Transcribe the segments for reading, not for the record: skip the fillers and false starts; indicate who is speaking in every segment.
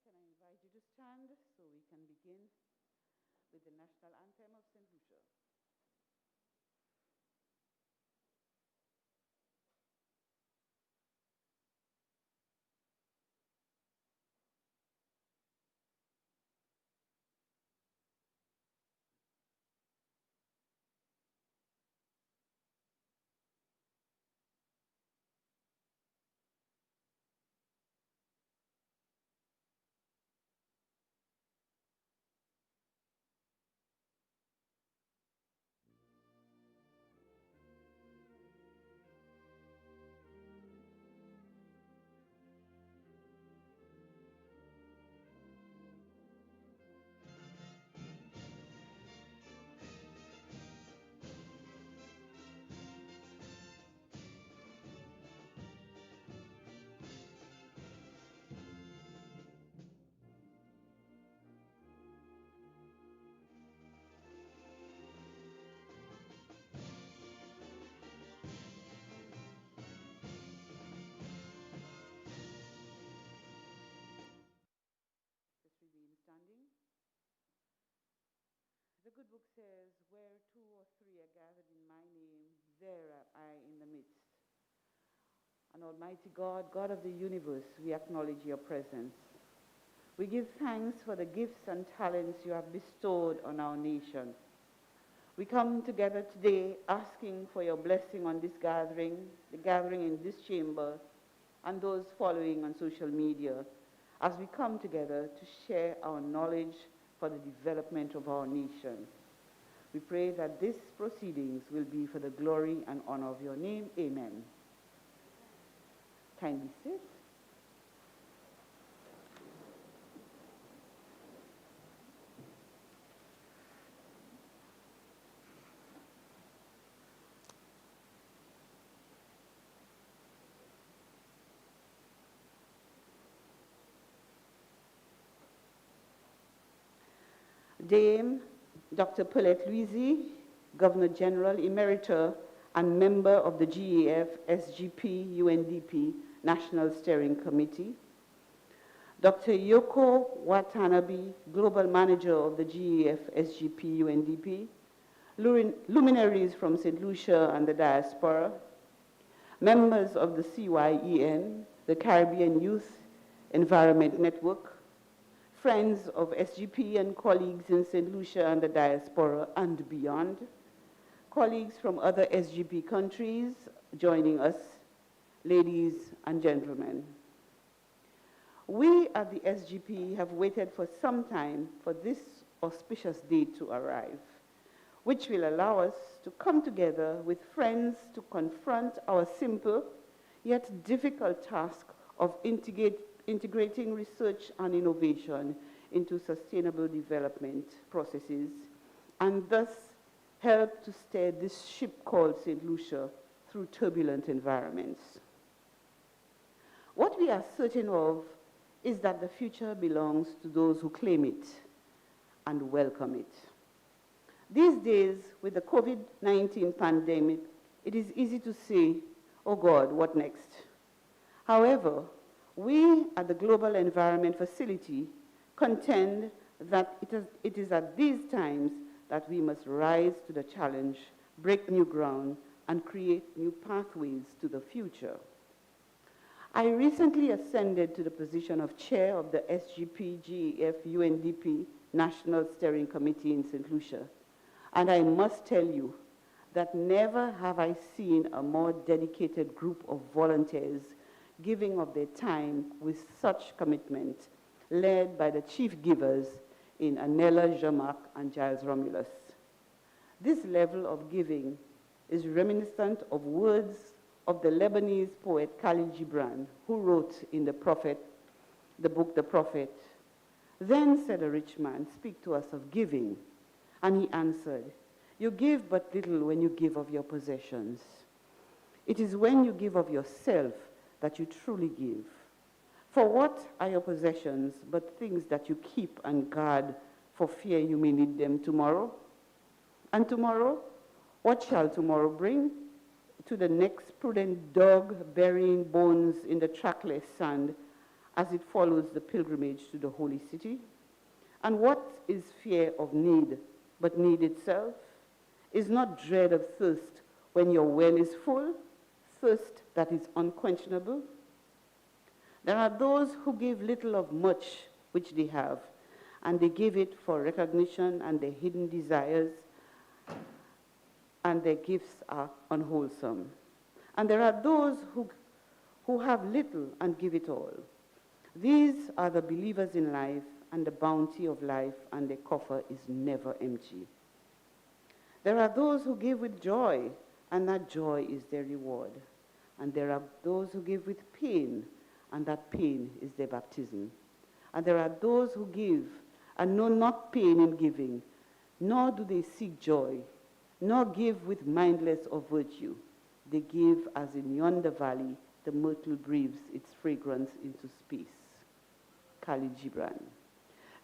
Speaker 1: Can I invite you to stand so we can begin with the national anthem of St. Lucia. Just remain standing. The good book says, where two or three are gathered in my name, there am I in the midst. And Almighty God, God of the universe, we acknowledge your presence. We give thanks for the gifts and talents you have bestowed on our nation. We come together today asking for your blessing on this gathering, the gathering in this chamber, and those following on social media, as we come together to share our knowledge for the development of our nation. We pray that these proceedings will be for the glory and honor of your name. Amen. Kindly sit. Dame Dr. Paulette Luisi, Governor General Emerita and member of the GEF SGP UNDP National Steering Committee. Dr. Yoko Watanabe, Global Manager of the GEF SGP UNDP. Luminaries from St. Lucia and the diaspora. Members of the CYEN, the Caribbean Youth Environment Network. Friends of SGP and colleagues in St. Lucia and the diaspora and beyond, colleagues from other SGP countries joining us, ladies and gentlemen. We at the SGP have waited for some time for this auspicious day to arrive, which will allow us to come together with friends to confront our simple yet difficult task of integrating research and innovation into sustainable development processes, and thus help to steer this ship called St. Lucia through turbulent environments. What we are certain of is that the future belongs to those who claim it and welcome it. These days, with the COVID-19 pandemic, it is easy to say, oh God, what next? However, we at the Global Environment Facility contend that it is at these times that we must rise to the challenge, break new ground, and create new pathways to the future. I recently ascended to the position of chair of the SGP-GEF-UNDP National Steering Committee in St. Lucia, and I must tell you that never have I seen a more dedicated group of volunteers giving of their time with such commitment, led by the chief givers in Anela Jamak and Giles Romulus. This level of giving is reminiscent of words of the Lebanese poet Khalil Gibran, who wrote in the book The Prophet, "Then said a rich man, speak to us of giving. And he answered, you give but little when you give of your possessions. It is when you give of yourself that you truly give. For what are your possessions but things that you keep and guard for fear you may need them tomorrow? And tomorrow, what shall tomorrow bring? To the next prudent dog burying bones in the trackless sand as it follows the pilgrimage to the holy city? And what is fear of need, but need itself? Is not dread of thirst when your well is full, thirst that is unquenchable? There are those who give little of much which they have, and they give it for recognition and their hidden desires, and their gifts are unwholesome. And there are those who have little and give it all. These are the believers in life and the bounty of life, and their coffer is never empty. There are those who give with joy, and that joy is their reward. And there are those who give with pain, and that pain is their baptism. And there are those who give and know not pain in giving, nor do they seek joy, nor give with mindless of virtue. They give as in yonder valley the myrtle breathes its fragrance into space. Khalid Gibran.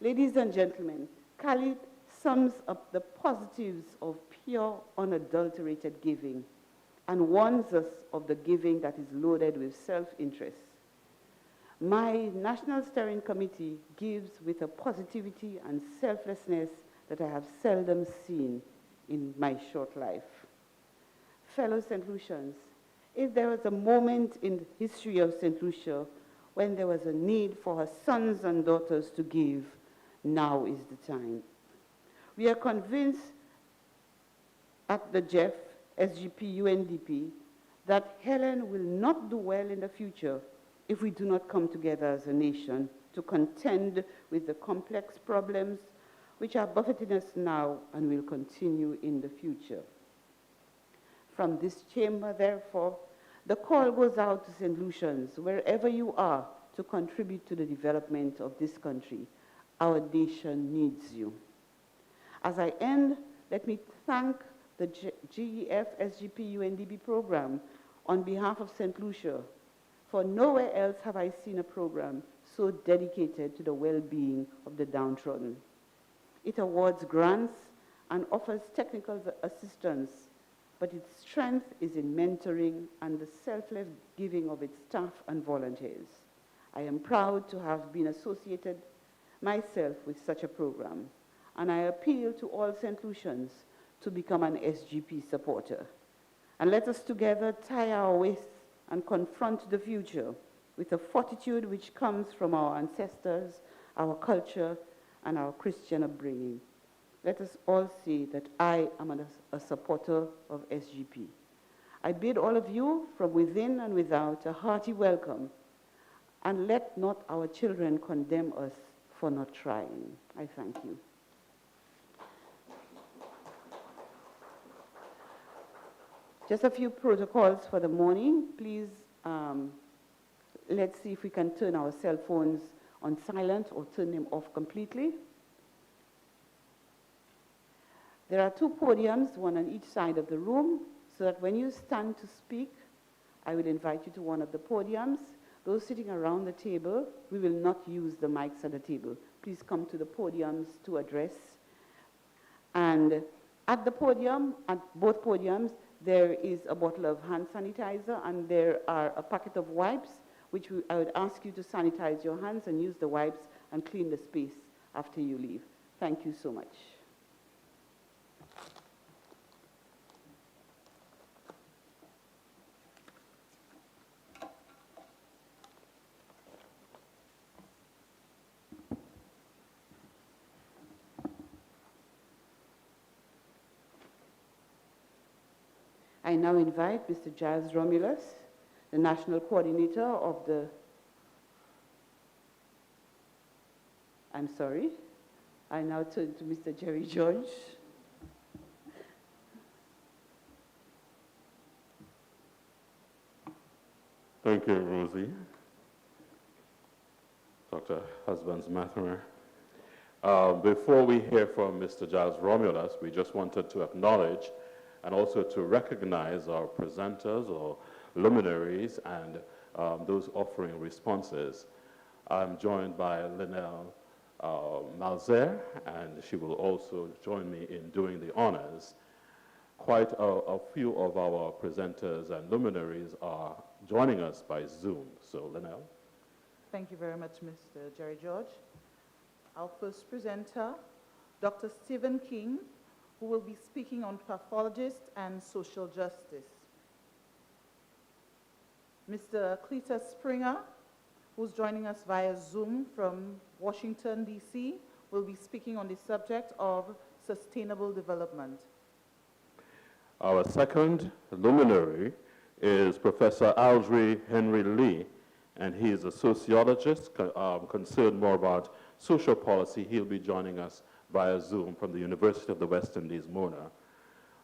Speaker 1: Ladies and gentlemen, Khalid sums up the positives of pure, unadulterated giving and warns us of the giving that is loaded with self-interest. My National Steering Committee gives with a positivity and selflessness that I have seldom seen in my short life. Fellow St. Lucians, if there was a moment in the history of St. Lucia when there was a need for her sons and daughters to give, now is the time. We are convinced at the JEF, SGP, UNDP, that Helen will not do well in the future if we do not come together as a nation to contend with the complex problems which are buffeting us now and will continue in the future. From this chamber, therefore, the call goes out to St. Lucians, wherever you are, to contribute to the development of this country. Our nation needs you. As I end, let me thank the GEF SGP UNDP program on behalf of St. Lucia, for nowhere else have I seen a program so dedicated to the well-being of the downtrodden. It awards grants and offers technical assistance, but its strength is in mentoring and the selfless giving of its staff and volunteers. I am proud to have been associated myself with such a program, and I appeal to all St. Lucians to become an SGP supporter. And let us together tie our waists and confront the future with a fortitude which comes from our ancestors, our culture, and our Christian upbringing. Let us all say that I am a supporter of SGP. I bid all of you from within and without a hearty welcome, and let not our children condemn us for not trying. I thank you. Just a few protocols for the morning. Please, let's see if we can turn our cell phones on silent or turn them off completely. There are two podiums, one on each side of the room, so that when you stand to speak, I will invite you to one of the podiums. Those sitting around the table, we will not use the mics at the table. Please come to the podiums to address. And at the podium, at both podiums, there is a bottle of hand sanitizer and there are a packet of wipes, which I would ask you to sanitize your hands and use the wipes and clean the space after you leave. Thank you so much. I now invite Mr. Giles Romulus, the National Coordinator of the... I'm sorry. I now turn to Mr. Jerry George.
Speaker 2: Thank you, Rosie. Dr. Husbands-Mathemer. Before we hear from Mr. Giles Romulus, we just wanted to acknowledge and also to recognize our presenters or luminaries and those offering responses. I'm joined by Linnell Malzer, and she will also join me in doing the honors. Quite a few of our presenters and luminaries are joining us by Zoom. So, Linnell.
Speaker 3: Thank you very much, Mr. Jerry George. Our first presenter, Dr. Stephen King, who will be speaking on pathologist and social justice. Mr. Cletus Springer, who's joining us via Zoom from Washington, D.C., will be speaking on the subject of sustainable development.
Speaker 2: Our second luminary is Professor Aldry Henry Lee, and he is a sociologist concerned more about social policy. He'll be joining us via Zoom from the University of the West Indies, Mona.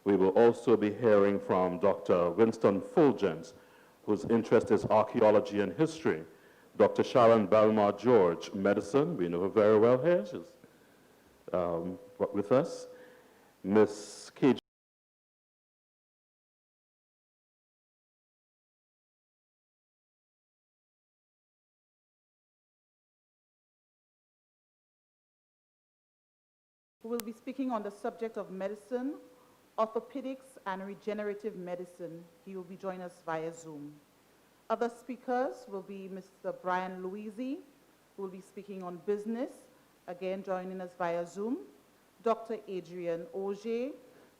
Speaker 2: We will also be hearing from Dr. Winston Fulgence, whose interest is archaeology and history. Dr. Sharon Belmar George, medicine, we know her very well here. She's with us. Ms. K.
Speaker 3: Who will be speaking on the subject of medicine, orthopedics, and regenerative medicine. He will be joining us via Zoom. Other speakers will be Mr. Brian Louisi, who will be speaking on business, again joining us via Zoom. Dr. Adrian Auger,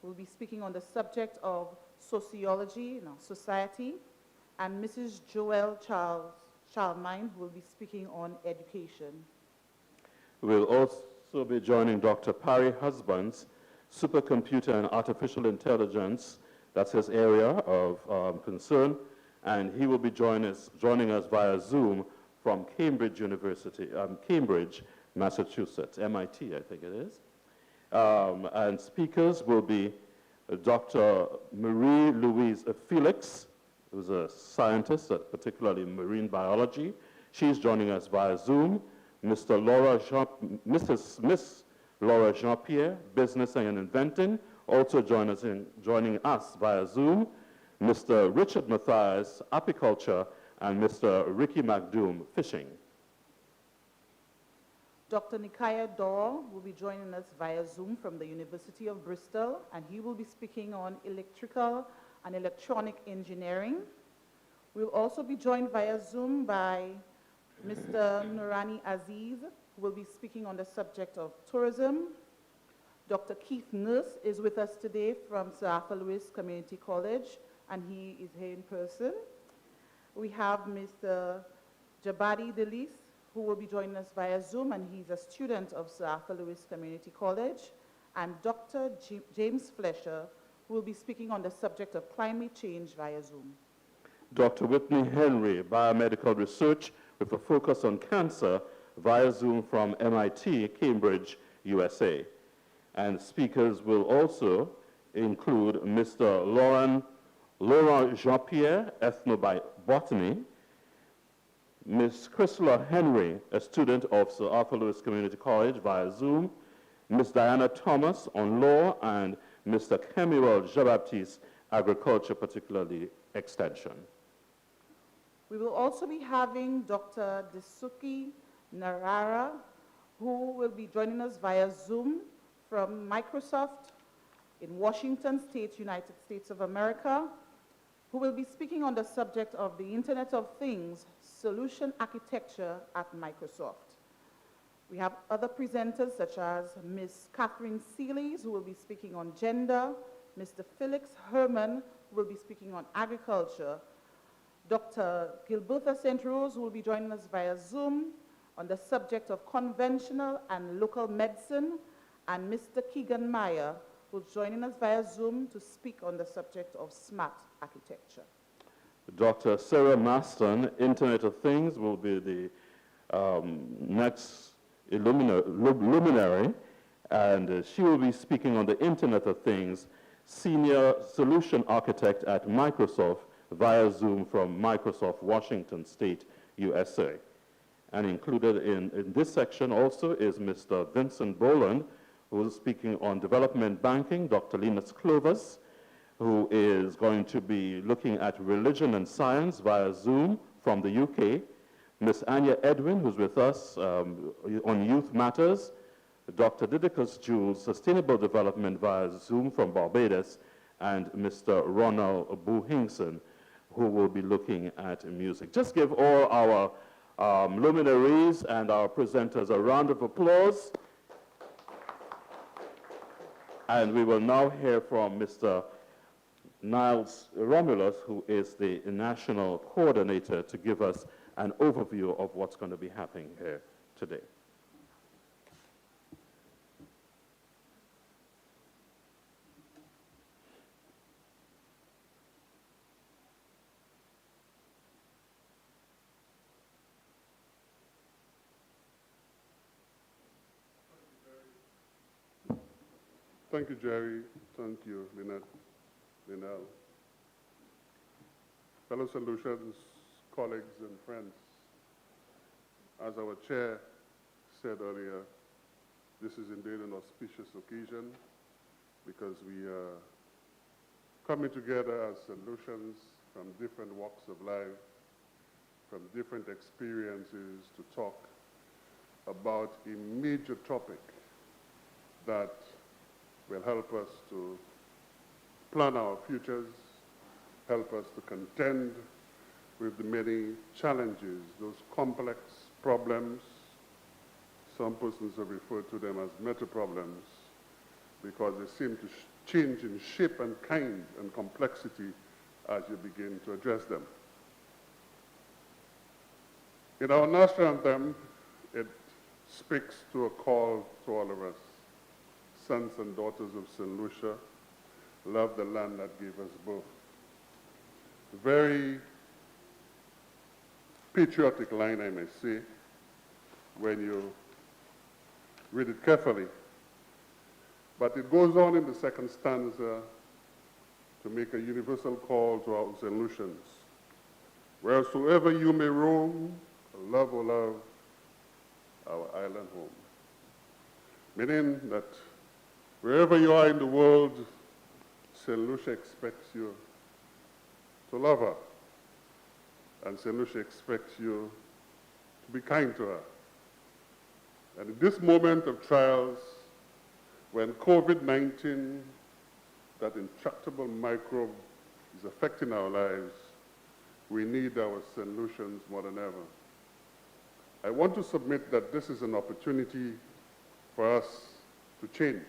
Speaker 3: who will be speaking on the subject of sociology, society, and Mrs. Joelle Charlemagne, who will be speaking on education.
Speaker 2: We'll also be joining Dr. Parry Husbands, supercomputer and artificial intelligence. That's his area of concern, and he will be joining us via Zoom from Cambridge University, Cambridge, Massachusetts, MIT, I think it is. And speakers will be Dr. Marie-Louise Felix, who's a scientist, particularly marine biology. She's joining us via Zoom. Miss Laura Jean-Pierre, business and inventing, also joining us via Zoom. Mr. Richard Mathias, apiculture, and Mr. Ricky McDoom, fishing.
Speaker 3: Dr. Nikaya Dor will be joining us via Zoom from the University of Bristol, and he will be speaking on electrical and electronic engineering. We'll also be joined via Zoom by Mr. Nurani Aziz, who will be speaking on the subject of tourism. Dr. Keith Nurse is with us today from Sir Arthur Lewis Community College, and he is here in person. We have Mr. Jabadi Delis, who will be joining us via Zoom, and he's a student of Sir Arthur Lewis Community College, and Dr. James Flesher, who will be speaking on the subject of climate change via Zoom.
Speaker 2: Dr. Whitney Henry, biomedical research with a focus on cancer via Zoom from MIT, Cambridge, USA. And speakers will also include Mr. Laurent Jean-Pierre, ethnobotany, Ms. Chrysla Henry, a student of Sir Arthur Lewis Community College via Zoom, Ms. Diana Thomas on law, and Mr. Kemuel Jean-Baptiste, agriculture, particularly extension.
Speaker 3: We will also be having Dr. Desuki Narara, who will be joining us via Zoom from Microsoft in Washington State, United States of America, who will be speaking on the subject of the Internet of Things, solution architecture at Microsoft. We have other presenters such as Ms. Catherine Seelys, who will be speaking on gender, Mr. Felix Herman, who will be speaking on agriculture, Dr. Gilbertha St. Rose, who will be joining us via Zoom on the subject of conventional and local medicine, and Mr. Keegan Meyer, who is joining us via Zoom to speak on the subject of smart architecture.
Speaker 2: Dr. Sarah Maston, Internet of Things, will be the next luminary, and she will be speaking on the Internet of Things, Senior Solution Architect at Microsoft, via Zoom from Microsoft, Washington State, USA. And included in this section also is Mr. Vincent Boland, who is speaking on development banking, Dr. Linus Clovis, who is going to be looking at religion and science via Zoom from the UK, Ms. Anya Edwin, who's with us on youth matters, Dr. Didicus Jules, sustainable development via Zoom from Barbados, and Mr. Ronald Buhingson, who will be looking at music. Just give all our Luminaries and our presenters a round of applause. And we will now hear from Mr. Niles Romulus, who is the national coordinator, to give us an overview of what's going to be happening here today.
Speaker 4: Thank you, Jerry. Thank you, Linnell. Fellow Solutions, colleagues and friends, as our chair said earlier, this is indeed an auspicious occasion because we are coming together as solutions from different walks of life, from different experiences to talk about a major topic that will help us to plan our futures, help us to contend with the many challenges, those complex problems. Some persons have referred to them as meta problems because they seem to change in shape and kind and complexity as you begin to address them. In our national anthem, it speaks to a call to all of us. Sons and daughters of St. Lucia, love the land that gave us birth. Very patriotic line, I may say, when you read it carefully. But it goes on in the second stanza to make a universal call to our St. Lucians. Wheresoever you may roam, love, O love, our island home. Meaning that wherever you are in the world, St. Lucia expects you to love her. And St. Lucia expects you to be kind to her. And in this moment of trials, when COVID-19, that intractable microbe, is affecting our lives, we need our St. Lucians more than ever. I want to submit that this is an opportunity for us to change.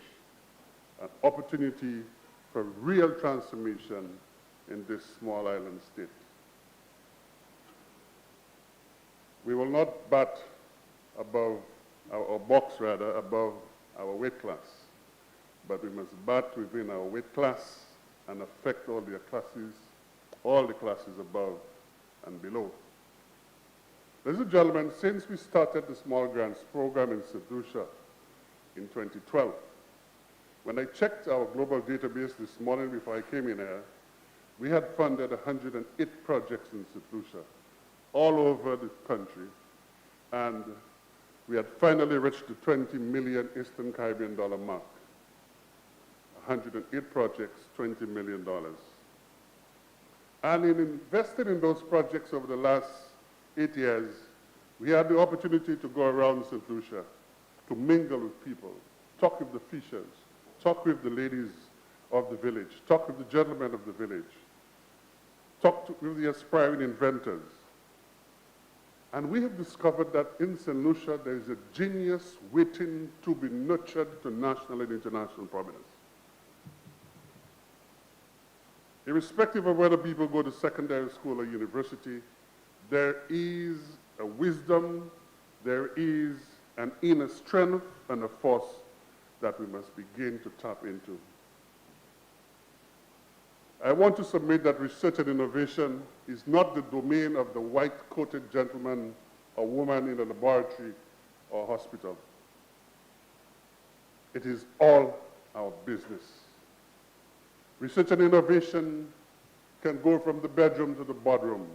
Speaker 4: An opportunity for real transformation in this small island state. We will not bat above, or box rather, above our weight class, but we must bat within our weight class and affect all the classes above and below. Ladies and gentlemen, since we started the Small Grants Program in St. Lucia in 2012, when I checked our global database this morning before I came in here, we had funded 108 projects in St. Lucia, all over the country, and we had finally reached the 20 million Eastern Caribbean dollar mark. 108 projects, $20 million. And in investing in those projects over the last 8 years, we had the opportunity to go around St. Lucia, to mingle with people, talk with the fishers, talk with the ladies of the village, talk with the gentlemen of the village, talk with the aspiring inventors. And we have discovered that in St. Lucia there is a genius waiting to be nurtured to national and international prominence. Irrespective of whether people go to secondary school or university, there is a wisdom, there is an inner strength and a force that we must begin to tap into. I want to submit that research and innovation is not the domain of the white-coated gentleman or woman in a laboratory or hospital. It is all our business. Research and innovation can go from the bedroom to the boardroom,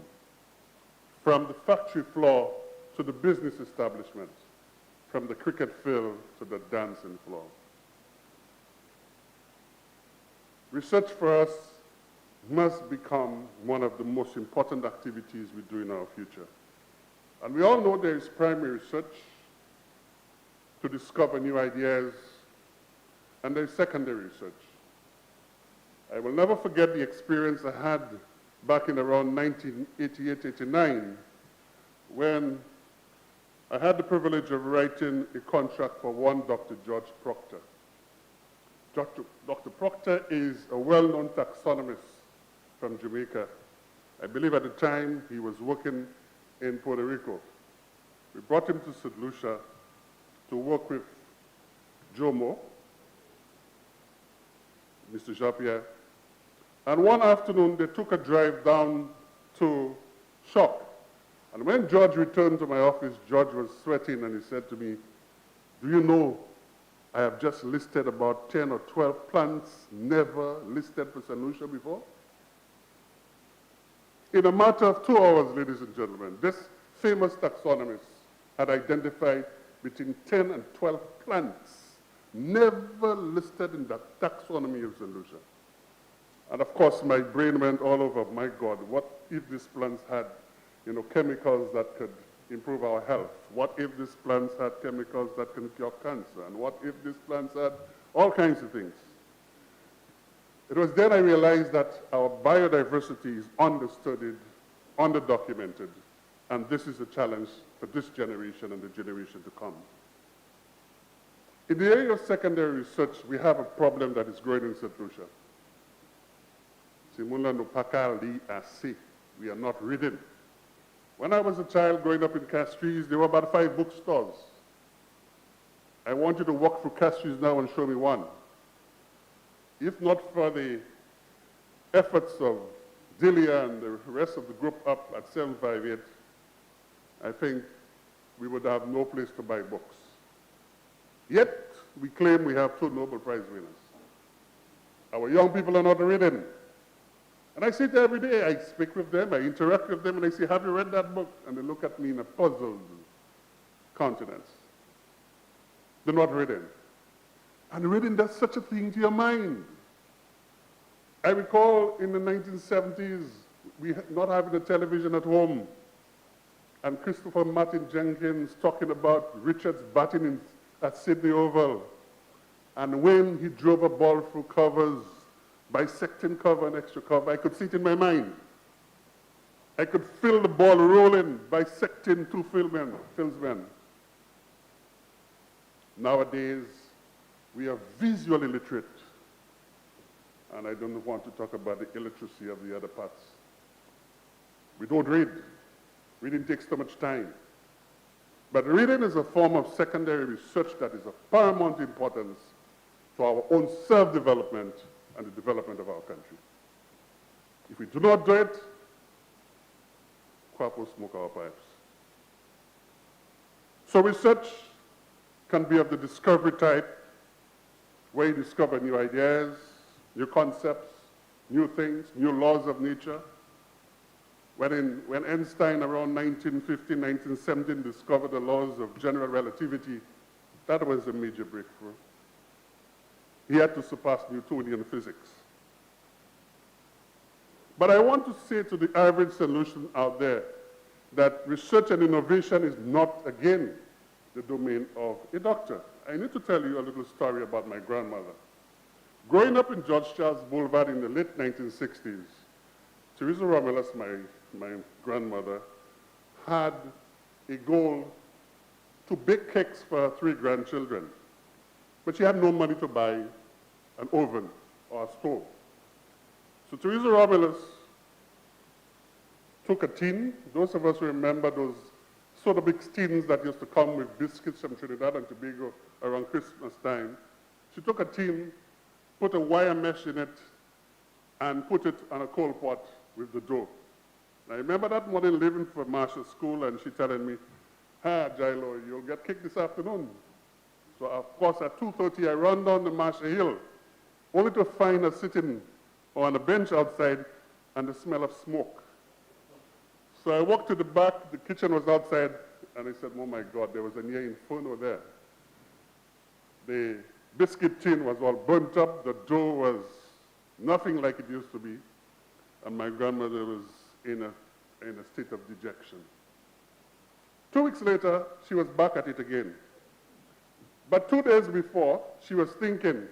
Speaker 4: from the factory floor to the business establishment, from the cricket field to the dancing floor. Research for us must become one of the most important activities we do in our future. And we all know there is primary research to discover new ideas, and there is secondary research. I will never forget the experience I had back in around 1988-89 when I had the privilege of writing a contract for one Dr. George Proctor. Dr. Proctor is a well-known taxonomist from Jamaica. I believe at the time he was working in Puerto Rico. We brought him to St. Lucia to work with Jomo, Mr. Jean-Pierre. And one afternoon, they took a drive down to Shock. And when George returned to my office, George was sweating, and he said to me, "Do you know, I have just listed about 10 or 12 plants never listed for St. Lucia before?" In a matter of 2 hours, ladies and gentlemen, this famous taxonomist had identified between 10 and 12 plants never listed in the taxonomy of St. Lucia. And of course, my brain went all over, my God, what if these plants had, chemicals that could improve our health? What if these plants had chemicals that can cure cancer? And what if these plants had all kinds of things? It was then I realized that our biodiversity is understudied, underdocumented, and this is a challenge for this generation and the generation to come. In the area of secondary research, we have a problem that is growing in St. Lucia. We are not reading. When I was a child growing up in Castries, there were about 5 bookstores. I want you to walk through Castries now and show me one. If not for the efforts of Delia and the rest of the group up at 758, I think we would have no place to buy books. Yet, we claim we have 2 Nobel Prize winners. Our young people are not reading. And I sit every day, I speak with them, I interact with them, and I say, "Have you read that book?" And they look at me in a puzzled countenance. They're not reading. And reading does such a thing to your mind. I recall in the 1970s, we not having a television at home, and Christopher Martin Jenkins talking about Richards batting at Sydney Oval, and when he drove a ball through covers, bisecting cover and extra cover, I could see it in my mind. I could feel the ball rolling, bisecting 2 fieldsmen. Nowadays, we are visually literate, and I don't want to talk about the illiteracy of the other parts. We don't read. Reading takes too much time. But reading is a form of secondary research that is of paramount importance to our own self-development and the development of our country. If we do not do it, crop will smoke our pipes. So research can be of the discovery type, where you discover new ideas, new concepts, new things, new laws of nature. When Einstein around 1915, 1917 discovered the laws of general relativity, that was a major breakthrough. He had to surpass Newtonian physics. But I want to say to the average solution out there that research and innovation is not, again, the domain of a doctor. I need to tell you a little story about my grandmother. Growing up in George Charles Boulevard in the late 1960s, Teresa Romulus, my grandmother, had a goal to bake cakes for her 3 grandchildren. But she had no money to buy an oven or a stove. So Teresa Romulus took a tin. Those of us who remember those sort of big tins that used to come with biscuits from Trinidad and Tobago around Christmas time. She took a tin, put a wire mesh in it, and put it on a coal pot with the dough. I remember that morning leaving for Marshall School, and she telling me, Jilo, you'll get kicked this afternoon. So of course at 2:30 I run down the Marshall Hill, only to find her sitting on a bench outside and the smell of smoke. So I walked to the back, the kitchen was outside, and I said, oh my God, there was a near inferno there. The biscuit tin was all burnt up, the dough was nothing like it used to be, and my grandmother was in a state of dejection. 2 weeks later, she was back at it again. But 2 days before, she was thinking,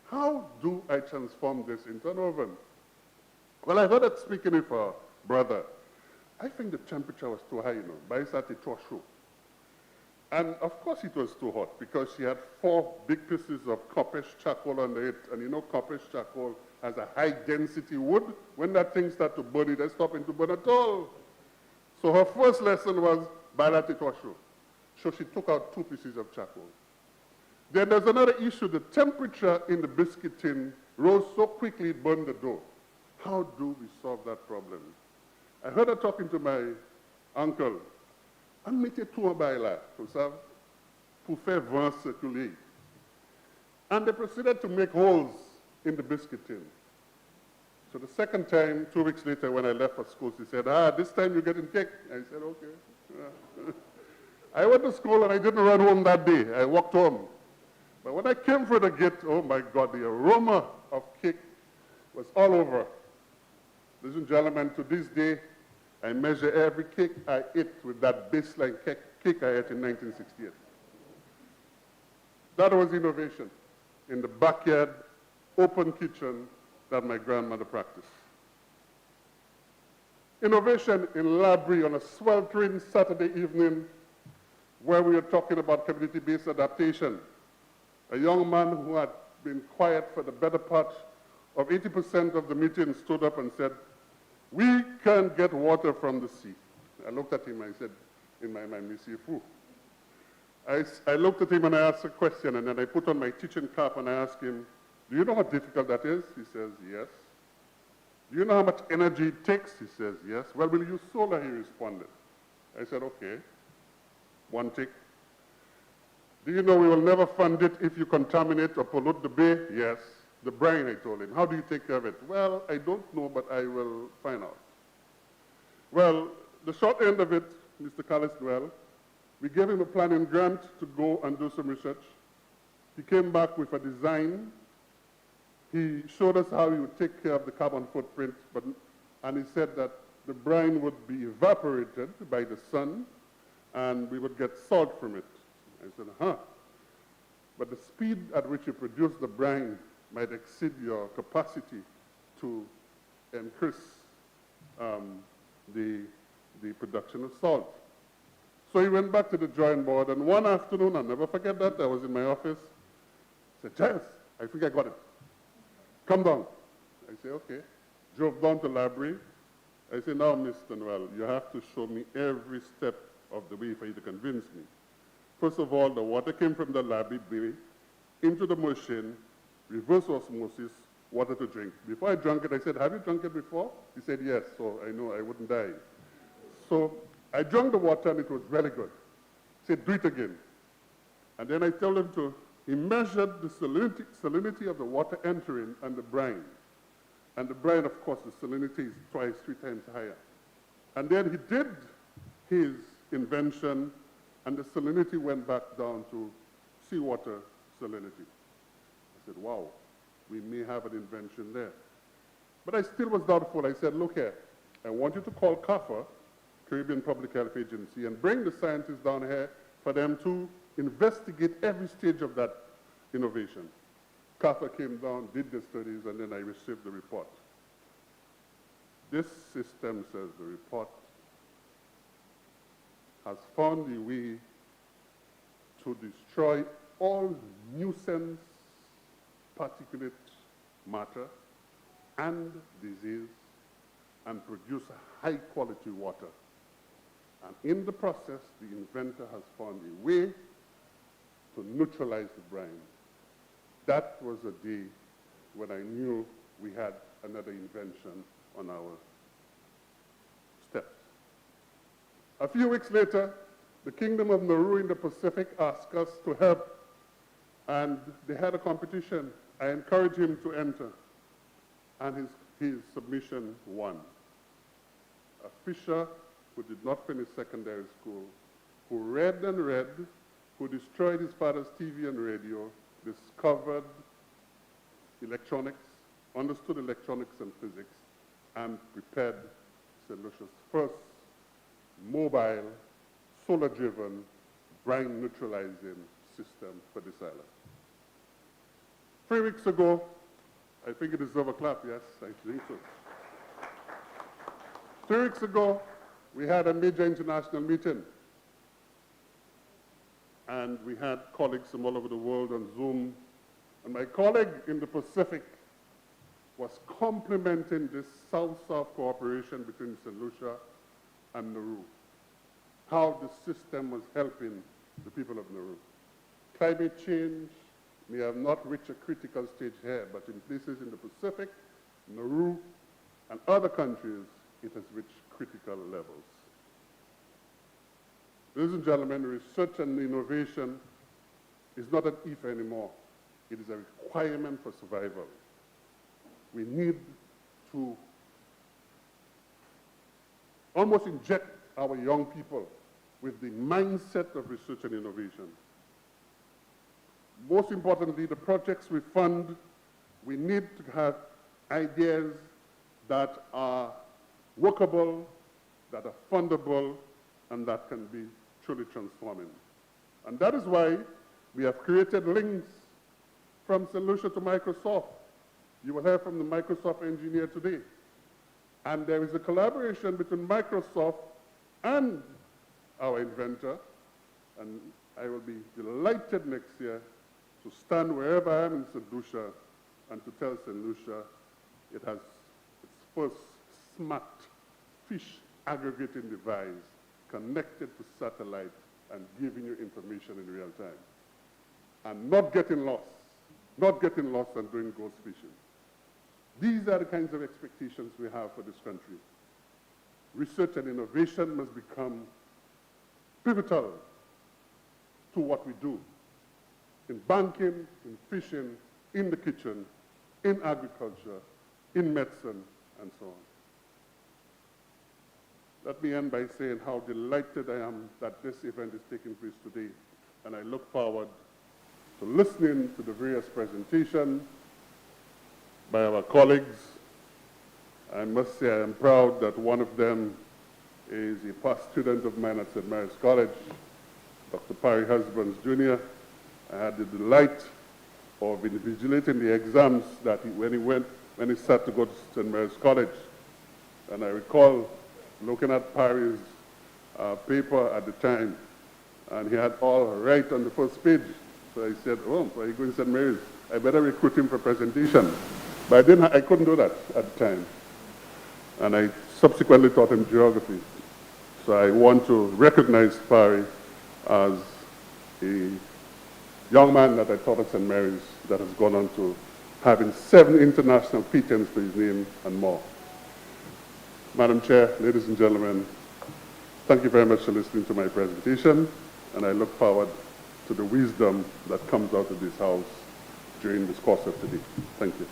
Speaker 4: how do I transform this into an oven? Well, I heard her speaking with her brother. I think the temperature was too high, By Saturday, too show. And of course it was too hot because she had 4 big pieces of coppice charcoal under it. And you know coppice charcoal has a high density wood. When that thing starts to burn, it doesn't stop into burn at all. So her first lesson was bilateral. So she took out 2 pieces of charcoal. Then there's another issue. The temperature in the biscuit tin rose so quickly it burned the dough. How do we solve that problem? I heard her talking to my uncle. On mettait tout en bas là, comme ça, pour faire vent circuler. And they proceeded to make holes in the biscuit tin. So the second time, 2 weeks later, when I left for school, she said, this time you're getting cake. I said, okay. Yeah. I went to school and I didn't run home that day. I walked home. But when I came through the gate, oh my God, the aroma of cake was all over. Ladies and gentlemen, to this day, I measure every cake I ate with that baseline cake I ate in 1968. That was innovation in the backyard, open kitchen that my grandmother practiced. Innovation in Laborie on a sweltering Saturday evening where we were talking about community-based adaptation. A young man who had been quiet for the better part of 80% of the meeting stood up and said, "We can't get water from the sea." I looked at him and I said, in my mind, "Monsieur Fou." I looked at him and I asked a question, and then I put on my teaching cap and I asked him, "Do you know how difficult that is?" He says, "Yes." "Do you know how much energy it takes?" He says, "Yes." "Well, we'll use solar," he responded. I said, "Okay." One tick. "Do you know we will never fund it if you contaminate or pollute the bay?" "Yes." "The brine," I told him. "How do you take care of it?" "Well, I don't know, but I will find out." Well, the short end of it, Mr. Callis Noel, we gave him a planning grant to go and do some research. He came back with a design. He showed us how he would take care of the carbon footprint, and he said that the brine would be evaporated by the sun, and we would get salt from it. I said, but the speed at which you produce the brine might exceed your capacity to increase the production of salt. So he went back to the drawing board, and one afternoon, I'll never forget that, I was in my office. I said, "Giles, I think I got it. Come down." I said, "Okay." Drove down to Laborie. I said, "Now, Mr. Noel, you have to show me every step of the way for you to convince me." First of all, the water came from the Laborie Bay into the machine, reverse osmosis, water to drink. Before I drank it, I said, "Have you drunk it before?" He said, "Yes," so I know I wouldn't die. So I drank the water and it was very good. He said, "Do it again." And then I told him he measured the salinity of the water entering and the brine. And the brine, of course, the salinity is 2, 3 times higher. And then he did his invention, and the salinity went back down to seawater salinity. I said, "Wow, we may have an invention there." But I still was doubtful. I said, "Look here, I want you to call CAFA, Caribbean Public Health Agency, and bring the scientists down here for them to investigate every stage of that innovation." CAFA came down, did the studies, and then I received the report. "This system," says the report, "has found a way to destroy all nuisance particulate matter and disease and produce high-quality water. And in the process, the inventor has found a way to neutralize the brine." That was a day when I knew we had another invention on our steps. A few weeks later, the Kingdom of Nauru in the Pacific asked us to help, and they had a competition. I encouraged him to enter, and his submission won. A fisher who did not finish secondary school, who read and read, who destroyed his father's TV and radio, discovered electronics, understood electronics and physics, and prepared St. Lucia's first mobile, solar-driven, brine-neutralizing system for this island. 3 weeks ago, I think it deserves a clap, yes, I think so. 3 weeks ago, we had a major international meeting. and we had colleagues from all over the world on Zoom. And my colleague in the Pacific was complimenting this South-South cooperation between St. Lucia and Nauru, how the system was helping the people of Nauru. Climate change may have not reached a critical stage here, but in places in the Pacific, Nauru, and other countries, it has reached critical levels. Ladies and gentlemen, research and innovation is not an if anymore. It is a requirement for survival. We need to almost inject our young people with the mindset of research and innovation. Most importantly, the projects we fund, we need to have ideas that are workable, that are fundable, and that can be truly transforming. And that is why we have created links from St. Lucia to Microsoft. You will hear from the Microsoft engineer today. And there is a collaboration between Microsoft and our inventor, and I will be delighted next year to stand wherever I am in St. Lucia and to tell St. Lucia it has its first smart fish aggregating device connected to satellite and giving you information in real time. And not getting lost and doing ghost fishing. These are the kinds of expectations we have for this country. Research and innovation must become pivotal to what we do in banking, in fishing, in the kitchen, in agriculture, in medicine, and so on. Let me end by saying how delighted I am that this event is taking place today, and I look forward to listening to the various presentations by our colleagues. I must say I am proud that one of them is a past student of mine at St. Mary's College, Dr. Parry Husbands, Jr. I had the delight of invigilating the exams that when he sat to go to St. Mary's College. And I recall looking at Parry's paper at the time, and he had all right on the first page. So I said, oh, why are you going to St. Mary's? I better recruit him for presentation. But I couldn't do that at the time. And I subsequently taught him geography. So I want to recognize Parry as a young man that I taught at St. Mary's that has gone on to having 7 international patents to his name and more. Madam Chair, ladies and gentlemen, thank you very much for listening to my presentation, and I look forward to the wisdom that comes out of this House during this course of today. Thank you.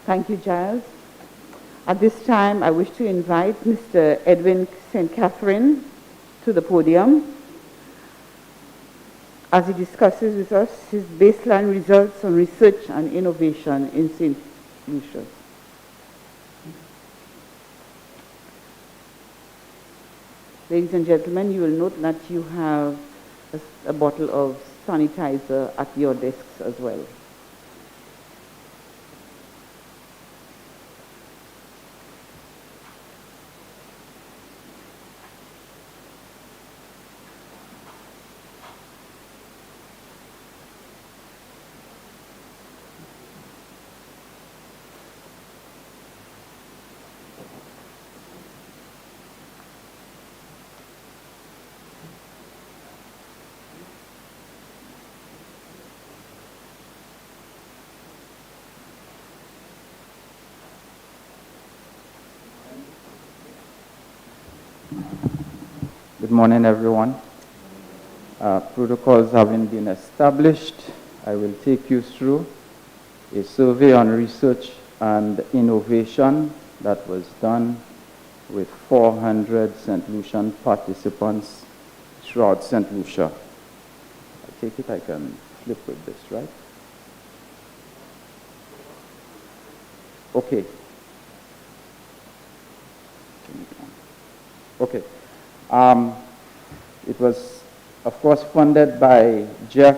Speaker 1: Thank you, Giles. At this time, I wish to invite Mr. Edwin St. Catherine to the podium as he discusses with us his baseline results on research and innovation in St. Lucia. Ladies and gentlemen, you will note that you have a bottle of sanitizer at your desks as well.
Speaker 5: Good morning, everyone. Protocols having been established, I will take you through a survey on research and innovation that was done with 400 St. Lucian participants throughout St. Lucia. I take it I can flip with this, right? Okay. Okay. It was, of course, funded by Jeff,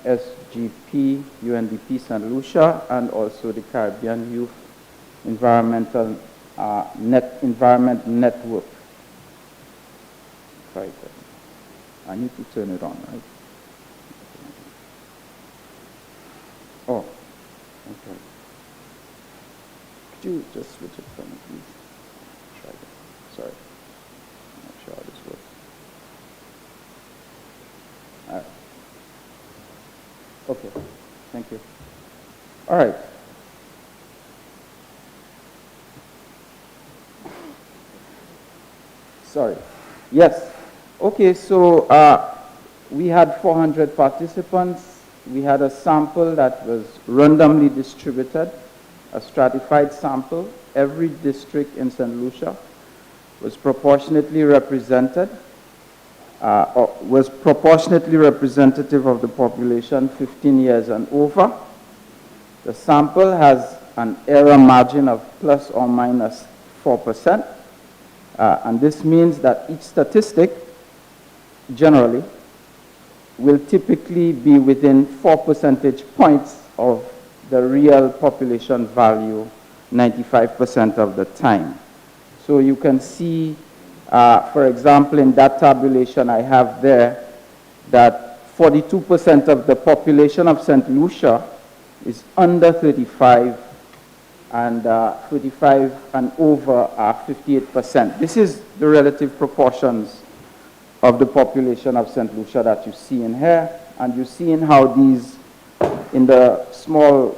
Speaker 5: SGP, UNDP St. Lucia, and also the Caribbean Youth Environment Network. Right. I need to turn it on, right? Oh, okay. Could you just switch it for me, please? Try it. Sorry. I'm not sure how this works. Okay. Thank you. All right. Sorry. Yes. Okay, so we had 400 participants. We had a sample that was randomly distributed, a stratified sample. Every district in St. Lucia was proportionately represented, or was proportionately representative of the population 15 years and over. The sample has an error margin of plus or minus 4%. And this means that each statistic, generally, will typically be within 4 percentage points of the real population value 95% of the time. So you can see, for example, in that tabulation I have there, that 42% of the population of St. Lucia is under 35, and 35 and over are 58%. This is the relative proportions of the population of St. Lucia that you see in here, and you see in how these, in the small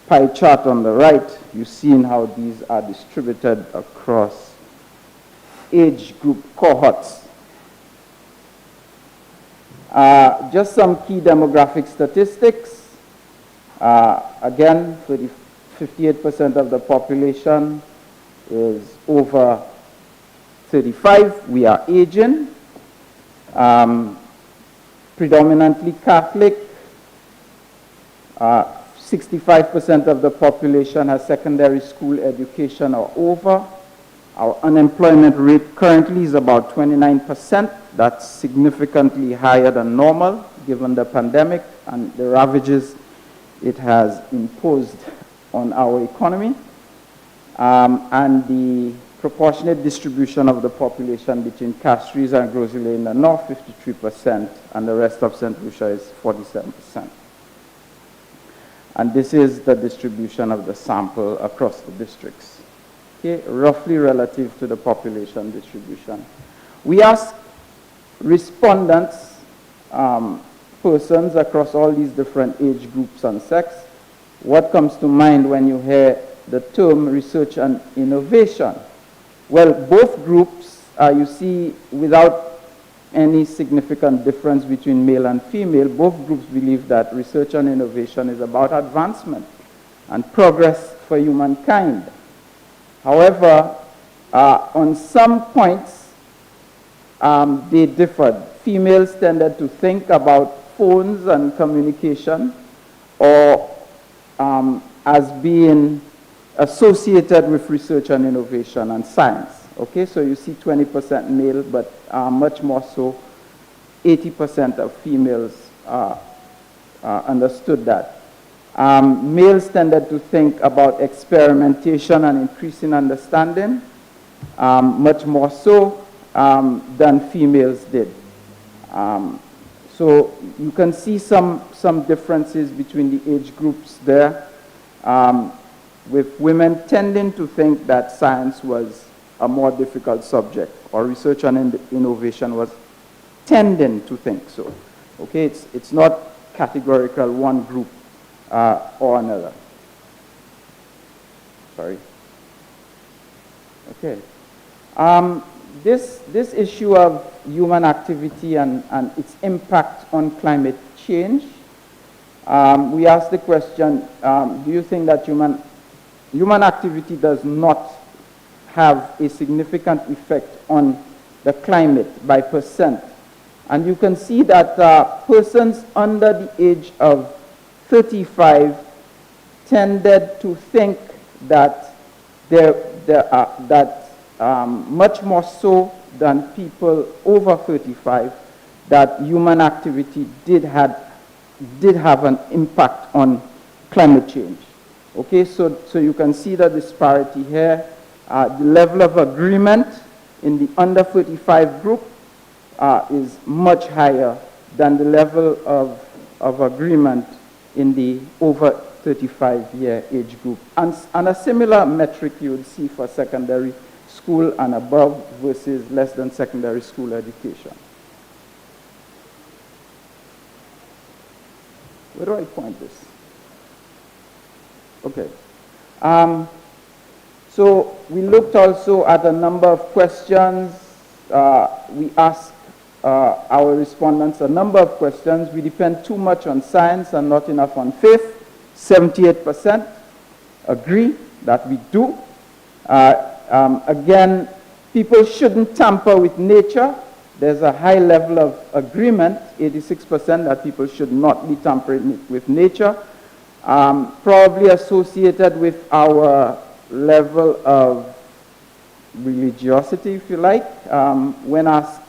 Speaker 5: pie chart on the right, you see in how these are distributed across age group cohorts. Just some key demographic statistics. Again, 58% of the population is over 35. We are aging. Predominantly Catholic. 65% of the population has secondary school education or over. Our unemployment rate currently is about 29%. That's significantly higher than normal given the pandemic and the ravages it has imposed on our economy. And the proportionate distribution of the population between Castries and Grosile in the north, 53%, and the rest of St. Lucia is 47%. And this is the distribution of the sample across the districts, okay, roughly relative to the population distribution. We asked respondents, persons across all these different age groups and sex, what comes to mind when you hear the term research and innovation? Well, both groups, you see, without any significant difference between male and female, both groups believe that research and innovation is about advancement and progress for humankind. However, on some points, they differed. Females tended to think about phones and communication or as being associated with research and innovation and science. Okay, so you see 20% male, but much more so, 80% of females understood that. Males tended to think about experimentation and increasing understanding, much more so than females did. So you can see some differences between the age groups there, with women tending to think that science was a more difficult subject, or research and innovation was tending to think so. Okay, it's not categorical one group or another. Sorry. Okay. This issue of human activity and its impact on climate change, we asked the question, do you think that human activity does not have a significant effect on the climate by percent? And you can see that persons under the age of 35 tended to think that much more so than people over 35, that human activity did have an impact on climate change. Okay, so you can see the disparity here. The level of agreement in the under 35 group is much higher than the level of agreement in the over 35-year age group. And a similar metric you would see for secondary school and above versus less than secondary school education. Where do I point this? Okay. So we looked also at a number of questions. We asked our respondents a number of questions. We depend too much on science and not enough on faith. 78% agree that we do. Again, people shouldn't tamper with nature. There's a high level of agreement, 86%, that people should not be tampering with nature. Probably associated with our level of religiosity, if you like. When asked,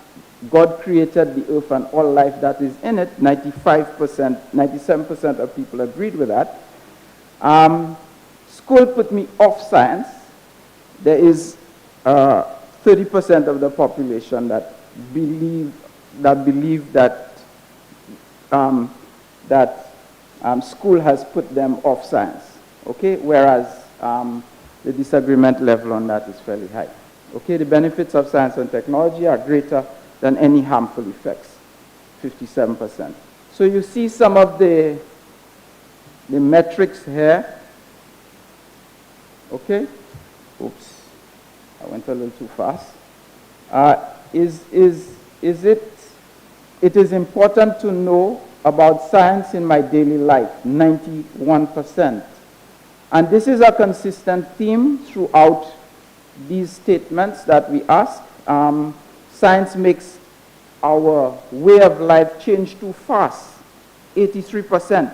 Speaker 5: God created the earth and all life that is in it, 95%, 97% of people agreed with that. School put me off science. There is 30% of the population that believe that school has put them off science, okay? Whereas the disagreement level on that is fairly high. Okay, the benefits of science and technology are greater than any harmful effects, 57%. So you see some of the metrics here. Okay, oops, I went a little too fast. It is important to know about science in my daily life, 91%. And this is a consistent theme throughout these statements that we ask. Science makes our way of life change too fast, 83%.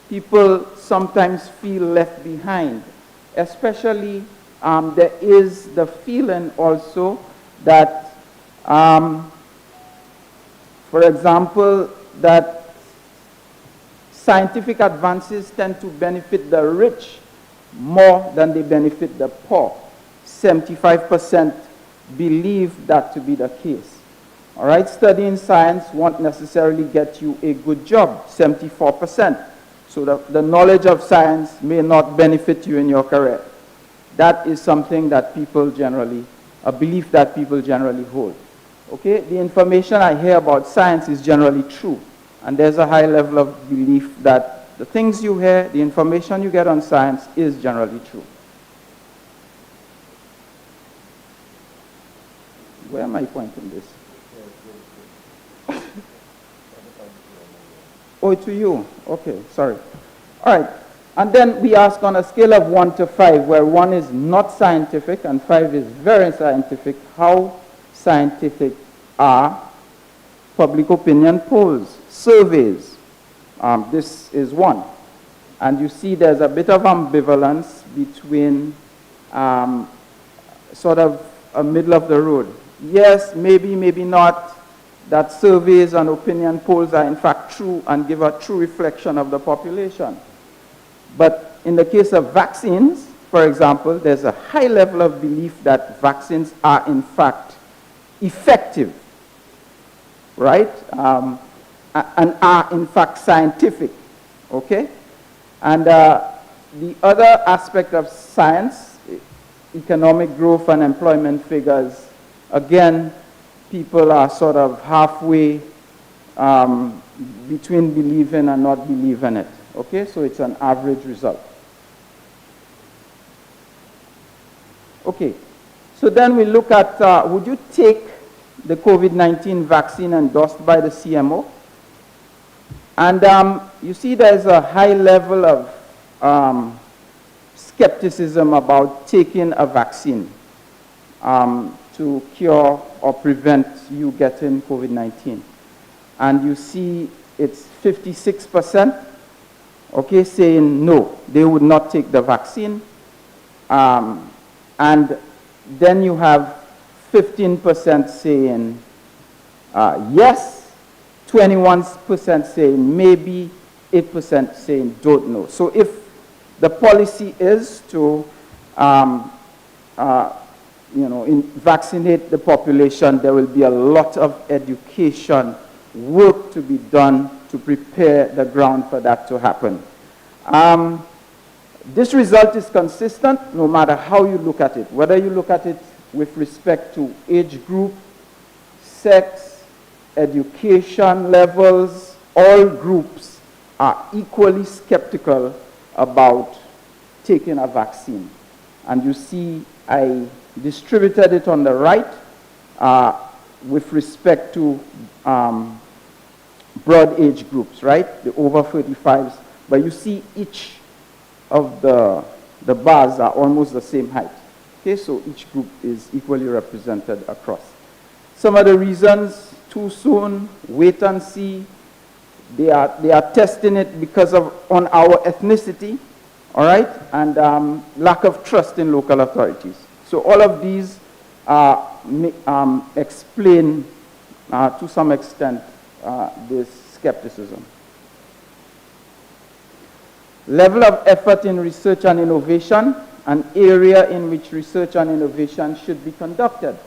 Speaker 5: People sometimes feel left behind, especially there is the feeling also that, for example, that scientific advances tend to benefit the rich more than they benefit the poor. 75% believe that to be the case. All right, studying science won't necessarily get you a good job, 74%. So the knowledge of science may not benefit you in your career. That is something that people generally, a belief that people generally hold. Okay, the information I hear about science is generally true. And there's a high level of belief that the things you hear, the information you get on science is generally true. Where am I pointing this? Oh, to you. Okay, sorry. All right. And then we ask on a scale of 1 to 5, where 1 is not scientific and 5 is very scientific, how scientific are public opinion polls, surveys. This is 1. And you see there's a bit of ambivalence between sort of a middle of the road. Yes, maybe, maybe not, that surveys and opinion polls are in fact true and give a true reflection of the population. But in the case of vaccines, for example, there's a high level of belief that vaccines are in fact effective, right? And are in fact scientific, okay? And the other aspect of science, economic growth and employment figures, again, people are sort of halfway between believing and not believing it. Okay, so it's an average result. Okay, so then we look at, would you take the COVID-19 vaccine endorsed by the CMO? And you see there's a high level of skepticism about taking a vaccine to cure or prevent you getting COVID-19. And you see it's 56%, okay, saying no, they would not take the vaccine. And then you have 15% saying yes, 21% saying maybe, 8% saying don't know. So if the policy is to vaccinate the population, there will be a lot of education work to be done to prepare the ground for that to happen. This result is consistent no matter how you look at it, whether you look at it with respect to age group, sex, education levels. All groups are equally skeptical about taking a vaccine. And you see I distributed it on the right with respect to broad age groups, right? The over 35s. But you see each of the bars are almost the same height. Okay, so each group is equally represented across. Some of the reasons: too soon, wait and see. They are testing it because of on our ethnicity, all right, and lack of trust in local authorities. So all of these explain to some extent this skepticism. Level of effort in research and innovation, an area in which research and innovation should be conducted.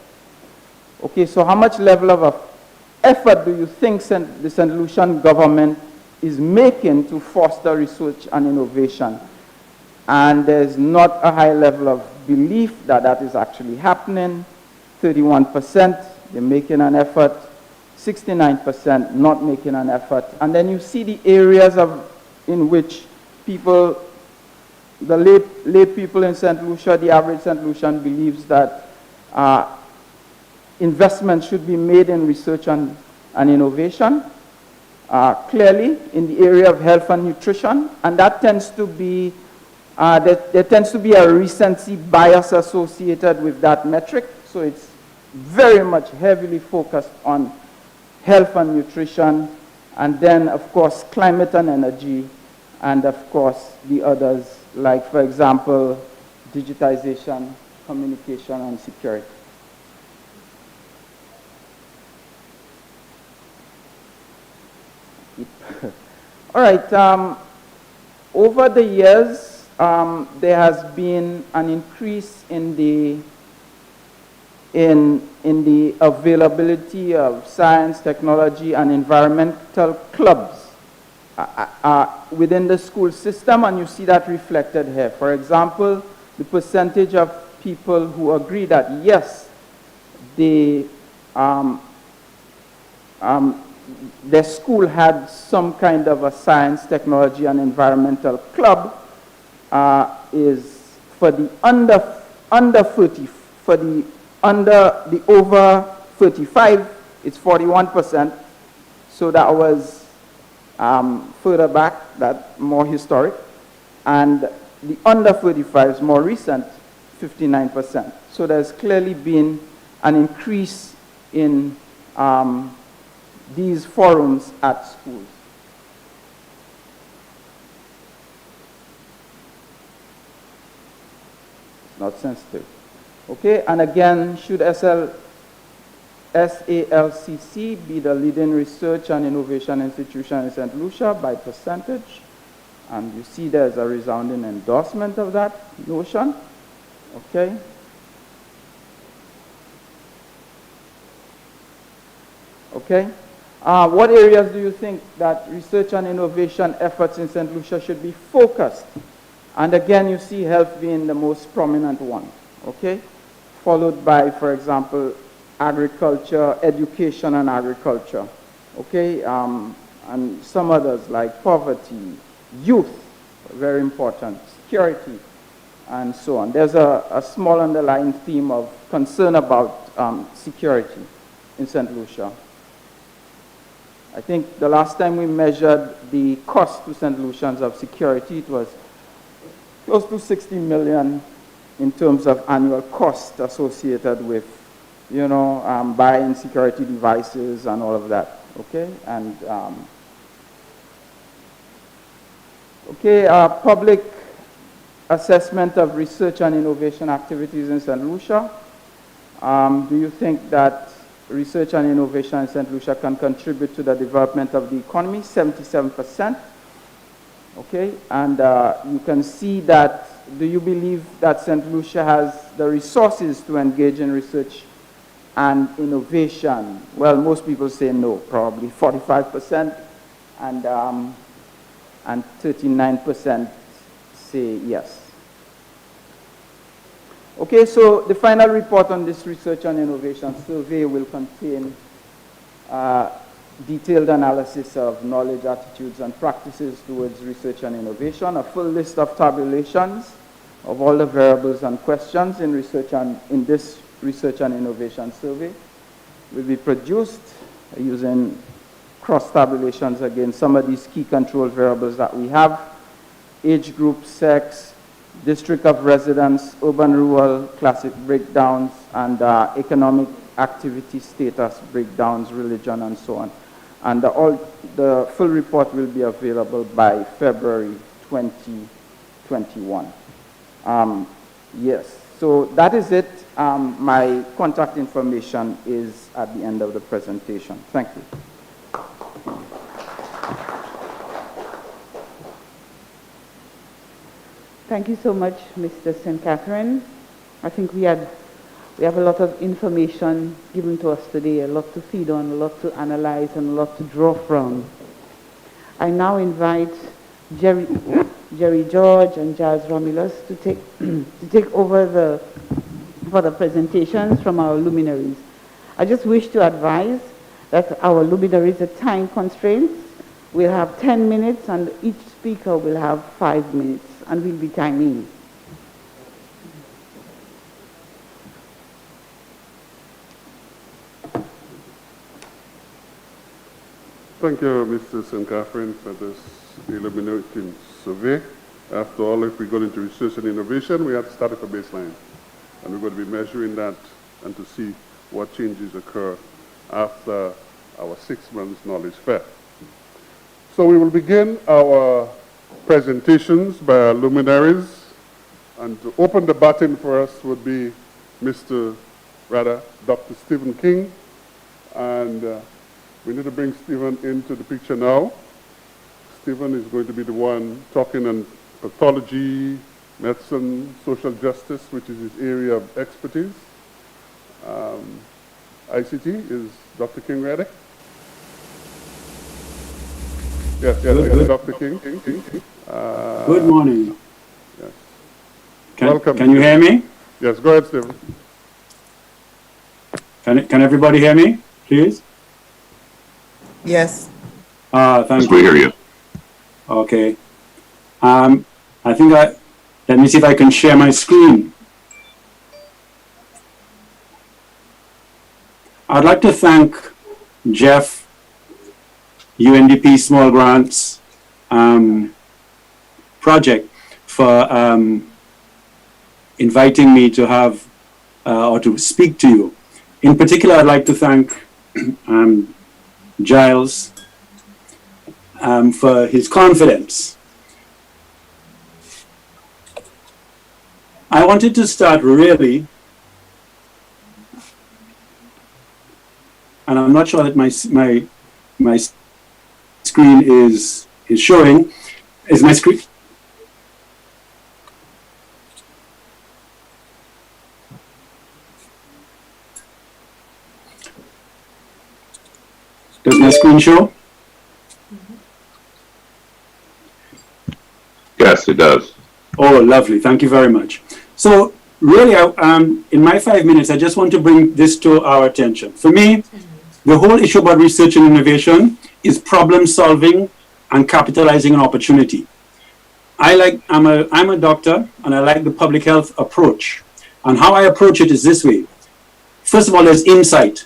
Speaker 5: Okay, so how much level of effort do you think the St. Lucian government is making to foster research and innovation? And there's not a high level of belief that that is actually happening. 31%, they're making an effort. 69% not making an effort. And then you see the areas in which people, the lay people in St. Lucia, the average St. Lucian believes that investment should be made in research and innovation. Clearly, in the area of health and nutrition, and that tends to be, there tends to be a recency bias associated with that metric, so it's very much heavily focused on health and nutrition, and then, of course, climate and energy, and, of course, the others, like, for example, digitization, communication, and security. All right, over the years, there has been an increase in the availability of science, technology, and environmental clubs within the school system, and you see that reflected here. For example, the percentage of people who agree that, yes, their school had some kind of a science, technology, and environmental club is for the over 35, it's 41%. So that was further back, that more historic. And the under 35 is more recent, 59%. So there's clearly been an increase in these forums at schools. Not sensitive. Okay, and again, should SALCC be the leading research and innovation institution in St. Lucia by percentage? And you see there's a resounding endorsement of that notion. Okay. Okay. What areas do you think that research and innovation efforts in St. Lucia should be focused? And again, you see health being the most prominent one, okay? Followed by, for example, agriculture, education and agriculture, okay? And some others like poverty, youth, very important, security, and so on. There's a small underlying theme of concern about security in St. Lucia. I think the last time we measured the cost to St. Lucians of security, it was close to 60 million in terms of annual cost associated with, you know, buying security devices and all of that, okay? And, public assessment of research and innovation activities in St. Lucia. Do you think that research and innovation in St. Lucia can contribute to the development of the economy? 77%. Okay, and you can see that do you believe that St. Lucia has the resources to engage in research and innovation? Well, most people say no, probably 45%, and 39% say yes. Okay, so the final report on this research and innovation survey will contain detailed analysis of knowledge, attitudes, and practices towards research and innovation, a full list of tabulations of all the variables and questions in this research and innovation survey will be produced using cross-tabulations against some of these key control variables that we have: age group, sex, district of residence, urban, rural, classic breakdowns, and economic activity status breakdowns, religion, and so on. And the full report will be available by February 2021. Yes, so that is it. My contact information is at the end of the presentation. Thank you.
Speaker 1: Thank you so much, Mr. St. Catherine. I think we have a lot of information given to us today, a lot to feed on, a lot to analyze, and a lot to draw from. I now invite Jerry George and Giles Romulus to take over for the presentations from our luminaries. I just wish to advise that our luminaries are time constraints. We'll have 10 minutes, and each speaker will have 5 minutes, and we'll be timing.
Speaker 4: Thank you, Mr. St. Catherine, for this illuminating survey. After all, if we go into research and innovation, we have to start at a baseline. And we're going to be measuring that and to see what changes occur after our 6 months knowledge fair. So we will begin our presentations by our luminaries. And to open the baton for us would be Dr. Stephen King. And we need to bring Stephen into the picture now. Stephen is going to be the one talking on pathology, medicine, social justice, which is his area of expertise. ICT, is Dr. King ready? Yes,
Speaker 6: Good.
Speaker 4: Dr. King.
Speaker 6: Good morning.
Speaker 4: Yes.
Speaker 6: Welcome. Can you hear me?
Speaker 4: Yes, go ahead, Stephen.
Speaker 6: Can everybody hear me, please?
Speaker 3: Yes.
Speaker 6: Thank you.
Speaker 7: We hear you.
Speaker 6: Okay. Let me see if I can share my screen. I'd like to thank Jeff, UNDP Small Grants Project for inviting me to have or to speak to you. In particular, I'd like to thank Giles for his confidence. I wanted to start really, and I'm not sure that my screen is showing. Is my screen? Does my screen show?
Speaker 7: Yes, it does.
Speaker 6: Oh, lovely. Thank you very much. So really, in my 5 minutes, I just want to bring this to our attention. For me, the whole issue about research and innovation is problem solving and capitalizing on opportunity. I'm a doctor, and I like the public health approach. And how I approach it is this way. First of all, there's insight.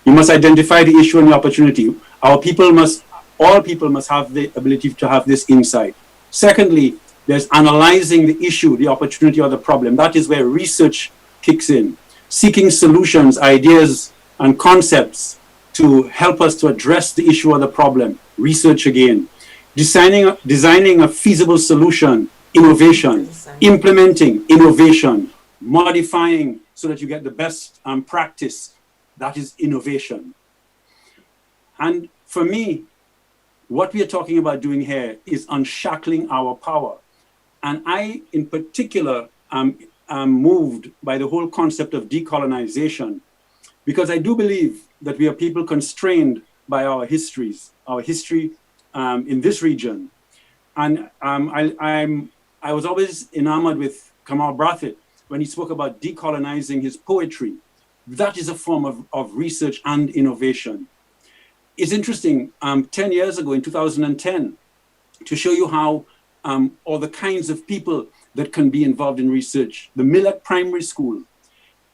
Speaker 6: You must identify the issue and the opportunity. All people must have the ability to have this insight. Secondly, there's analyzing the issue, the opportunity, or the problem. That is where research kicks in. Seeking solutions, ideas, and concepts to help us to address the issue or the problem. Research again. Designing a feasible solution, innovation. Implementing, innovation. Modifying so that you get the best practice. That is innovation. And for me, what we are talking about doing here is unshackling our power. And I, in particular, am moved by the whole concept of decolonization, because I do believe that we are people constrained by our histories, our history in this region. And I was always enamored with Kamal Brathwaite when he spoke about decolonizing his poetry. That is a form of research and innovation. It's interesting, 10 years ago in 2010, to show you how all the kinds of people that can be involved in research. The Millet Primary School,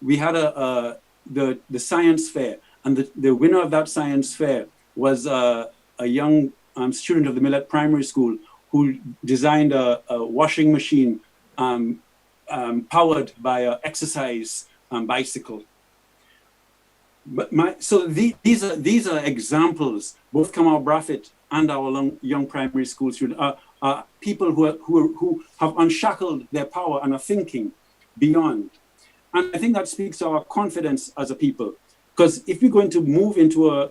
Speaker 6: we had the science fair, and the winner of that science fair was a young student of the Millet Primary School who designed a washing machine powered by an exercise bicycle. But these are examples. Both Kamal Brathwaite and our young primary school students are people who have unshackled their power and are thinking beyond. And I think that speaks to our confidence as a people. Because if we're going to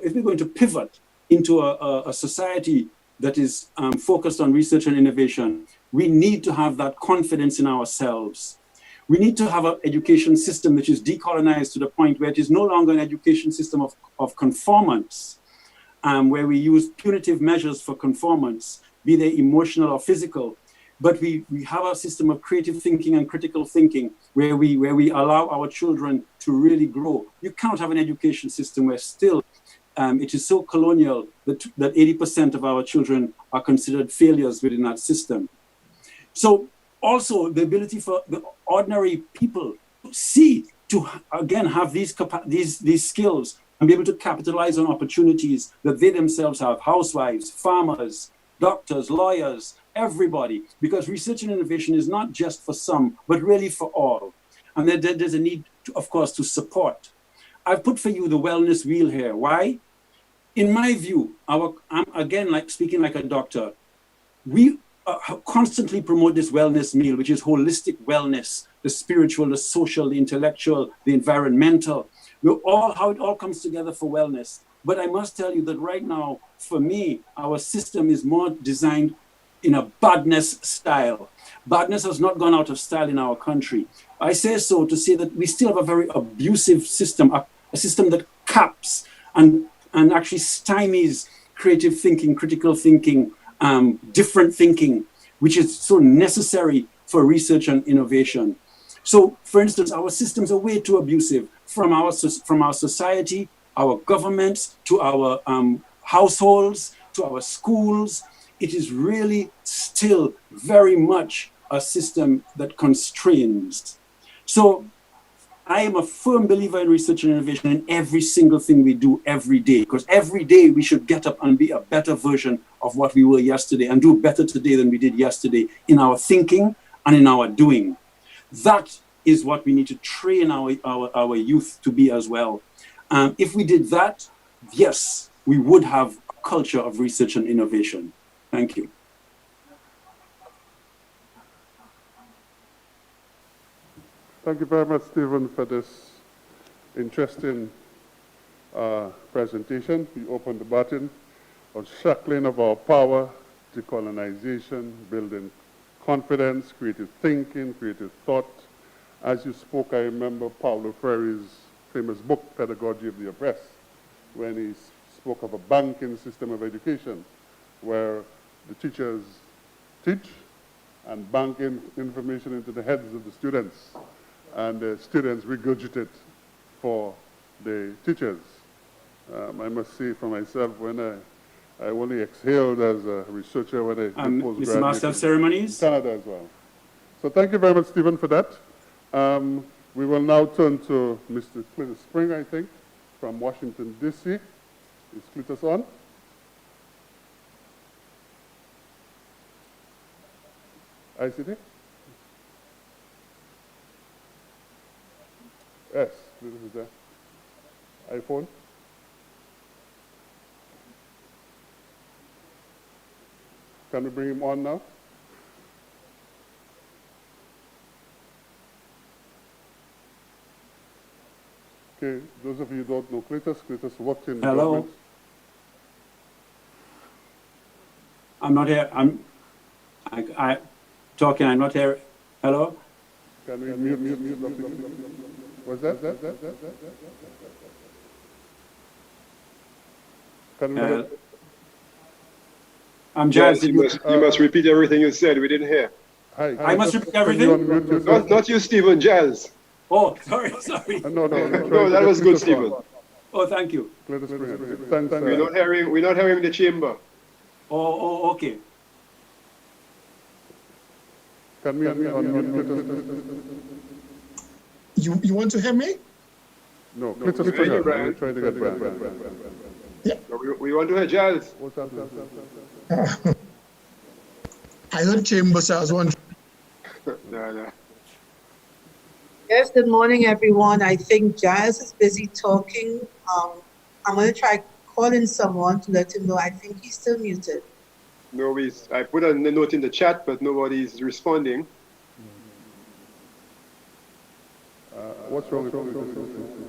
Speaker 6: if we're going to pivot into a society that is focused on research and innovation, we need to have that confidence in ourselves. We need to have an education system which is decolonized to the point where it is no longer an education system of conformance, where we use punitive measures for conformance, be they emotional or physical. But we have a system of creative thinking and critical thinking where we allow our children to really grow. You can't have an education system where still it is so colonial that 80% of our children are considered failures within that system. So also the ability for the ordinary people to see, to again have these skills and be able to capitalize on opportunities that they themselves have, housewives, farmers, doctors, lawyers, everybody, because research and innovation is not just for some, but really for all. And there's a need, of course, to support. I've put for you the wellness wheel here. Why? In my view, I'm again, like speaking like a doctor, we constantly promote this wellness meal, which is holistic wellness, the spiritual, the social, the intellectual, the environmental, how it all comes together for wellness. But I must tell you that right now, for me, our system is more designed in a badness style. Badness has not gone out of style in our country. I say so to say that we still have a very abusive system, a system that caps and actually stymies creative thinking, critical thinking, different thinking, which is so necessary for research and innovation. So, for instance, our systems are way too abusive from our society, our governments, to our households, to our schools. It is really still very much a system that constrains. So I am a firm believer in research and innovation in every single thing we do every day, because every day we should get up and be a better version of what we were yesterday and do better today than we did yesterday in our thinking and in our doing. That is what we need to train our youth to be as well. If we did that, yes, we would have a culture of research and innovation. Thank you.
Speaker 4: Thank you very much, Stephen, for this interesting presentation. You opened the button on shackling of our power, decolonization, building confidence, creative thinking, creative thought. As you spoke, I remember Paulo Freire's famous book, Pedagogy of the Oppressed, when he spoke of a banking system of education where the teachers teach and bank information into the heads of the students, and the students regurgitate for the teachers. I must say for myself, when I only exhaled as a researcher when I did postgraduate
Speaker 6: Mr. Master of Ceremonies.
Speaker 4: in Canada as well. So thank you very much, Stephen, for that. We will now turn to Mr. Cletus Spring, I think, from Washington, D.C. Is Cletus on? ICT? Yes, Cletus is there. iPhone? Can we bring him on now? Okay, those of you who don't know Cletus worked in
Speaker 6: Hello.
Speaker 4: government.
Speaker 6: I'm not here. talking. I'm not hearing. Hello?
Speaker 4: Can we mute Dr. What's that? Can we
Speaker 6: I'm Giles.
Speaker 7: Yes, you must repeat everything you said. We didn't hear.
Speaker 4: Hi.
Speaker 6: I must repeat everything?
Speaker 7: Not you, Stephen, Giles.
Speaker 6: Oh, sorry.
Speaker 4: No,
Speaker 7: No, that was good, Stephen.
Speaker 6: Oh, thank you.
Speaker 4: Thanks.
Speaker 7: We're not hearing the chamber.
Speaker 6: Oh, okay.
Speaker 4: Can we unmute?
Speaker 8: You want to hear me?
Speaker 4: No,
Speaker 7: we hear you, Brian.
Speaker 4: We're trying to get Brian.
Speaker 8: Yeah.
Speaker 7: No, we want to hear Giles.
Speaker 4: What's up?
Speaker 8: I heard chamber, so I was wondering.
Speaker 7: No.
Speaker 9: Yes, good morning, everyone. I think Giles is busy talking. I'm going to try calling someone to let him know. I think he's still muted.
Speaker 7: No, I put a note in the chat, but nobody's responding.
Speaker 4: What's wrong with this?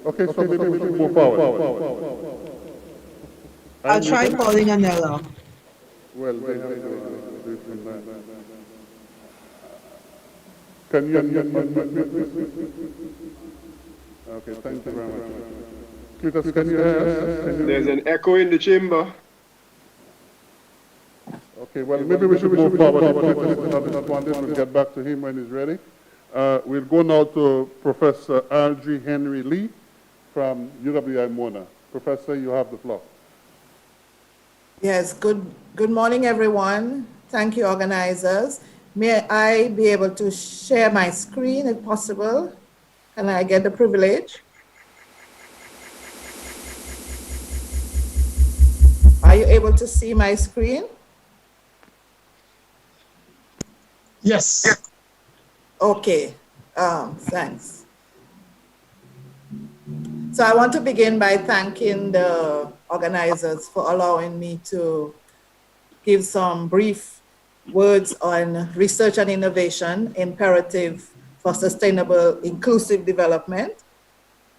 Speaker 4: Okay, so maybe we should move forward.
Speaker 9: I'll try calling Anela.
Speaker 4: Well, they have to do it from that. Can you Okay, thank you very much. Cletus, can you hear us?
Speaker 7: There's an echo in the chamber.
Speaker 4: Okay, well, maybe we should move forward. We'll get back to him when he's ready. We'll go now to Professor R.G. Henry Lee from UWI-Mona. Professor, you have the floor.
Speaker 10: Yes, good morning, everyone. Thank you, organizers. May I be able to share my screen if possible? Can I get the privilege? Are you able to see my screen?
Speaker 8: Yes.
Speaker 10: Okay, thanks. So I want to begin by thanking the organizers for allowing me to give some brief words on research and innovation, imperative for sustainable, inclusive development.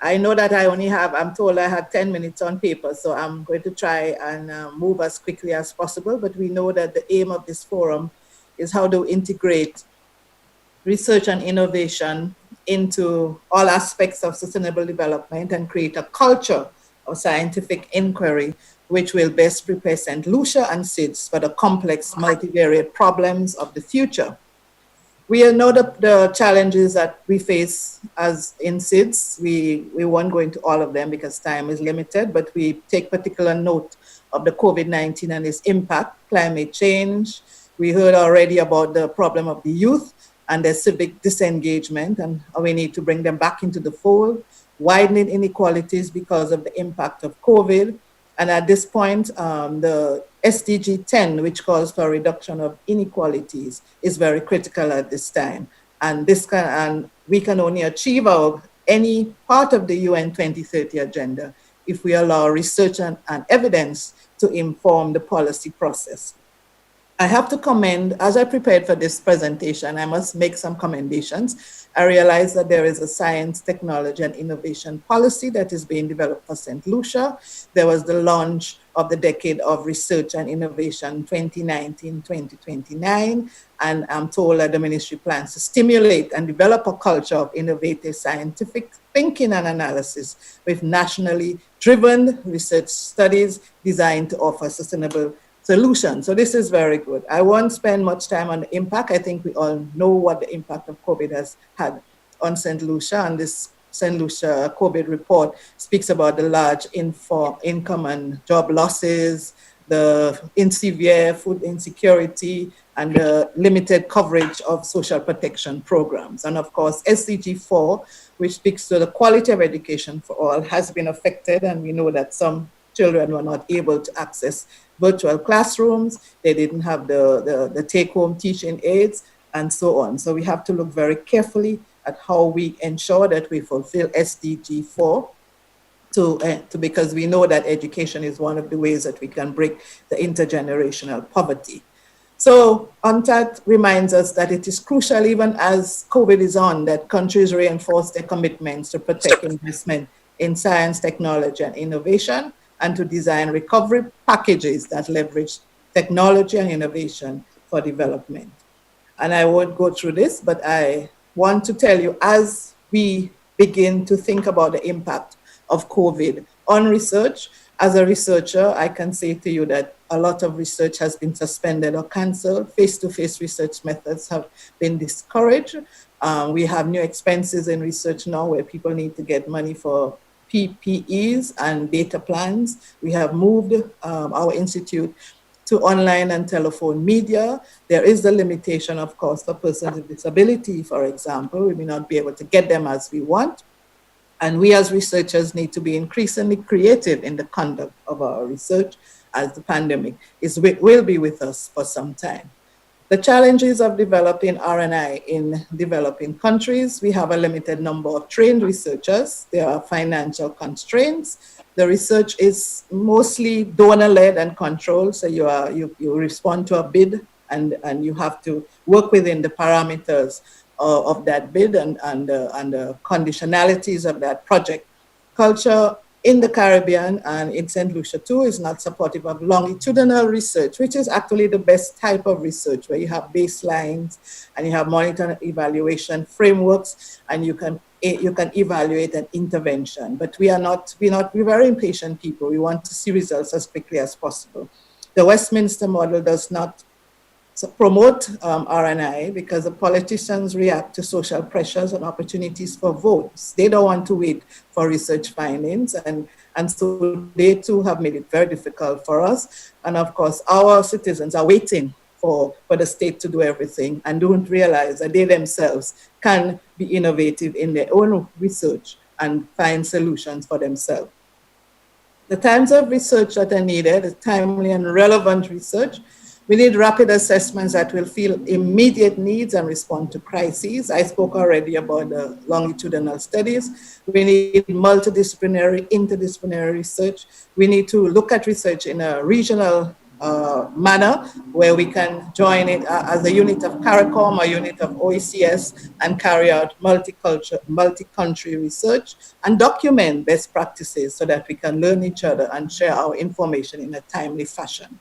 Speaker 10: I know that I'm told I have 10 minutes on paper, so I'm going to try and move as quickly as possible, but we know that the aim of this forum is how to integrate research and innovation into all aspects of sustainable development and create a culture of scientific inquiry which will best prepare St. Lucia and SIDS for the complex multivariate problems of the future. We know the challenges that we face as in SIDS. We won't go into all of them because time is limited, but we take particular note of the COVID-19 and its impact, climate change. We heard already about the problem of the youth and their civic disengagement, and we need to bring them back into the fold, widening inequalities because of the impact of COVID. And at this point, the SDG 10, which calls for a reduction of inequalities, is very critical at this time. And we can only achieve any part of the UN 2030 agenda if we allow research and evidence to inform the policy process. I have to commend, as I prepared for this presentation, I must make some commendations. I realized that there is a science, technology, and innovation policy that is being developed for St. Lucia. There was the launch of the Decade of Research and Innovation 2019-2029, and I'm told that the ministry plans to stimulate and develop a culture of innovative scientific thinking and analysis with nationally driven research studies designed to offer sustainable solution. So this is very good. I won't spend much time on the impact. I think we all know what the impact of COVID has had on St. Lucia, and this St. Lucia COVID report speaks about the large income and job losses, the severe food insecurity, and the limited coverage of social protection programs. And of course, SDG 4, which speaks to the quality of education for all, has been affected, and we know that some children were not able to access virtual classrooms, they didn't have the take-home teaching aids, and so on. So we have to look very carefully at how we ensure that we fulfill SDG 4 because we know that education is one of the ways that we can break the intergenerational poverty. So UNCTAD reminds us that it is crucial, even as COVID is on, that countries reinforce their commitments to protect investment in science, technology, and innovation, and to design recovery packages that leverage technology and innovation for development. And I won't go through this, but I want to tell you, as we begin to think about the impact of COVID on research, as a researcher, I can say to you that a lot of research has been suspended or canceled. Face-to-face research methods have been discouraged. We have new expenses in research now where people need to get money for PPEs and data plans. We have moved our institute to online and telephone media. There is the limitation, of course, for persons with disability, for example. We may not be able to get them as we want. And we as researchers need to be increasingly creative in the conduct of our research, as the pandemic will be with us for some time. The challenges of developing RNI in developing countries: we have a limited number of trained researchers. There are financial constraints. The research is mostly donor-led and controlled, so you respond to a bid and you have to work within the parameters of that bid and the conditionalities of that project. Culture in the Caribbean and in St. Lucia too is not supportive of longitudinal research, which is actually the best type of research, where you have baselines and you have monitor and evaluation frameworks, and you can evaluate an intervention. But we're very impatient people. We want to see results as quickly as possible. The Westminster model does not promote RNI because the politicians react to social pressures and opportunities for votes. They don't want to wait for research findings, and so they too have made it very difficult for us. And of course, our citizens are waiting for the state to do everything and don't realize that they themselves can be innovative in their own research and find solutions for themselves. The types of research that are needed is timely and relevant research. We need rapid assessments that will fill immediate needs and respond to crises. I spoke already about the longitudinal studies. We need multidisciplinary, interdisciplinary research. We need to look at research in a regional manner where we can join it as a unit of CARICOM, a unit of OECS, and carry out multi-country research and document best practices so that we can learn each other and share our information in a timely fashion.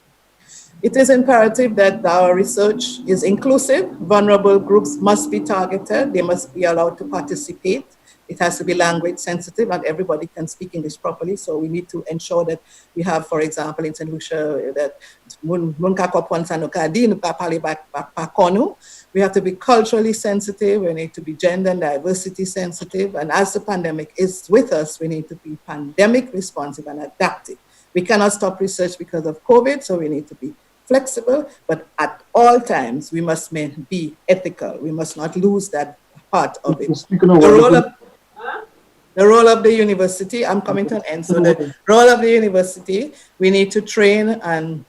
Speaker 10: It is imperative that our research is inclusive. Vulnerable groups must be targeted. They must be allowed to participate. It has to be language sensitive, and everybody can speak English properly. So we need to ensure that we have, for example, in St. Lucia, that we have to be culturally sensitive. We need to be gender and diversity sensitive. And as the pandemic is with us, we need to be pandemic responsive and adaptive. We cannot stop research because of COVID, so we need to be flexible, but at all times, we must be ethical. We must not lose that part of it. The role of the university, I'm coming to an end. So the role of the university, we need to train and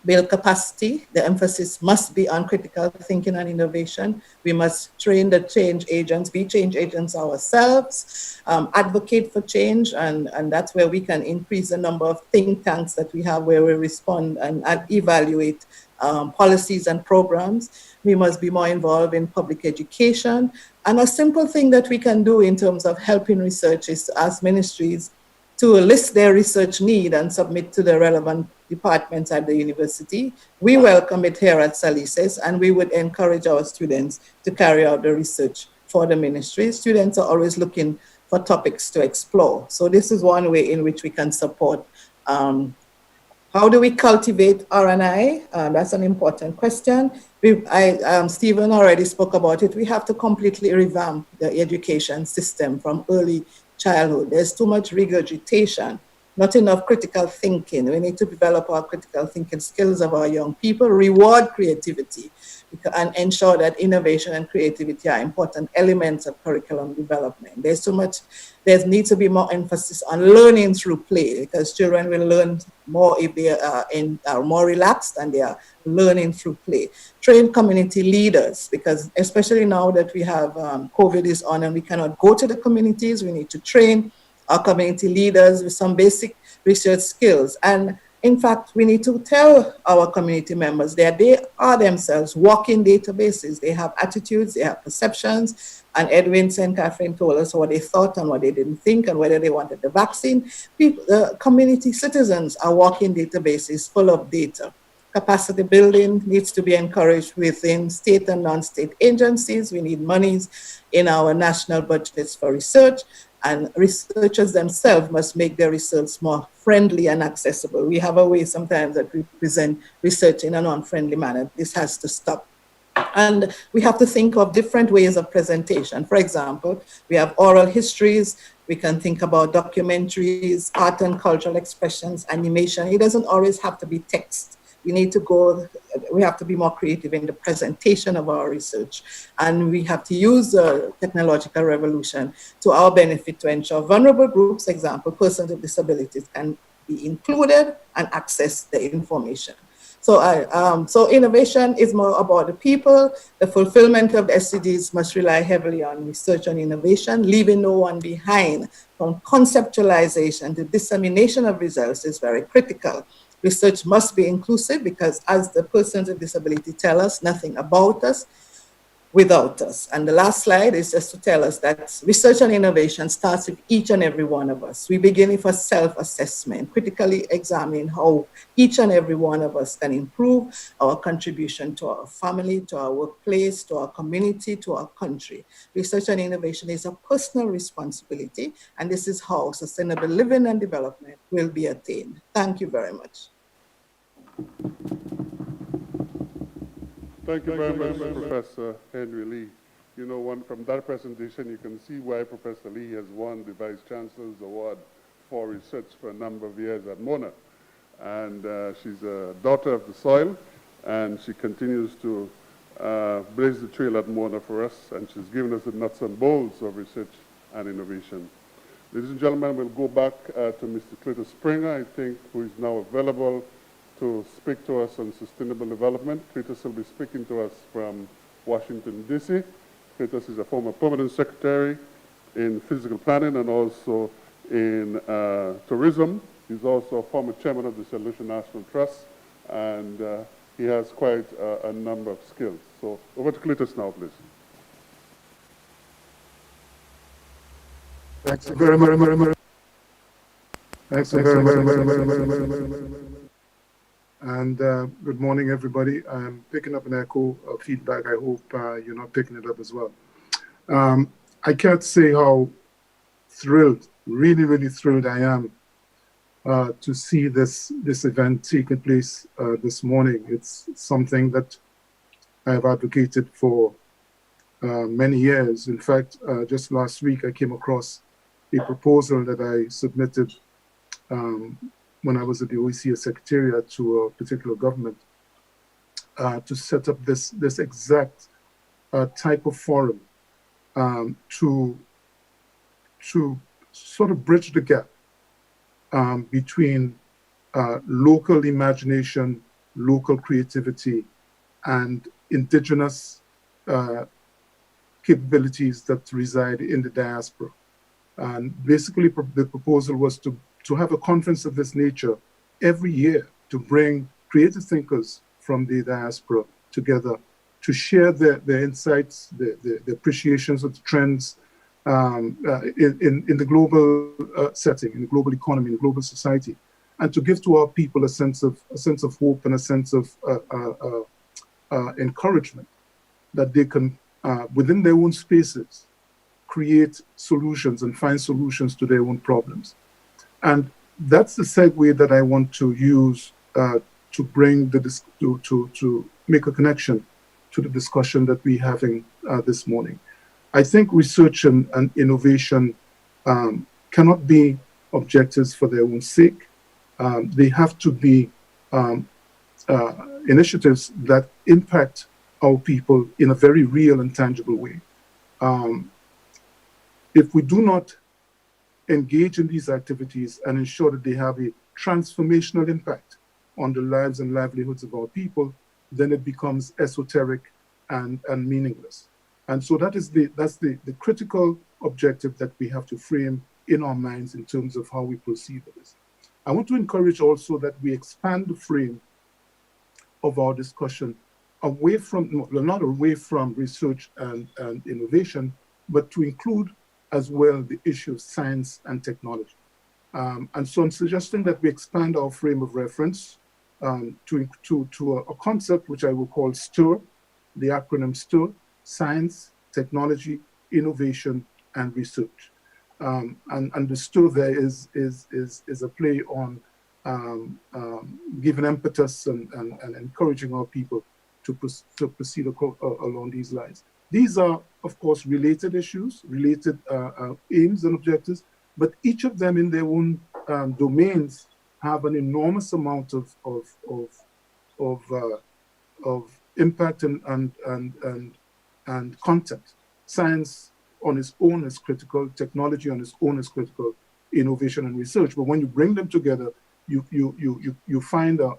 Speaker 10: build capacity. The emphasis must be on critical thinking and innovation. We must train the change agents, be change agents ourselves, advocate for change, and that's where we can increase the number of think tanks that we have where we respond and evaluate policies and programs. We must be more involved in public education. And a simple thing that we can do in terms of helping research is to ask ministries to list their research need and submit to the relevant departments at the university. We welcome it here at Salises, and we would encourage our students to carry out the research for the ministry. Students are always looking for topics to explore. So this is one way in which we can support. How do we cultivate RNI? That's an important question. Stephen already spoke about it. We have to completely revamp the education system from early childhood. There's too much regurgitation, not enough critical thinking. We need to develop our critical thinking skills of our young people, reward creativity, and ensure that innovation and creativity are important elements of curriculum development. There's too much, there needs to be more emphasis on learning through play, because children will learn more if they are more relaxed and they are learning through play. Train community leaders, because especially now that we have COVID is on and we cannot go to the communities, we need to train our community leaders with some basic research skills. And in fact, we need to tell our community members that they are themselves walking databases. They have attitudes, they have perceptions, and Edwin and Catherine told us what they thought and what they didn't think and whether they wanted the vaccine. People, community citizens are walking databases full of data. Capacity building needs to be encouraged within state and non-state agencies. We need monies in our national budgets for research, and researchers themselves must make their research more friendly and accessible. We have a way sometimes that we present research in an unfriendly manner. This has to stop. And we have to think of different ways of presentation. For example, we have oral histories. We can think about documentaries, art and cultural expressions, animation. It doesn't always have to be text. We have to be more creative in the presentation of our research. And we have to use the technological revolution to our benefit to ensure vulnerable groups, example, persons with disabilities, can be included and access the information. So innovation is more about the people. The fulfillment of the SDGs must rely heavily on research and innovation, leaving no one behind. From conceptualization to dissemination of results is very critical. Research must be inclusive because, as the persons with disability tell us, nothing about us without us. And the last slide is just to tell us that research and innovation starts with each and every one of us. We begin with a self-assessment, critically examining how each and every one of us can improve our contribution to our family, to our workplace, to our community, to our country. Research and innovation is a personal responsibility, and this is how sustainable living and development will be attained. Thank you very much.
Speaker 4: Thank you very much, Professor Henry Lee. You know, from that presentation, you can see why Professor Lee has won the Vice Chancellor's Award for Research for a number of years at Mona. And she's a daughter of the soil, and she continues to blaze the trail at Mona for us, and she's given us the nuts and bolts of research and innovation. Ladies and gentlemen, we'll go back to Mr. Cletus Springer, I think, who is now available to speak to us on sustainable development. Cletus will be speaking to us from Washington, D.C. Cletus is a former permanent secretary in physical planning and also in tourism. He's also a former chairman of the Solution National Trust, and he has quite a number of skills. So over to Cletus now, please.
Speaker 11: Thanks very much. Thanks very much. And good morning, everybody. I'm picking up an echo of feedback. I hope you're not picking it up as well. I can't say how thrilled, really, really thrilled I am to see this event taking place this morning. It's something that I have advocated for many years. In fact, just last week, I came across a proposal that I submitted when I was at the OECD Secretariat to a particular government to set up this exact type of forum to sort of bridge the gap between local imagination, local creativity, and indigenous capabilities that reside in the diaspora. And basically, the proposal was to have a conference of this nature every year to bring creative thinkers from the diaspora together to share their insights, the appreciations of the trends in the global setting, in the global economy, in the global society, and to give to our people a sense of hope and a sense of encouragement that they can, within their own spaces, create solutions and find solutions to their own problems. And that's the segue that I want to use to bring to make a connection to the discussion that we're having this morning. I think research and innovation cannot be objectives for their own sake. They have to be initiatives that impact our people in a very real and tangible way. If we do not engage in these activities and ensure that they have a transformational impact on the lives and livelihoods of our people, then it becomes esoteric and meaningless. And so that's the critical objective that we have to frame in our minds in terms of how we proceed with this. I want to encourage also that we expand the frame of our discussion away from, not away from research and innovation, but to include as well the issue of science and technology. And so I'm suggesting that we expand our frame of reference to a concept which I will call STIR, the acronym STIR: Science, Technology, Innovation, and Research. And the STIR there is a play on giving impetus and encouraging our people to proceed along these lines. These are, of course, related issues, related aims and objectives, but each of them in their own domains have an enormous amount of impact and content. Science on its own is critical, technology on its own is critical, innovation and research. But when you bring them together, you find a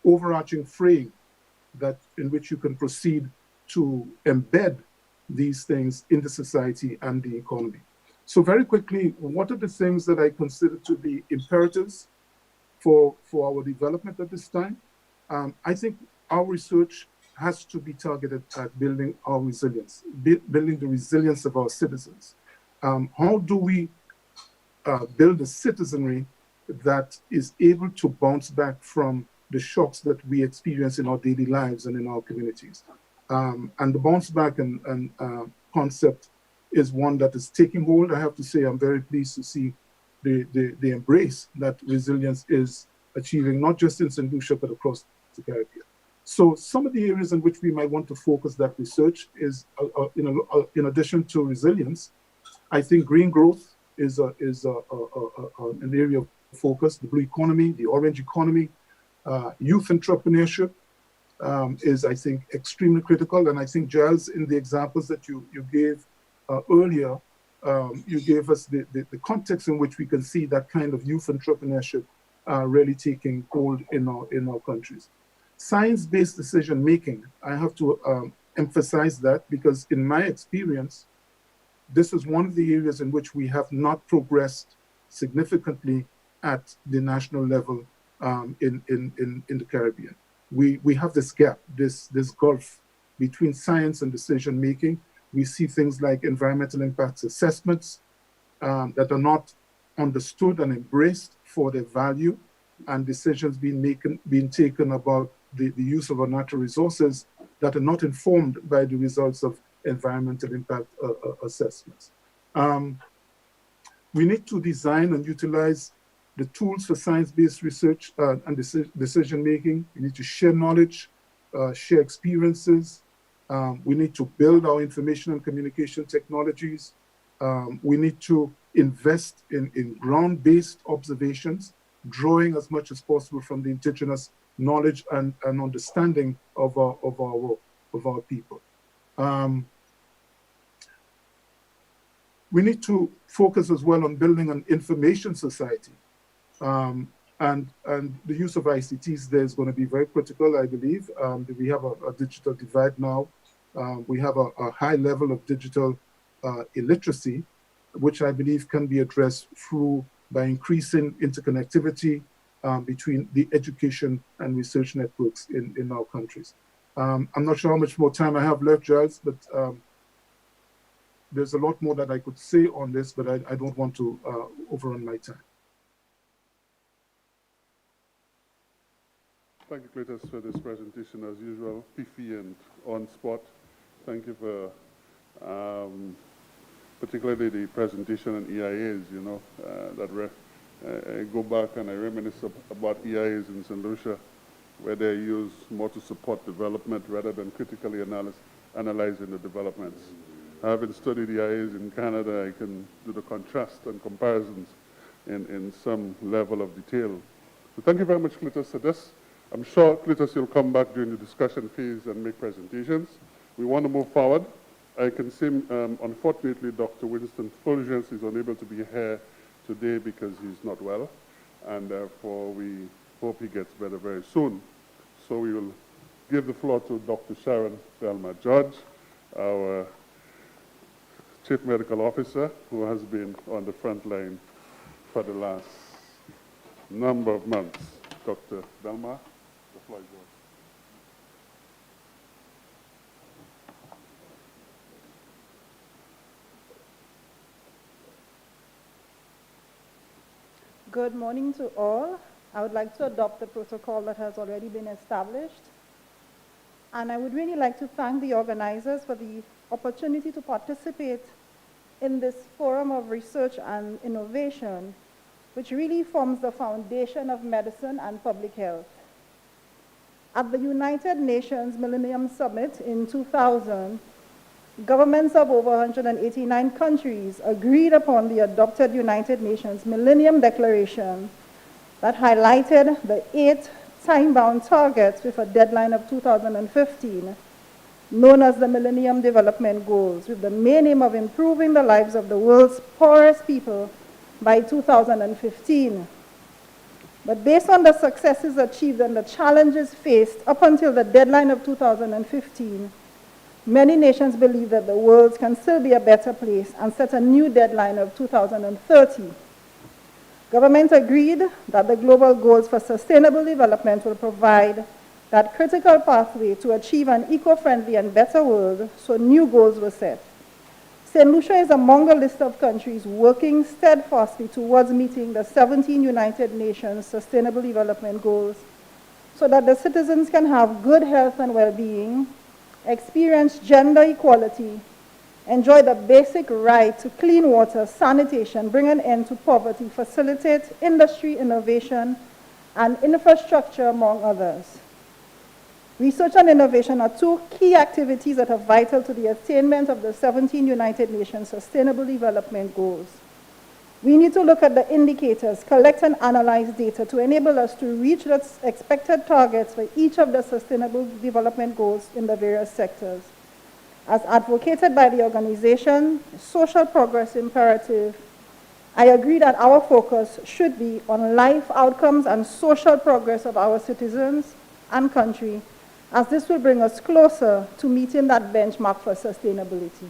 Speaker 11: overarching frame in which you can proceed to embed these things in the society and the economy. So very quickly, what are the things that I consider to be imperatives for our development at this time? I think our research has to be targeted at building our resilience, building the resilience of our citizens. How do we build a citizenry that is able to bounce back from the shocks that we experience in our daily lives and in our communities? And the bounce back and concept is one that is taking hold. I have to say, I'm very pleased to see the embrace that resilience is achieving, not just in St. Lucia, but across the Caribbean. So some of the areas in which we might want to focus that research is, in addition to resilience, I think green growth is an area of focus. The blue economy, the orange economy, youth entrepreneurship is, I think, extremely critical. And I think, Giles, in the examples that you gave earlier, you gave us the context in which we can see that kind of youth entrepreneurship really taking hold in our countries. Science-based decision-making, I have to emphasize that, because in my experience, this is one of the areas in which we have not progressed significantly at the national level in the Caribbean. We have this gap, this gulf between science and decision-making. We see things like environmental impacts assessments that are not understood and embraced for their value, and decisions being taken about the use of our natural resources that are not informed by the results of environmental impact assessments. We need to design and utilize the tools for science-based research and decision-making. We need to share knowledge, share experiences. We need to build our information and communication technologies. We need to invest in ground-based observations, drawing as much as possible from the indigenous knowledge and understanding of our people. We need to focus as well on building an information society. And the use of ICTs there is going to be very critical, I believe. We have a digital divide now. We have a high level of digital illiteracy, which I believe can be addressed by increasing interconnectivity between the education and research networks in our countries. I'm not sure how much more time I have left, Giles, but there's a lot more that I could say on this, but I don't want to overrun my time.
Speaker 4: Thank you, Cletus, for this presentation, as usual, pithy and on spot. Thank you for particularly the presentation on EIAs, I go back and I reminisce about EIAs in St. Lucia, where they're used more to support development rather than critically analyzing the developments. Having studied EIAs in Canada, I can do the contrast and comparisons in some level of detail. So thank you very much, Cletus, for this. I'm sure, Cletus, you'll come back during the discussion phase and make presentations. We want to move forward. I can see, unfortunately, Dr. Winston Fulgence is unable to be here today because he's not well, and therefore we hope he gets better very soon. So we will give the floor to Dr. Sharon Delma Judge, our Chief Medical Officer, who has been on the front line for the last number of months. Dr. Delma, the floor is yours.
Speaker 12: Good morning to all. I would like to adopt the protocol that has already been established. And I would really like to thank the organizers for the opportunity to participate in this forum of research and innovation, which really forms the foundation of medicine and public health. At the United Nations Millennium Summit in 2000, governments of over 189 countries agreed upon the adopted United Nations Millennium Declaration that highlighted the 8 time-bound targets with a deadline of 2015, known as the Millennium Development Goals, with the main aim of improving the lives of the world's poorest people by 2015. But based on the successes achieved and the challenges faced up until the deadline of 2015, many nations believe that the world can still be a better place and set a new deadline of 2030. Governments agreed that the global goals for sustainable development will provide that critical pathway to achieve an eco-friendly and better world, so new goals were set. St. Lucia is among the list of countries working steadfastly towards meeting the 17 United Nations Sustainable Development Goals so that the citizens can have good health and well-being, experience gender equality, enjoy the basic right to clean water, sanitation, bring an end to poverty, facilitate industry, innovation, and infrastructure, among others. Research and innovation are 2 key activities that are vital to the attainment of the 17 United Nations Sustainable Development Goals. We need to look at the indicators, collect and analyze data to enable us to reach the expected targets for each of the Sustainable Development Goals in the various sectors. As advocated by the organization, Social Progress Imperative, I agree that our focus should be on life outcomes and social progress of our citizens and country, as this will bring us closer to meeting that benchmark for sustainability.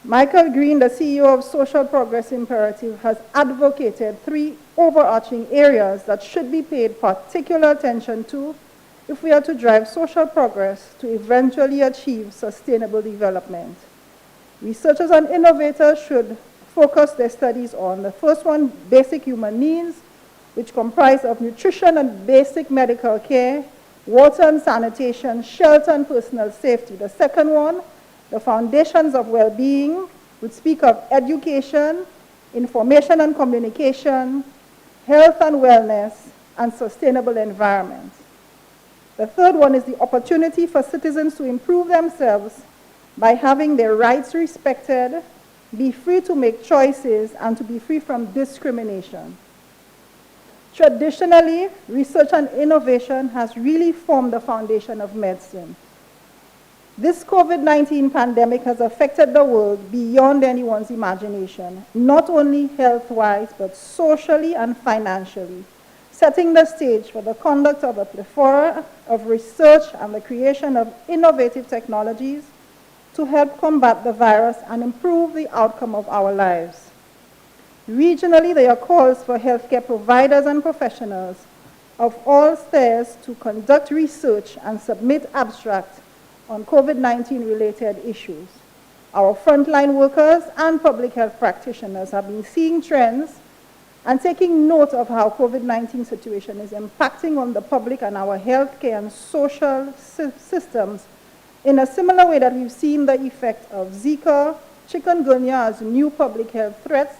Speaker 12: Michael Green, the CEO of Social Progress Imperative, has advocated 3 overarching areas that should be paid particular attention to if we are to drive social progress to eventually achieve sustainable development. Researchers and innovators should focus their studies on the first one, basic human needs, which comprise of nutrition and basic medical care, water and sanitation, shelter and personal safety. The second one, the foundations of well-being, which speak of education, information and communication, health and wellness, and sustainable environment. The third one is the opportunity for citizens to improve themselves by having their rights respected, be free to make choices, and to be free from discrimination. Traditionally, research and innovation has really formed the foundation of medicine. This COVID-19 pandemic has affected the world beyond anyone's imagination, not only health-wise, but socially and financially, setting the stage for the conduct of a plethora of research and the creation of innovative technologies to help combat the virus and improve the outcome of our lives. Regionally, there are calls for healthcare providers and professionals of all spheres to conduct research and submit abstracts on COVID-19 related issues. Our frontline workers and public health practitioners have been seeing trends and taking note of how COVID-19 situation is impacting on the public and our healthcare and social systems in a similar way that we've seen the effect of Zika, chikungunya as new public health threats,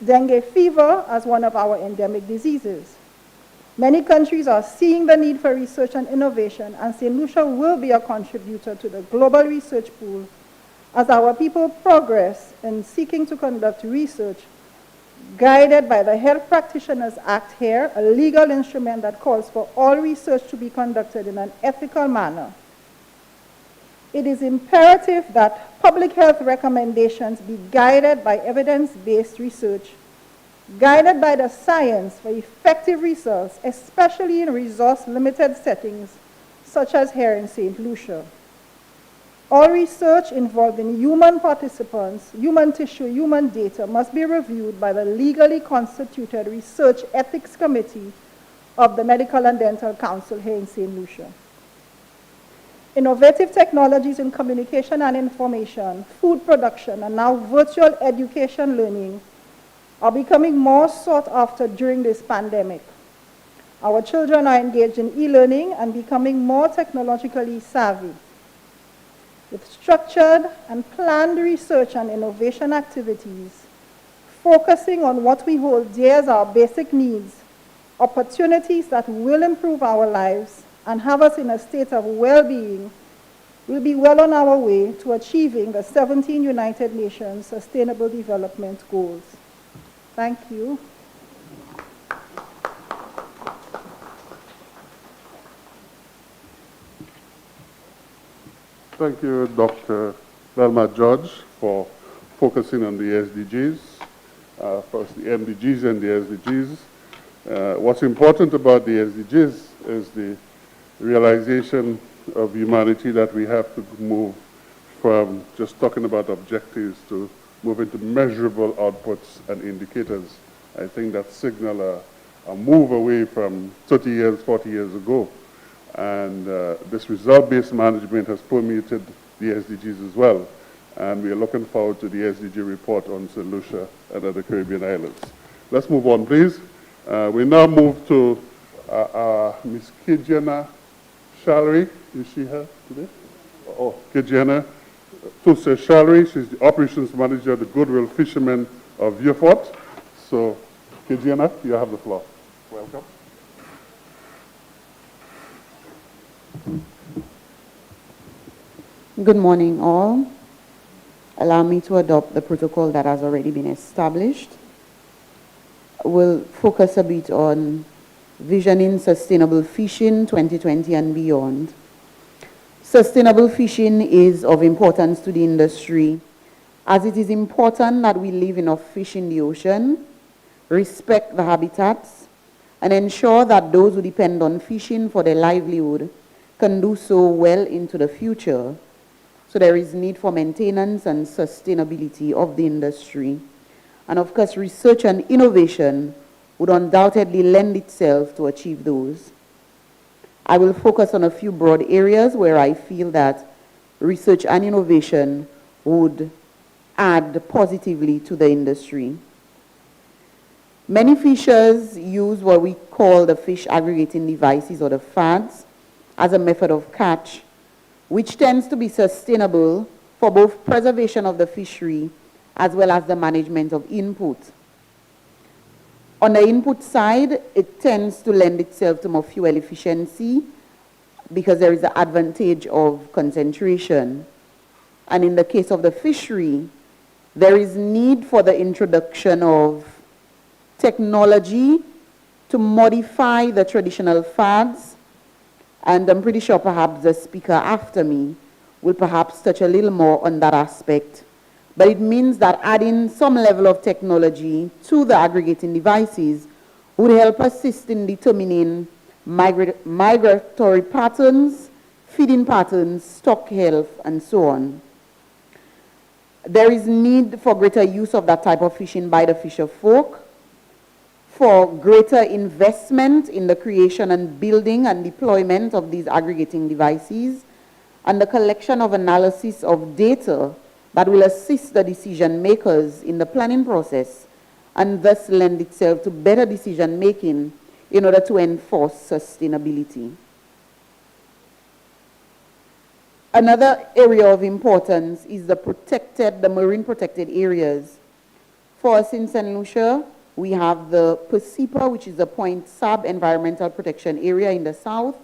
Speaker 12: dengue fever as one of our endemic diseases. Many countries are seeing the need for research and innovation, and St. Lucia will be a contributor to the global research pool as our people progress in seeking to conduct research guided by the Health Practitioners Act here, a legal instrument that calls for all research to be conducted in an ethical manner. It is imperative that public health recommendations be guided by evidence-based research, guided by the science for effective results, especially in resource-limited settings, such as here in St. Lucia. All research involving human participants, human tissue, human data must be reviewed by the legally constituted Research Ethics Committee of the Medical and Dental Council here in St. Lucia. Innovative technologies in communication and information, food production, and now virtual education learning are becoming more sought after during this pandemic. Our children are engaged in e-learning and becoming more technologically savvy. With structured and planned research and innovation activities, focusing on what we hold dear as our basic needs, opportunities that will improve our lives and have us in a state of well-being, we'll be well on our way to achieving the 17 United Nations Sustainable Development Goals. Thank you.
Speaker 4: Thank you, Dr. Velma George, for focusing on the SDGs, first the MDGs and the SDGs. What's important about the SDGs is the realization of humanity that we have to move from just talking about objectives to move into measurable outputs and indicators. I think that signal a move away from 30 years, 40 years ago. And this result-based management has permeated the SDGs as well. And we are looking forward to the SDG report on St. Lucia and other Caribbean islands. Let's move on, please. We now move to Ms. Kijana Shalry. Is she here today? Oh, Kijana Tusa Shalry. She's the operations manager of the Goodwill Fishermen of Vieux-Fort. So, Kijana, you have the floor. Welcome.
Speaker 13: Good morning, all. Allow me to adopt the protocol that has already been established. We'll focus a bit on visioning sustainable fishing 2020 and beyond. Sustainable fishing is of importance to the industry, as it is important that we leave enough fish in the ocean, respect the habitats, and ensure that those who depend on fishing for their livelihood can do so well into the future. So there is need for maintenance and sustainability of the industry. And of course, research and innovation would undoubtedly lend itself to achieve those. I will focus on a few broad areas where I feel that research and innovation would add positively to the industry. Many fishers use what we call the fish aggregating devices, or the FADs, as a method of catch, which tends to be sustainable for both preservation of the fishery as well as the management of input. On the input side, it tends to lend itself to more fuel efficiency because there is an advantage of concentration. And in the case of the fishery, there is need for the introduction of technology to modify the traditional FADs. And I'm pretty sure perhaps the speaker after me will perhaps touch a little more on that aspect. But it means that adding some level of technology to the aggregating devices would help assist in determining migratory patterns, feeding patterns, stock health, and so on. There is need for greater use of that type of fishing by the fisher folk, for greater investment in the creation and building and deployment of these aggregating devices, and the collection of analysis of data that will assist the decision makers in the planning process and thus lend itself to better decision making in order to enforce sustainability. Another area of importance is the marine protected areas. For us in St. Lucia, we have the PSEPA, which is the Point Sab Environmental Protection Area in the south,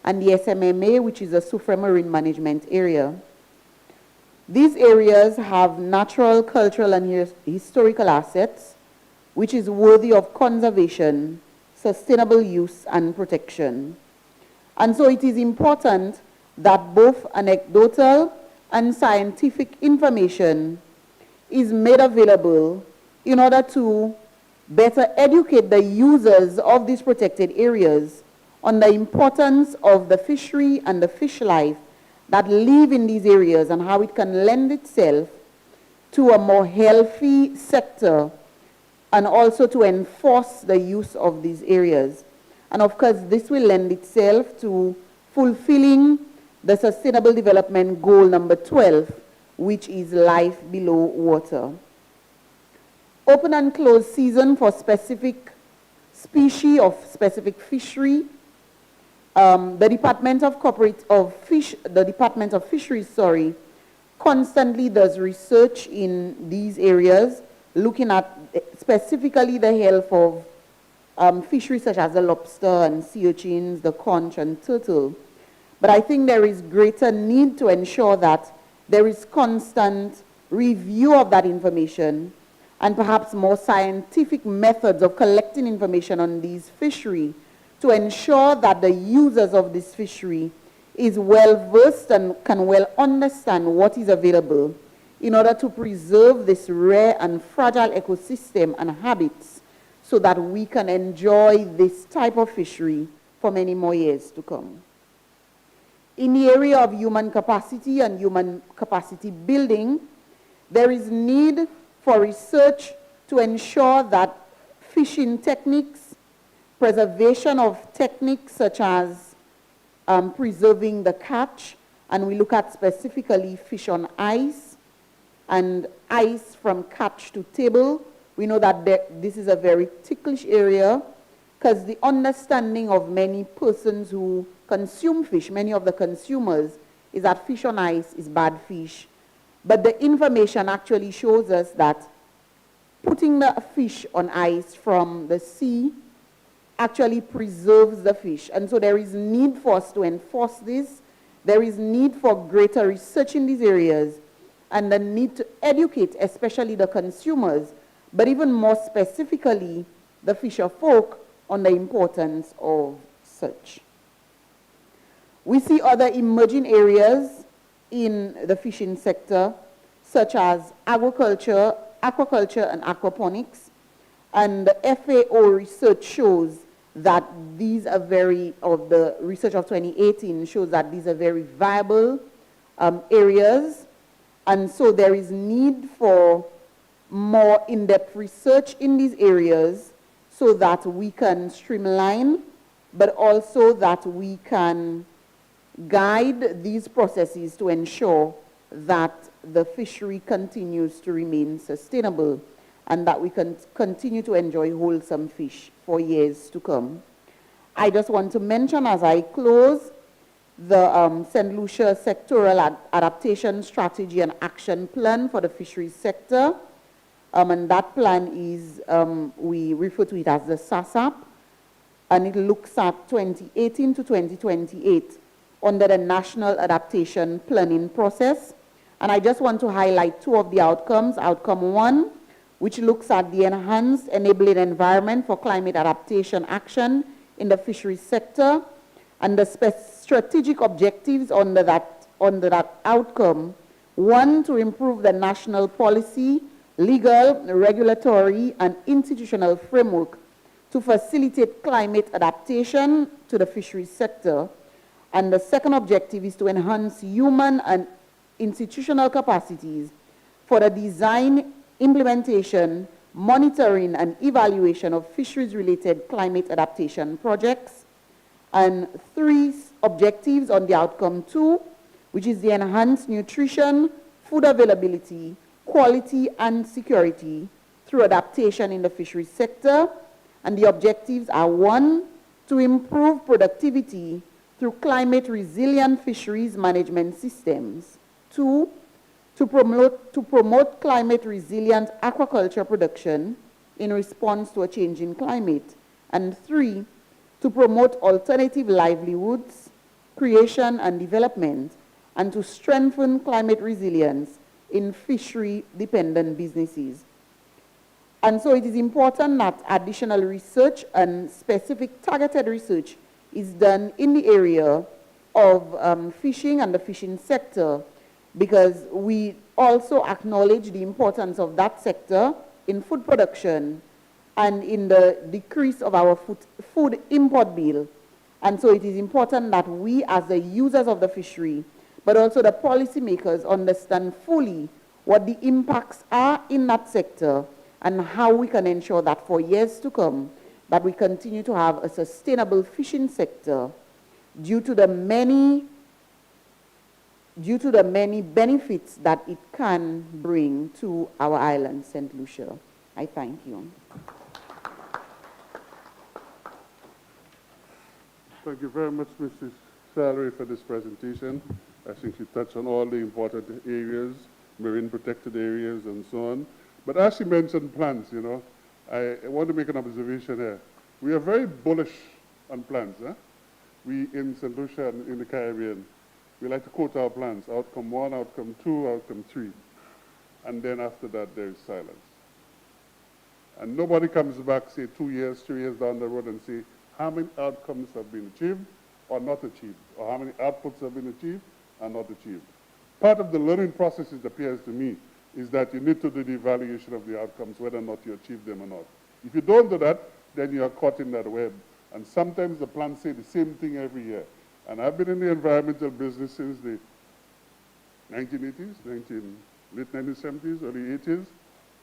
Speaker 13: and the SMMA, which is the Soufrière Marine Management Area. These areas have natural, cultural, and historical assets, which is worthy of conservation, sustainable use, and protection. And so it is important that both anecdotal and scientific information is made available in order to better educate the users of these protected areas on the importance of the fishery and the fish life that live in these areas and how it can lend itself to a more healthy sector and also to enforce the use of these areas. And of course, this will lend itself to fulfilling the Sustainable Development Goal number 12, which is life below water. open and closed season for specific species of specific fishery. The Department of Fisheries, constantly does research in these areas, looking at specifically the health of fisheries such as the lobster and sea urchins, the conch and turtle. But I think there is greater need to ensure that there is constant review of that information and perhaps more scientific methods of collecting information on these fisheries to ensure that the users of this fishery is well versed and can well understand what is available in order to preserve this rare and fragile ecosystem and habits so that we can enjoy this type of fishery for many more years to come. In the area of human capacity and human capacity building, there is need for research to ensure that fishing techniques, preservation of techniques such as preserving the catch, and we look at specifically fish on ice and ice from catch to table. We know that this is a very ticklish area because the understanding of many persons who consume fish, many of the consumers, is that fish on ice is bad fish. But the information actually shows us that putting the fish on ice from the sea actually preserves the fish. And so there is need for us to enforce this. There is need for greater research in these areas and the need to educate, especially the consumers, but even more specifically, the fisher folk on the importance of such. We see other emerging areas in the fishing sector, such as aquaculture and aquaponics. And the FAO research shows that these are the research of 2018 shows that these are very viable areas. And so there is need for more in-depth research in these areas so that we can streamline, but also that we can guide these processes to ensure that the fishery continues to remain sustainable and that we can continue to enjoy wholesome fish for years to come. I just want to mention as I close the St. Lucia Sectoral Adaptation Strategy and Action Plan for the fisheries sector. And that plan is, we refer to it as the SASAP, and it looks at 2018 to 2028 under the National Adaptation Planning Process. And I just want to highlight two of the outcomes. Outcome one, which looks at the enhanced enabling environment for climate adaptation action in the fisheries sector, and the strategic objectives under that outcome. One, to improve the national policy, legal, regulatory, and institutional framework to facilitate climate adaptation to the fisheries sector. And the second objective is to enhance human and institutional capacities for the design, implementation, monitoring, and evaluation of fisheries-related climate adaptation projects. And three objectives on the outcome two, which is the enhanced nutrition, food availability, quality, and security through adaptation in the fisheries sector. And the objectives are one, to improve productivity through climate resilient fisheries management systems. Two, to promote climate resilient aquaculture production in response to a changing climate. And three, to promote alternative livelihoods, creation and development, and to strengthen climate resilience in fishery-dependent businesses. And so it is important that additional research and specific targeted research is done in the area of fishing and the fishing sector, because we also acknowledge the importance of that sector in food production and in the decrease of our food import bill. And so it is important that we, as the users of the fishery, but also the policymakers, understand fully what the impacts are in that sector and how we can ensure that for years to come, that we continue to have a sustainable fishing sector due to the many benefits that it can bring to our island, St. Lucia. I thank you.
Speaker 4: Thank you very much, Mrs. Salary, for this presentation. I think you touched on all the important areas, marine protected areas and so on. But as you mentioned plants, you know, I want to make an observation here. We are very bullish on plants. We in St. Lucia and in the Caribbean, we like to quote our plants, outcome 1, outcome 2, outcome 3. And then after that, there is silence. And nobody comes back, say, 2 years, 3 years down the road and say, how many outcomes have been achieved or not achieved, or how many outputs have been achieved and not achieved. Part of the learning process, it appears to me, is that you need to do the evaluation of the outcomes, whether or not you achieve them or not. If you don't do that, then you are caught in that web. And sometimes the plans say the same thing every year. And I've been in the environmental business since the 1980s, late 1970s, early 80s,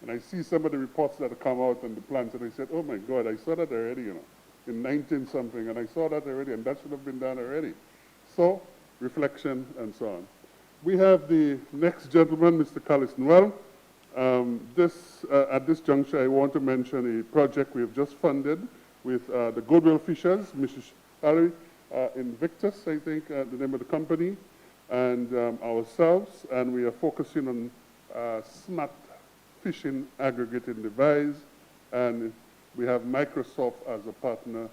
Speaker 4: and I see some of the reports that come out on the plants, and I said, oh my God, I saw that already, you know, in 19-something, and I saw that already, and that should have been done already. So, reflection and so on. We have the next gentleman, Mr. Carlos Noel. At this juncture, I want to mention a project we have just funded with the Goodwill Fishers, Mrs. Hallery, Invictus, I think, the name of the company, and ourselves, and we are focusing on smart fishing aggregating device, and we have Microsoft as a partner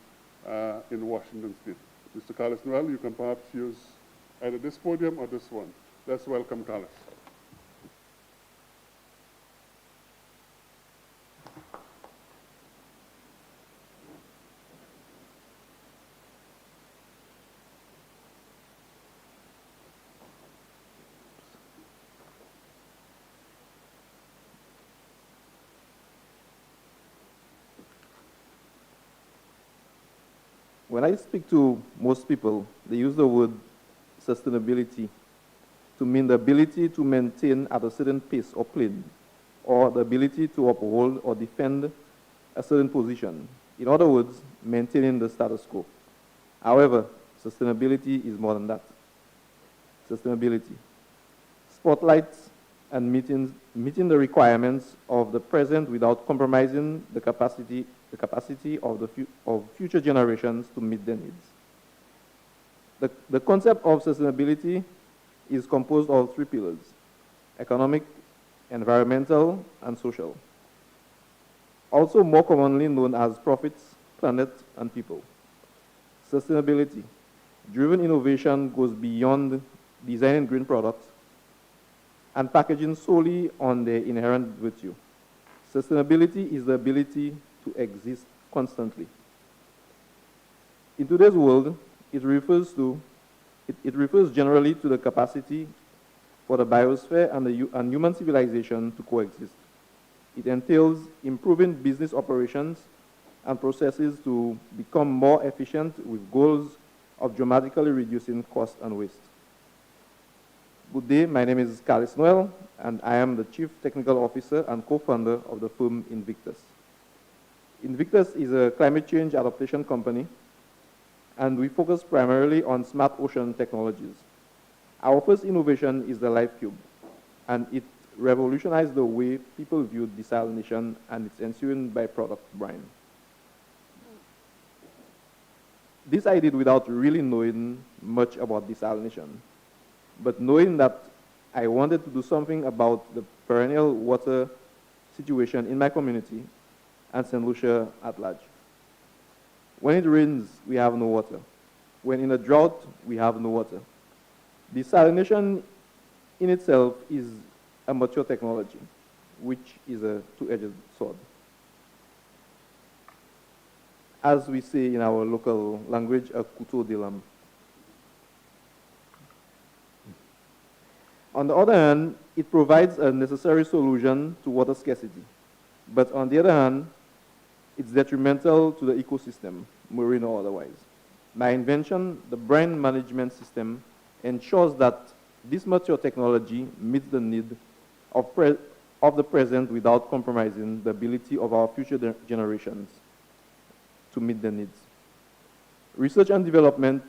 Speaker 4: in Washington State. Mr. Carlos Noel, you can perhaps use either this podium or this one. Let's welcome Carlos.
Speaker 14: When I speak to most people, they use the word sustainability to mean the ability to maintain at a certain pace or plane, or the ability to uphold or defend a certain position. In other words, maintaining the status quo. However, sustainability is more than that. Sustainability spotlights and meeting the requirements of the present without compromising the capacity of future generations to meet their needs. The concept of sustainability is composed of 3 pillars: economic, environmental, and social. Also more commonly known as profits, planet, and people. Sustainability driven innovation goes beyond designing green products and packaging solely on their inherent virtue. Sustainability is the ability to exist constantly. In today's world, it refers generally to the capacity for the biosphere and human civilization to coexist. It entails improving business operations and processes to become more efficient with goals of dramatically reducing cost and waste. Good day, my name is Carlos Noel, and I am the Chief Technical Officer and co-founder of the firm Invictus. Invictus is a climate change adaptation company, and we focus primarily on smart ocean technologies. Our first innovation is the Life Cube, and it revolutionized the way people view desalination and its ensuing byproduct brine. This I did without really knowing much about desalination, but knowing that I wanted to do something about the perennial water situation in my community and St. Lucia at large. When it rains, we have no water. When in a drought, we have no water. Desalination in itself is a mature technology, which is a two-edged sword. As we say in our local language, a couteau de lame. On the other hand, it provides a necessary solution to water scarcity. But on the other hand, it's detrimental to the ecosystem, marine or otherwise. My invention, the brine management system, ensures that this mature technology meets the need of the present without compromising the ability of our future generations to meet their needs. Research and development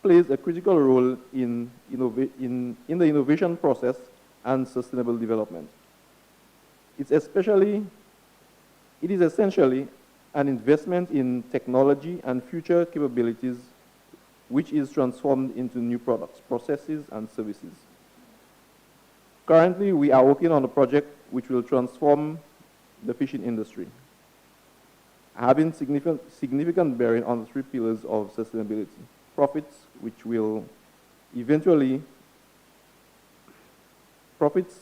Speaker 14: plays a critical role in the innovation process and sustainable development. It's especially It is essentially an investment in technology and future capabilities which is transformed into new products, processes, and services. Currently, we are working on a project which will transform the fishing industry, having significant bearing on the three pillars of sustainability. Profits,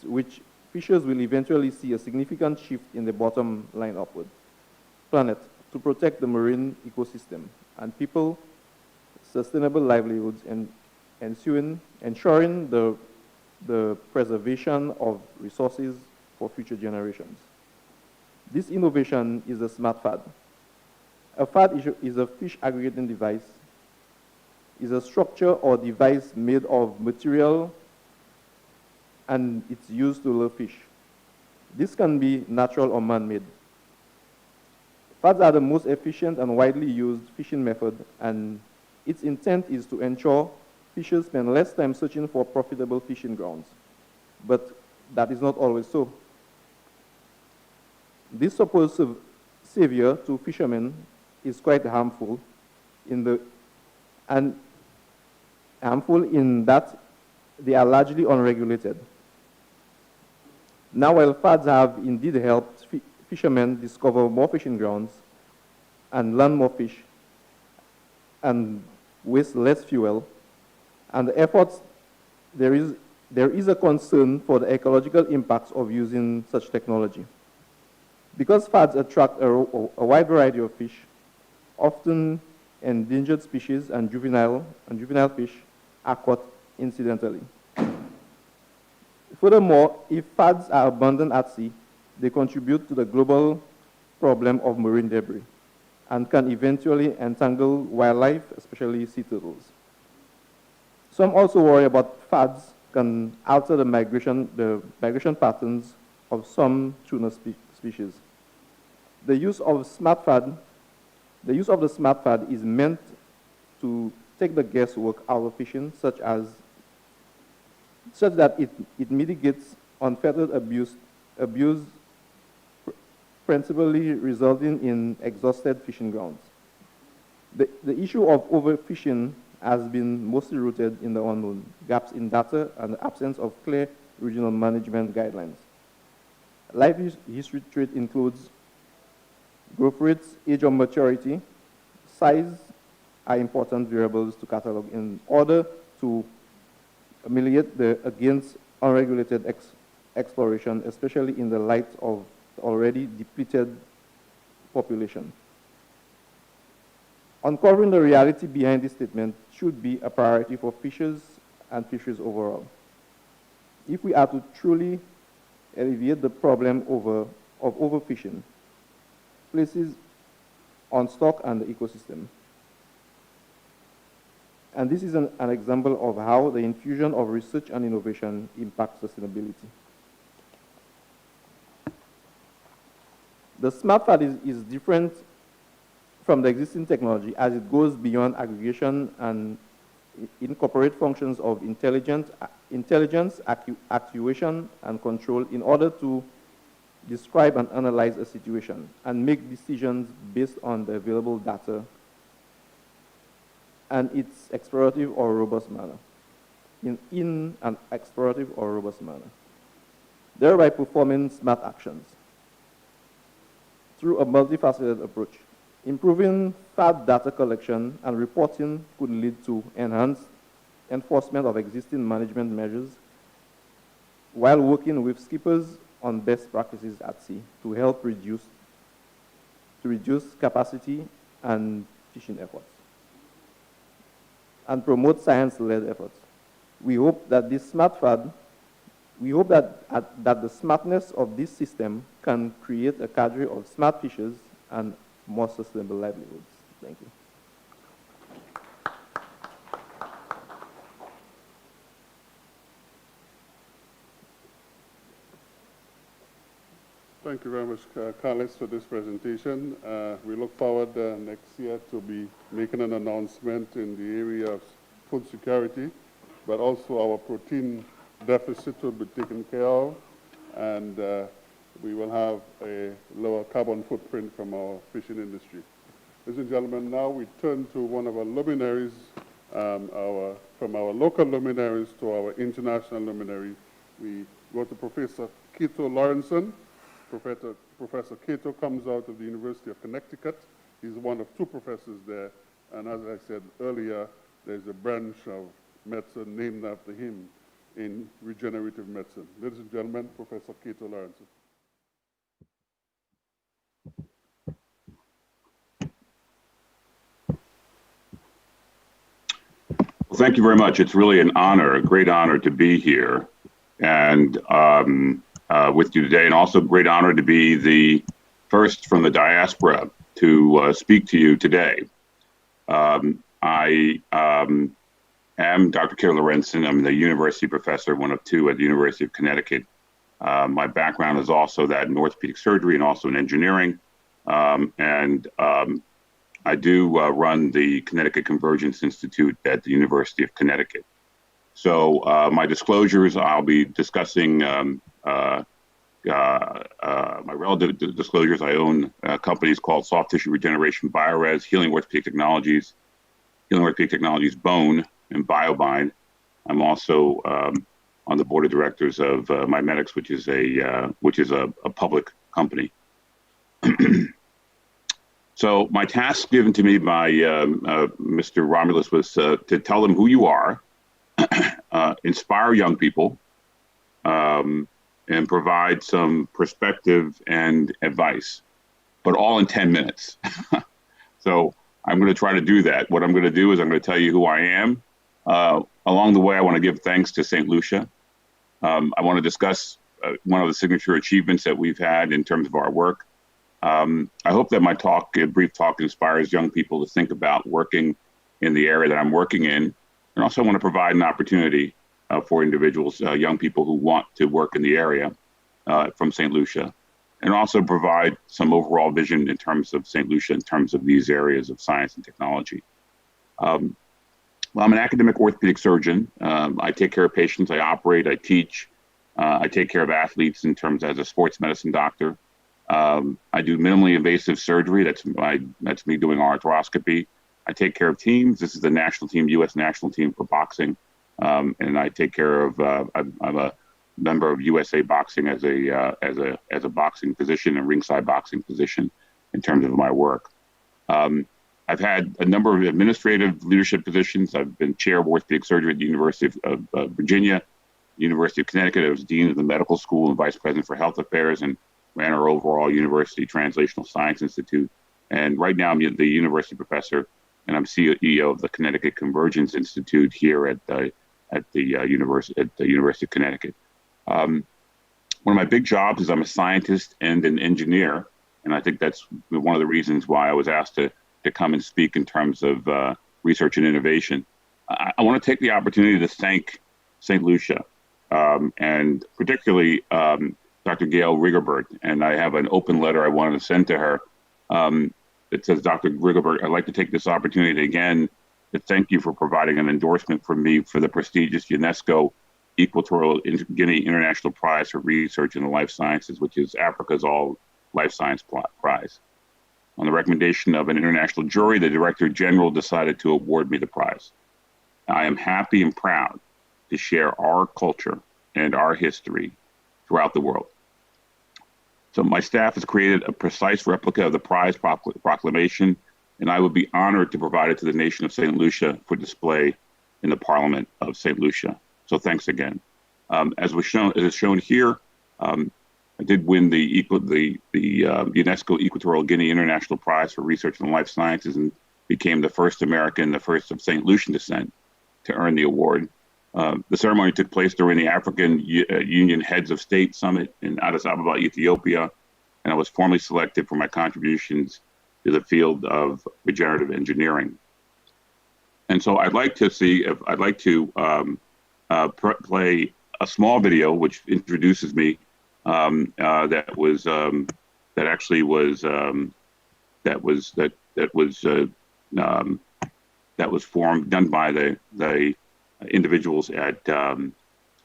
Speaker 14: which fishers will eventually see a significant shift in the bottom line upward. Planet, to protect the marine ecosystem, and people, sustainable livelihoods, and ensuring the preservation of resources for future generations. This innovation is a smart FAD. A FAD is a fish aggregating device, is a structure or device made of material, and it's used to lure fish. This can be natural or man-made. FADs are the most efficient and widely used fishing method, and its intent is to ensure fishers spend less time searching for profitable fishing grounds. But that is not always so. This supposed savior to fishermen is quite harmful in that they are largely unregulated. Now, while FADs have indeed helped fishermen discover more fishing grounds and land more fish and waste less fuel, and the efforts, there is a concern for the ecological impacts of using such technology. Because FADs attract a wide variety of fish, often endangered species and juvenile fish are caught incidentally. Furthermore, if FADs are abandoned at sea, they contribute to the global problem of marine debris and can eventually entangle wildlife, especially sea turtles. Some also worry about FADs can alter the migration patterns of some tuna species. The use of the smart FAD is meant to take the guesswork out of fishing, such that it mitigates unfettered abuse principally resulting in exhausted fishing grounds. The issue of overfishing has been mostly rooted in the unknown, gaps in data, and the absence of clear regional management guidelines. Life history trait includes growth rates, age of maturity, size are important variables to catalog in order to ameliorate against unregulated exploration, especially in the light of the already depleted population. Uncovering the reality behind this statement should be a priority for fishers and fisheries overall. If we are to truly alleviate the problem of overfishing, places on stock and the ecosystem. And this is an example of how the infusion of research and innovation impacts sustainability. The smart FAD is different from the existing technology as it goes beyond aggregation and incorporate functions of intelligence, actuation, and control in order to describe and analyze a situation and make decisions based on the available data and its explorative or robust manner, in an explorative or robust manner, thereby performing smart actions through a multifaceted approach. Improving FAD data collection and reporting could lead to enhanced enforcement of existing management measures while working with skippers on best practices at sea to help reduce capacity and fishing efforts and promote science-led efforts. We hope that this smart FAD, that the smartness of this system can create a cadre of smart fishers and more sustainable livelihoods. Thank you.
Speaker 4: Thank you very much, Carlos, for this presentation. We look forward next year to be making an announcement in the area of food security, but also our protein deficit will be taken care of, and we will have a lower carbon footprint from our fishing industry. Ladies and gentlemen, now we turn to one of our luminaries, from our local luminaries to our international luminary. We go to Professor Cato Lawrenson. Professor Cato comes out of the University of Connecticut. He's one of two professors there, and as I said earlier, there's a branch of medicine named after him in regenerative medicine. Ladies and gentlemen, Professor Cato Lawrenson.
Speaker 15: Well, thank you very much. It's really an honor, a great honor to be here and with you today, and also a great honor to be the first from the diaspora to speak to you today. I am Dr. Cato Lawrenson. I'm the university professor, one of two at the University of Connecticut. My background is also that in orthopedic surgery and also in engineering. I do run the Connecticut Convergence Institute at the University of Connecticut. So my disclosures, I'll be discussing my relative disclosures. I own companies called Soft Tissue Regeneration Biores, Healing Orthopedic Technologies, Bone, and BioBind. I'm also on the board of directors of MiMedx, which is a public company. So my task given to me by Mr. Romulus was to tell them who you are, inspire young people, and provide some perspective and advice, but all in 10 minutes. So I'm going to try to do that. What I'm going to do is I'm going to tell you who I am. Along the way, I want to give thanks to St. Lucia. I want to discuss one of the signature achievements that we've had in terms of our work. I hope that my brief talk, inspires young people to think about working in the area that I'm working in. And also want to provide an opportunity for individuals, young people who want to work in the area from St. Lucia, and also provide some overall vision in terms of St. Lucia, in terms of these areas of science and technology. Well, I'm an academic orthopedic surgeon. I take care of patients, I operate, I teach, I take care of athletes in terms as a sports medicine doctor. I do minimally invasive surgery. That's me doing arthroscopy. I take care of teams. This is the national team, U.S. national team for boxing. And I take care of, I'm a member of USA Boxing as a boxing physician and ringside boxing physician in terms of my work. I've had a number of administrative leadership positions. I've been chair of orthopedic surgery at the University of Virginia, University of Connecticut. I was dean of the medical school and vice president for health affairs, and ran our overall university translational science institute. And right now I'm the university professor, and I'm CEO of the Connecticut Convergence Institute here at the University of Connecticut. One of my big jobs is I'm a scientist and an engineer, and I think that's one of the reasons why I was asked to come and speak in terms of research and innovation. I want to take the opportunity to thank St. Lucia, and particularly Dr. Gail Rigobert, and I have an open letter I wanted to send to her. It says, Dr. Rigobert, I'd like to take this opportunity again to thank you for providing an endorsement for me for the prestigious UNESCO Equatorial Guinea International Prize for Research in the Life Sciences, which is Africa's all life science prize. On the recommendation of an international jury, the Director General decided to award me the prize. I am happy and proud to share our culture and our history throughout the world. So my staff has created a precise replica of the prize proclamation, and I would be honored to provide it to the nation of St. Lucia for display in the Parliament of St. Lucia. So thanks again. As is shown here, I did win the UNESCO Equatorial Guinea International Prize for Research in Life Sciences and became the first American, the first of St. Lucian descent to earn the award. The ceremony took place during the African Union Heads of State Summit in Addis Ababa, Ethiopia, and I was formally selected for my contributions to the field of regenerative engineering. And so I'd like to play a small video which introduces me. That was done by the individuals at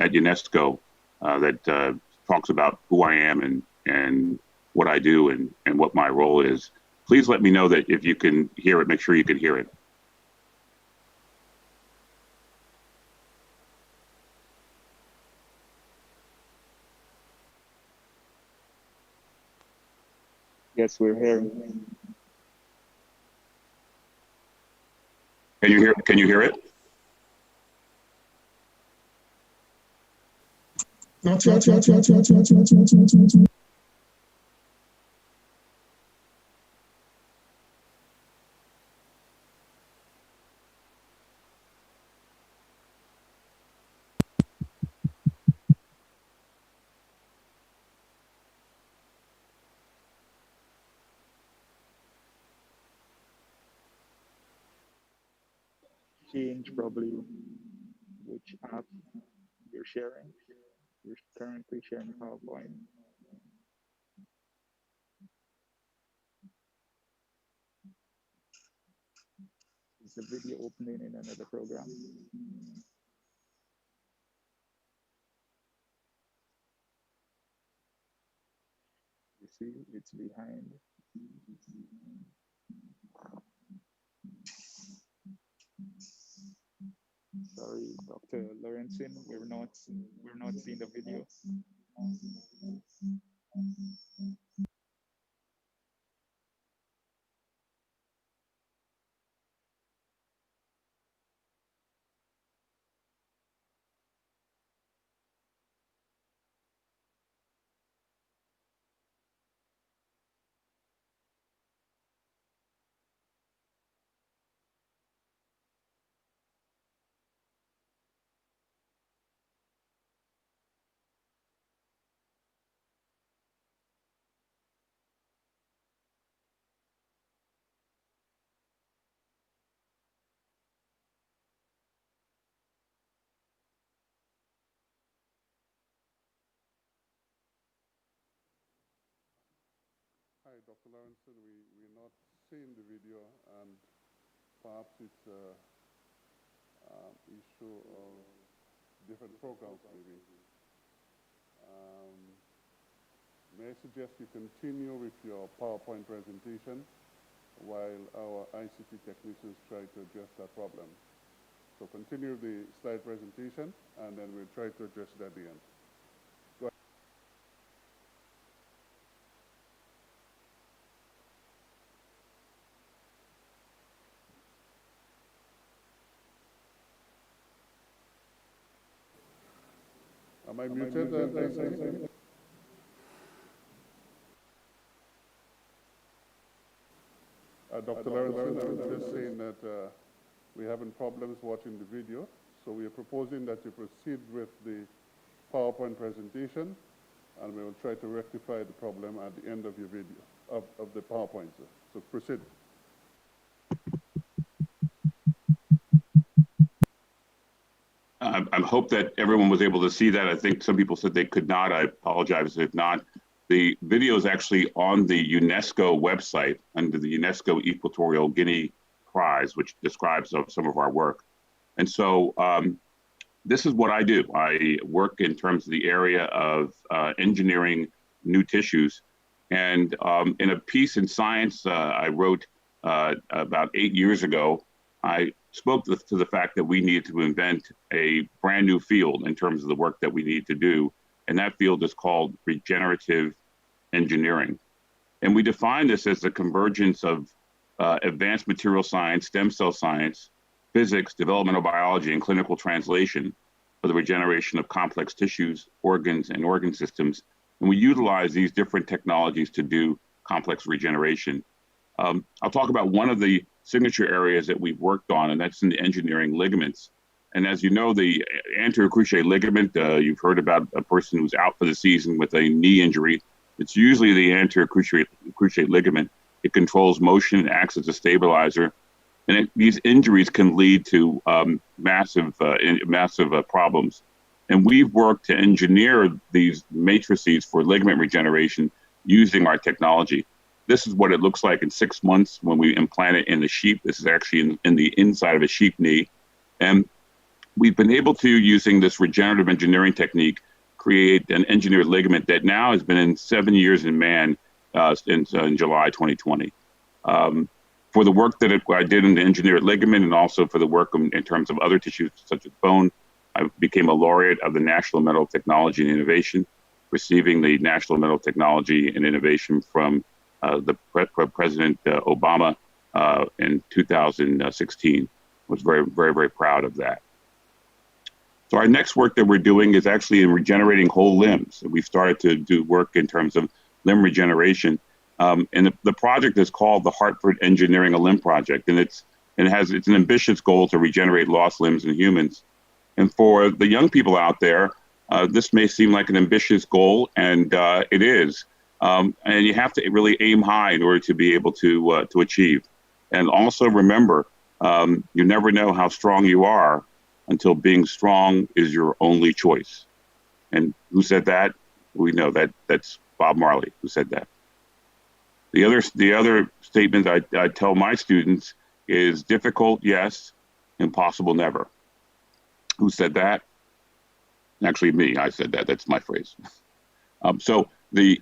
Speaker 15: UNESCO that talks about who I am and what I do and what my role is. Please let me know that if you can hear it, make sure you can hear it.
Speaker 16: Yes, we're hearing.
Speaker 15: Can you hear it?
Speaker 8: Not.
Speaker 16: Change probably which app you're sharing. You're currently sharing PowerPoint. Is the video opening in another program? You see, it's behind. Sorry, Dr. Lorenzen, we're not seeing the video.
Speaker 4: Hi, Dr. Lorenzen. We're not seeing the video, and perhaps it's an issue of different programs, maybe. May I suggest you continue with your PowerPoint presentation while our ICT technicians try to address that problem. So continue the slide presentation, and then we'll try to address it at the end. Go ahead. Am I muted? Dr. Lorenzen, I was just saying that we're having problems watching the video, so we are proposing that you proceed with the PowerPoint presentation, and we will try to rectify the problem at the end of your video, of the PowerPoint. So proceed.
Speaker 15: I hope that everyone was able to see that. I think some people said they could not. I apologize if not. The video is actually on the UNESCO website under the UNESCO Equatorial Guinea Prize, which describes some of our work. And so this is what I do. I work in terms of the area of engineering new tissues. And in a piece in Science I wrote about 8 years ago, I spoke to the fact that we needed to invent a brand new field in terms of the work that we need to do. And that field is called regenerative engineering. And we define this as the convergence of advanced material science, stem cell science, physics, developmental biology, and clinical translation for the regeneration of complex tissues, organs, and organ systems. And we utilize these different technologies to do complex regeneration. I'll talk about one of the signature areas that we've worked on, and that's in the engineering ligaments. And as you know, the anterior cruciate ligament, you've heard about a person who's out for the season with a knee injury. It's usually the anterior cruciate ligament. It controls motion, acts as a stabilizer. And these injuries can lead to massive problems. And we've worked to engineer these matrices for ligament regeneration using our technology. This is what it looks like in 6 months when we implant it in the sheep. This is actually in the inside of a sheep knee. And we've been able to, using this regenerative engineering technique, create an engineered ligament that now has been in 7 years in man since in July 2020. For the work that I did in the engineered ligament and also for the work in terms of other tissues such as bone, I became a laureate of the National Medal of Technology and Innovation, receiving the National Medal of Technology and Innovation from President Obama in 2016. Was very, very, very proud of that. So our next work that we're doing is actually in regenerating whole limbs. We've started to do work in terms of limb regeneration. And the project is called the Hartford Engineering a Limb Project. And it's an ambitious goal to regenerate lost limbs in humans. And for the young people out there, this may seem like an ambitious goal, and it is. And you have to really aim high in order to be able to achieve. And also remember, you never know how strong you are until being strong is your only choice. And who said that? We know that's Bob Marley who said that. The other statement I tell my students is difficult, yes, impossible, never. Who said that? Actually, me. I said that. That's my phrase. So the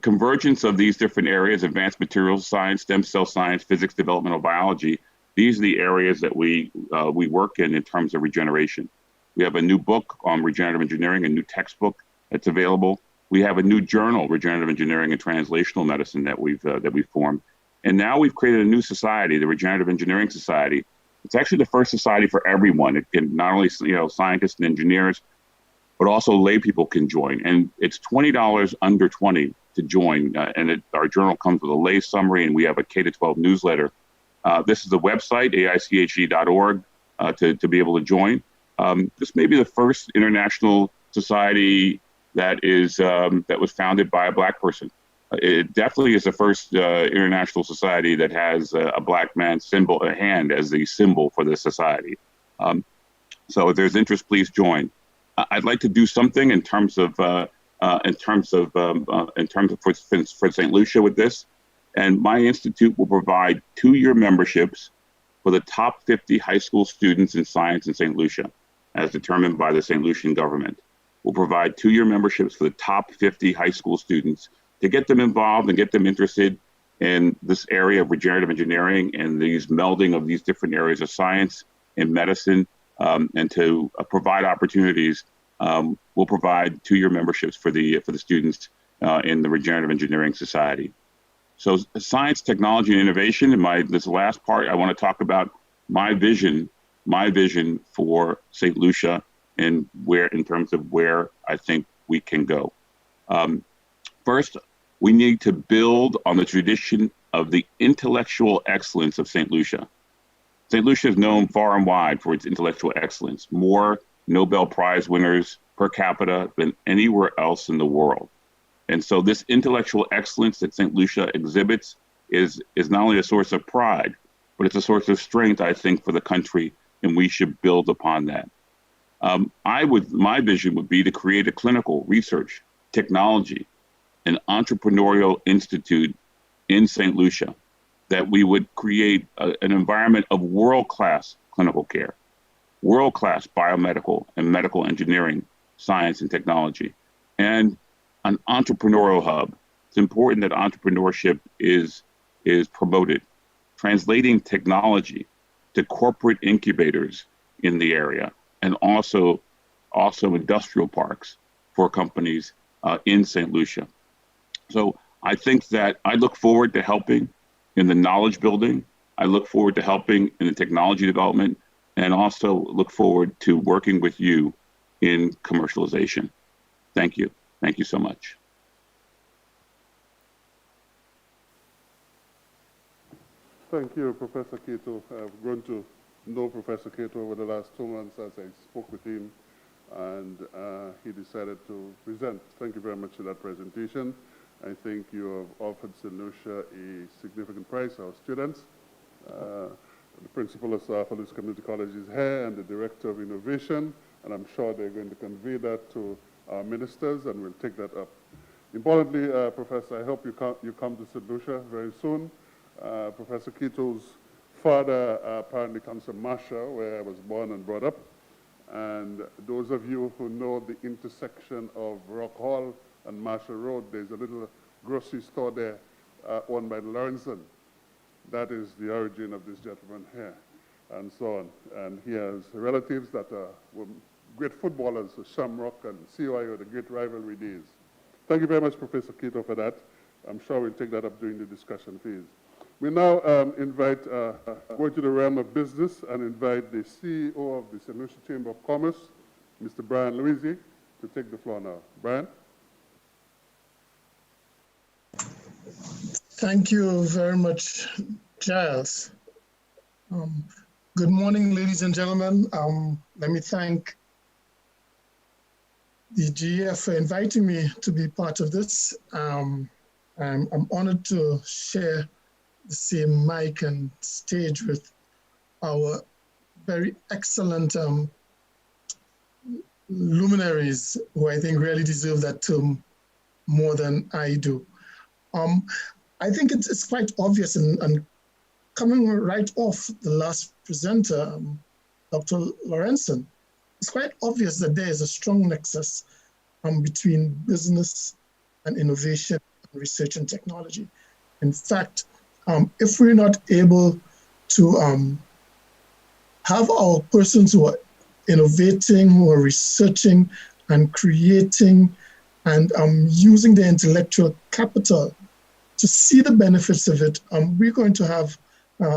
Speaker 15: convergence of these different areas, advanced materials science, stem cell science, physics, developmental biology, these are the areas that we work in terms of regeneration. We have a new book on regenerative engineering, a new textbook that's available. We have a new journal, Regenerative Engineering and Translational Medicine, that we've formed. And now we've created a new society, the Regenerative Engineering Society. It's actually the first society for everyone. It can not only scientists and engineers, but also lay people can join. And it's $20 under 20 to join. Our journal comes with a lay summary, and we have a K-12 newsletter. This is the website, aiche.org, to be able to join. This may be the first international society that was founded by a Black person. It definitely is the first international society that has a Black man's symbol, a hand, as the symbol for this society. So if there's interest, please join. I'd like to do something in terms of for St. Lucia with this, and my institute will provide 2-year memberships for the top 50 high school students in science in St. Lucia, as determined by the St. Lucian government. We'll provide 2-year memberships for the top 50 high school students to get them involved and get them interested in this area of regenerative engineering and these melding of these different areas of science and medicine, and to provide opportunities. We'll provide 2-year memberships for the students in the Regenerative Engineering Society. So science, technology, and innovation. In this last part, I want to talk about my vision for St. Lucia and in terms of where I think we can go. First, we need to build on the tradition of the intellectual excellence of St. Lucia. St. Lucia is known far and wide for its intellectual excellence, more Nobel Prize winners per capita than anywhere else in the world. And so this intellectual excellence that St. Lucia exhibits is not only a source of pride, but it's a source of strength, I think, for the country, and we should build upon that. My vision would be to create a clinical research, technology, an entrepreneurial institute in St. Lucia, that we would create an environment of world-class clinical care, world-class biomedical and medical engineering, science and technology, and an entrepreneurial hub. It's important that entrepreneurship is promoted, translating technology to corporate incubators in the area, and also industrial parks for companies in St. Lucia. So I think that I look forward to helping in the knowledge building. I look forward to helping in the technology development, and also look forward to working with you in commercialization. Thank you. Thank you so much.
Speaker 4: Thank you, Professor Cato. I've grown to know Professor Cato over the last 2 months as I spoke with him, and he decided to present. Thank you very much for that presentation. I think you have offered St. Lucia a significant prize for our students. The principal of South Community College is here, and the director of innovation, and I'm sure they're going to convey that to our ministers, and we'll take that up. Importantly, Professor, I hope you come to St. Lucia very soon. Professor Kito's father apparently comes from Masha, where I was born and brought up, And those of you who know the intersection of Rock Hall and Marshall Road, there's a little grocery store there owned by Lawrenson. That is the origin of this gentleman here, and so on. And he has relatives that were great footballers, so Shamrock and CYO, the great rivalry days. Thank you very much, Professor Cato, for that. I'm sure we'll take that up during the discussion phase. We now invite, go into the realm of business and invite the CEO of the St. Lucia Chamber of Commerce, Mr. Brian Louisi, to take the floor now. Brian?
Speaker 8: Thank you very much, Giles. Good morning, ladies and gentlemen. Let me thank the GF for inviting me to be part of this. I'm honored to share the same mic and stage with our very excellent luminaries, who I think really deserve that term more than I do. I think it's quite obvious, and coming right off the last presenter, Dr. Lawrenson, it's quite obvious that there is a strong nexus between business and innovation, and research and technology. In fact, if we're not able to have our persons who are innovating, who are researching and creating and using their intellectual capital to see the benefits of it, we're going to have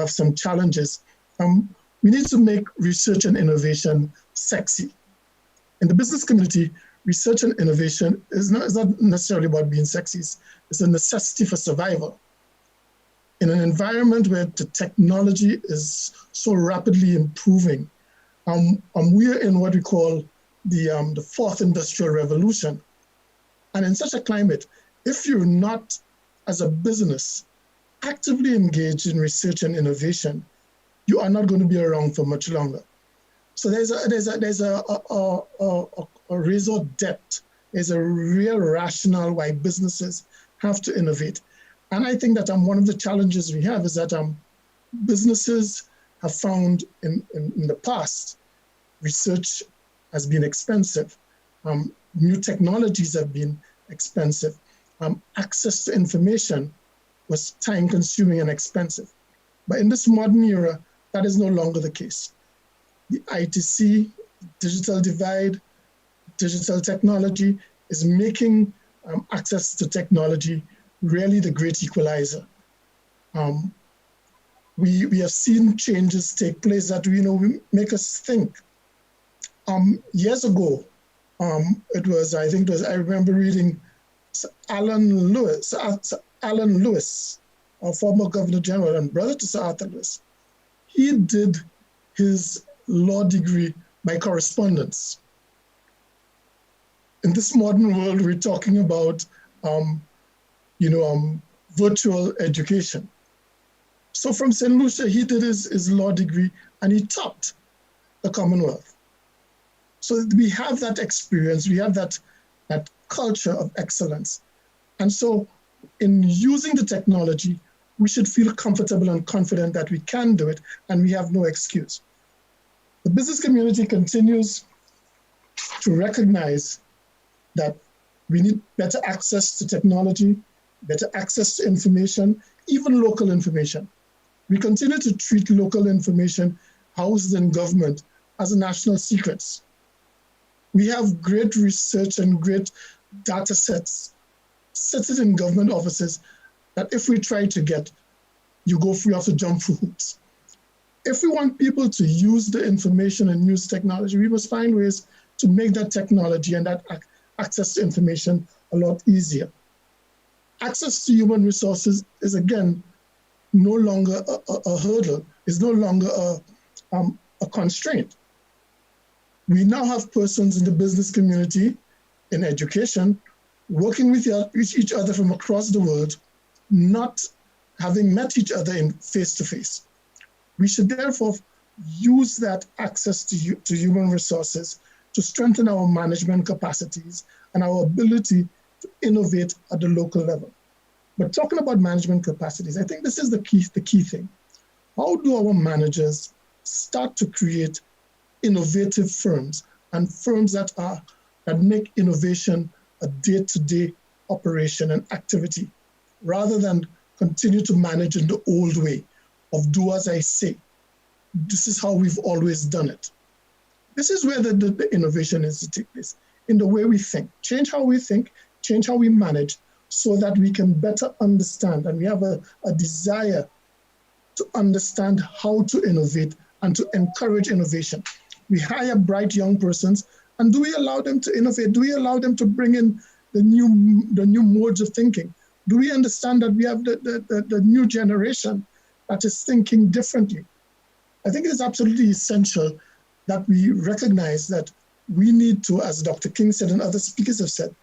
Speaker 8: some challenges. We need to make research and innovation sexy. In the business community, research and innovation is not necessarily about being sexy. It's a necessity for survival. In an environment where the technology is so rapidly improving, we're in what we call the fourth industrial revolution. And in such a climate, if you're not, as a business, actively engaged in research and innovation, you are not going to be around for much longer. So there's a razor depth. There's a real rationale why businesses have to innovate. And I think that one of the challenges we have is that businesses have found in the past, research has been expensive. New technologies have been expensive. Access to information was time-consuming and expensive. But in this modern era, that is no longer the case. The ITC, digital divide, digital technology is making access to technology really the great equalizer. We have seen changes take place that make us think. Years ago, I remember reading Alan Lewis, our former Governor General and brother to Sir Arthur Lewis. He did his law degree by correspondence. In this modern world, we're talking about virtual education. So from St. Lucia, he did his law degree and he taught the Commonwealth. So we have that experience, we have that culture of excellence. And so in using the technology, we should feel comfortable and confident that we can do it and we have no excuse. The business community continues to recognize that we need better access to technology, better access to information, even local information. We continue to treat local information housed in government as national secrets. We have great research and great data sets sitting in government offices that if we try to get, we have to jump through hoops. If we want people to use the information and use technology, we must find ways to make that technology and that access to information a lot easier. Access to human resources is, again, no longer a hurdle, is no longer a constraint. We now have persons in the business community, in education, working with each other from across the world, not having met each other in face-to-face. We should therefore use that access to human resources to strengthen our management capacities and our ability to innovate at the local level. But talking about management capacities, I think this is the key thing. How do our managers start to create innovative firms and firms that make innovation a day-to-day operation and activity, rather than continue to manage in the old way of do as I say. This is how we've always done it. This is where the innovation is to take place, in the way we think. Change how we think, change how we manage, so that we can better understand, and we have a desire to understand how to innovate and to encourage innovation. We hire bright young persons, and do we allow them to innovate? Do we allow them to bring in the new modes of thinking? Do we understand that we have the new generation that is thinking differently? I think it's absolutely essential that we recognize that we need to, as Dr. King said and other speakers have said,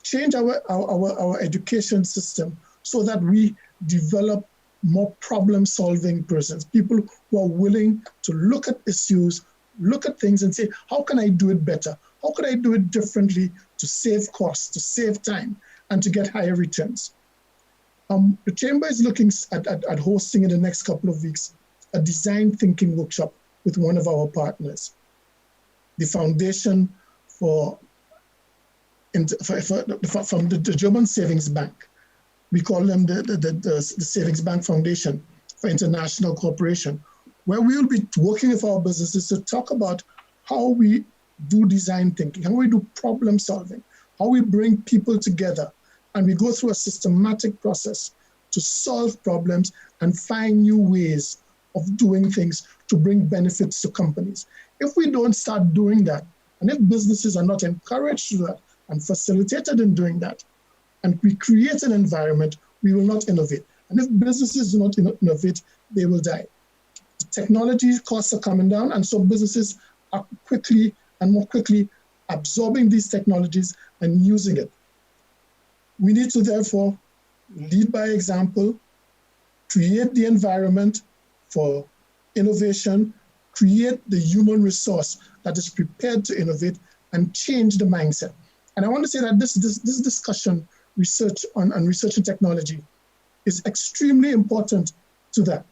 Speaker 8: change our education system so that we develop more problem-solving persons, people who are willing to look at issues, look at things and say, how can I do it better? How could I do it differently to save costs, to save time, and to get higher returns? The Chamber is looking at hosting in the next couple of weeks a design thinking workshop with one of our partners, the Foundation from the German Savings Bank. We call them the Savings Bank Foundation for International Cooperation, where we will be working with our businesses to talk about how we do design thinking, how we do problem solving, how we bring people together, and we go through a systematic process to solve problems and find new ways of doing things to bring benefits to companies. If we don't start doing that, and if businesses are not encouraged to do that and facilitated in doing that, and we create an environment, we will not innovate. And if businesses do not innovate, they will die. Technology costs are coming down, and so businesses are quickly and more quickly absorbing these technologies and using it. We need to therefore lead by example, create the environment for innovation, create the human resource that is prepared to innovate, and change the mindset. And I want to say that this discussion, research on research and technology, is extremely important to that.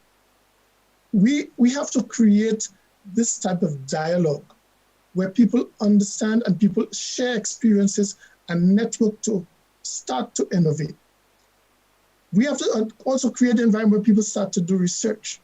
Speaker 8: We have to create this type of dialogue where people understand and people share experiences and network to start to innovate. We have to also create an environment where people start to do research.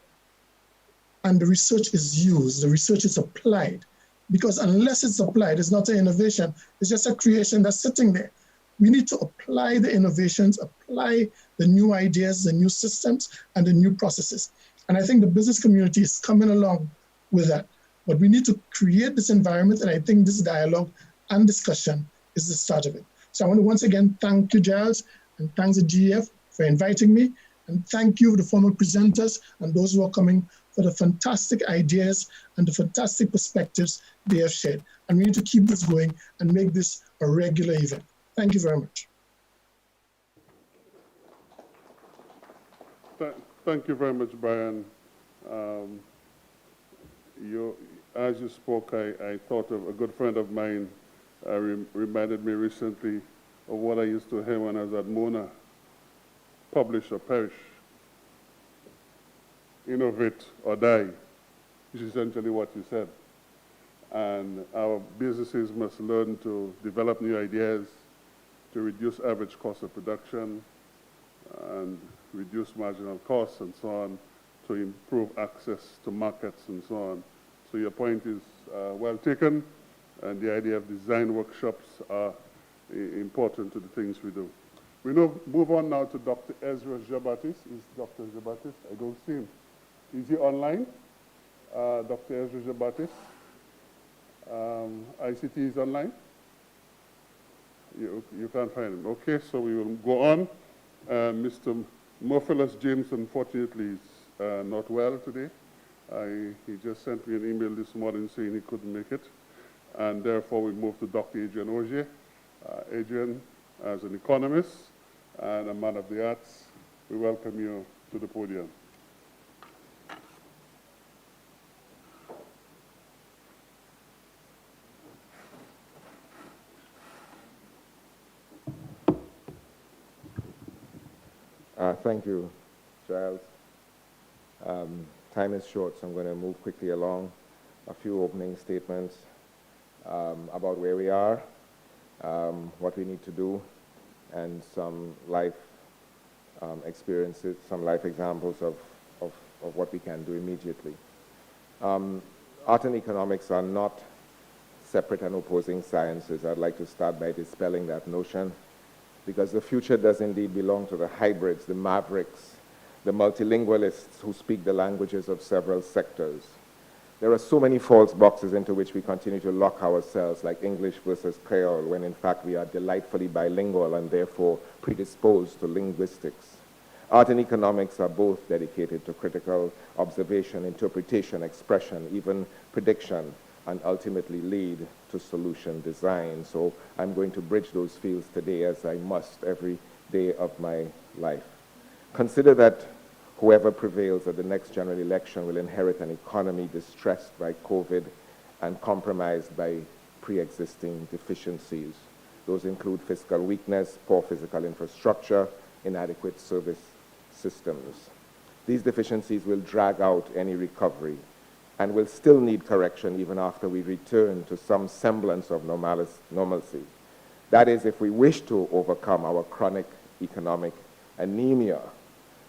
Speaker 8: And the research is used, the research is applied. Because unless it's applied, it's not an innovation, it's just a creation that's sitting there. We need to apply the innovations, apply the new ideas, the new systems, and the new processes. And I think the business community is coming along with that. But we need to create this environment, and I think this dialogue and discussion is the start of it. So I want to once again thank you, Giles, and thanks the GEF for inviting me, and thank you, the former presenters and those who are coming, for the fantastic ideas and the fantastic perspectives they have shared. And we need to keep this going and make this a regular event. Thank you very much.
Speaker 4: Thank you very much, Brian. As you spoke, I thought of a good friend of mine reminded me recently of what I used to hear when I was at Mona: publish or perish, innovate or die, which is essentially what you said. And our businesses must learn to develop new ideas, to reduce average cost of production, and reduce marginal costs and so on, to improve access to markets and so on. So your point is well taken, and the idea of design workshops are important to the things we do. We now move on now to Dr. Ezra Jabatis. Is Dr. Jabatis? I don't see him. Is he online? Dr. Ezra Jabatis. ICT is online? You can't find him. Okay, so we will go on. Mr. Morphilus James, unfortunately, is not well today. He just sent me an email this morning saying he couldn't make it. And therefore, we move to Dr. Adrian Augier. Adrian, as an economist and a man of the arts, we welcome you to the podium.
Speaker 17: Thank you, Giles. Time is short, so I'm going to move quickly along. a few opening statements about where we are, what we need to do, and some life experiences, some life examples of what we can do immediately. Art and economics are not separate and opposing sciences. I'd like to start by dispelling that notion, because the future does indeed belong to the hybrids, the mavericks, the multilingualists who speak the languages of several sectors. There are so many false boxes into which we continue to lock ourselves, like English versus Creole, when in fact we are delightfully bilingual and therefore predisposed to linguistics. Art and economics are both dedicated to critical observation, interpretation, expression, even prediction, and ultimately lead to solution design. So I'm going to bridge those fields today, as I must every day of my life. Consider that whoever prevails at the next general election will inherit an economy distressed by COVID and compromised by pre-existing deficiencies. Those include fiscal weakness, poor physical infrastructure, inadequate service systems. These deficiencies will drag out any recovery and will still need correction even after we return to some semblance of normalcy. That is, if we wish to overcome our chronic economic anemia.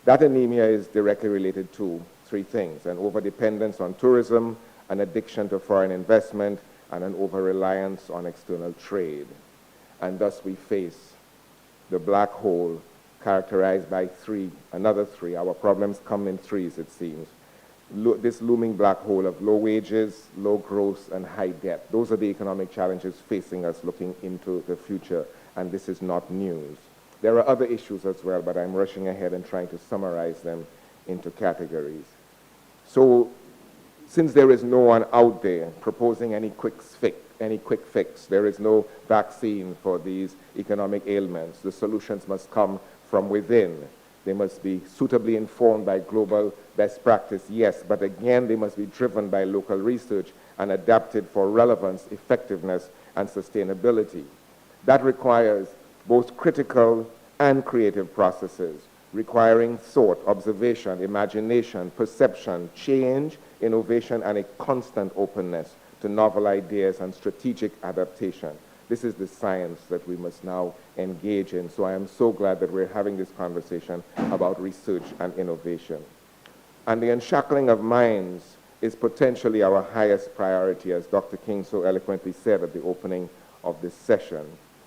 Speaker 17: That anemia is directly related to three things: an overdependence on tourism, an addiction to foreign investment, and an over-reliance on external trade. And thus we face the black hole characterized by another three. Our problems come in threes, it seems. This looming black hole of low wages, low growth, and high debt. Those are the economic challenges facing us looking into the future, and this is not news. There are other issues as well, but I'm rushing ahead and trying to summarize them into categories. So, since there is no one out there proposing any quick fix, there is no vaccine for these economic ailments, the solutions must come from within. They must be suitably informed by global best practice, yes, but again, they must be driven by local research and adapted for relevance, effectiveness, and sustainability. That requires both critical and creative processes, requiring thought, observation, imagination, perception, change, innovation, and a constant openness to novel ideas and strategic adaptation. This is the science that we must now engage in. So I am so glad that we're having this conversation about research and innovation. And the unshackling of minds is potentially our highest priority, as Dr. King so eloquently said at the opening of this session.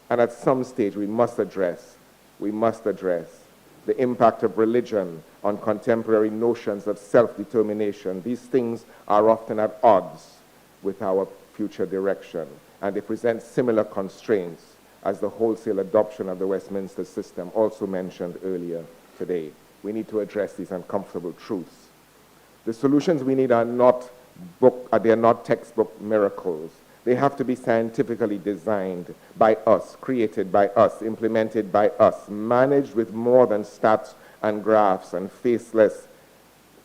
Speaker 17: And at some stage, we must address the impact of religion on contemporary notions of self-determination. These things are often at odds with our future direction, and they present similar constraints as the wholesale adoption of the Westminster system, also mentioned earlier today. We need to address these uncomfortable truths. The solutions we need are not textbook miracles. They have to be scientifically designed by us, created by us, implemented by us, managed with more than stats and graphs and faceless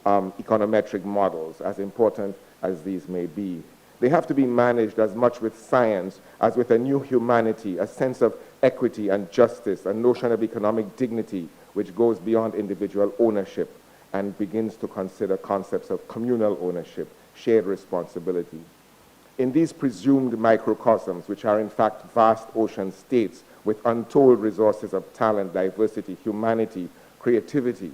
Speaker 17: econometric models, as important as these may be. They have to be managed as much with science as with a new humanity, a sense of equity and justice, a notion of economic dignity which goes beyond individual ownership and begins to consider concepts of communal ownership, shared responsibility. In these presumed microcosms, which are in fact vast ocean states with untold resources of talent, diversity, humanity, creativity,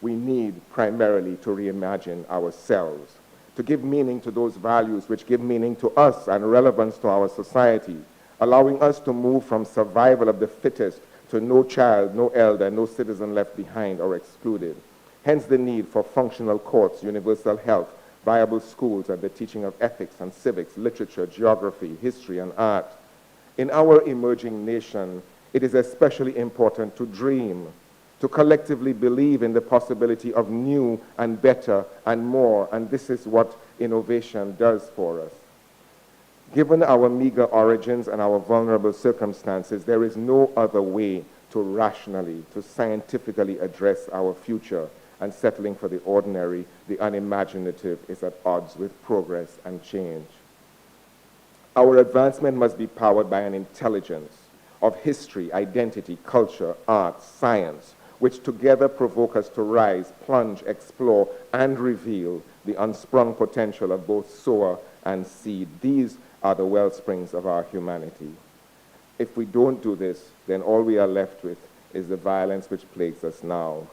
Speaker 17: we need primarily to reimagine ourselves, to give meaning to those values which give meaning to us and relevance to our society, allowing us to move from survival of the fittest to no child, no elder, no citizen left behind or excluded. Hence the need for functional courts, universal health, viable schools, and the teaching of ethics and civics, literature, geography, history, and art. In our emerging nation, it is especially important to dream, to collectively believe in the possibility of new and better and more, and this is what innovation does for us. Given our meager origins and our vulnerable circumstances, there is no other way to rationally, to scientifically address our future, and settling for the ordinary, the unimaginative, is at odds with progress and change. Our advancement must be powered by an intelligence of history, identity, culture, art, science, which together provoke us to rise, plunge, explore, and reveal the unsprung potential of both sower and seed. These are the well springs of our humanity. If we don't do this, then all we are left with is the violence which plagues us now.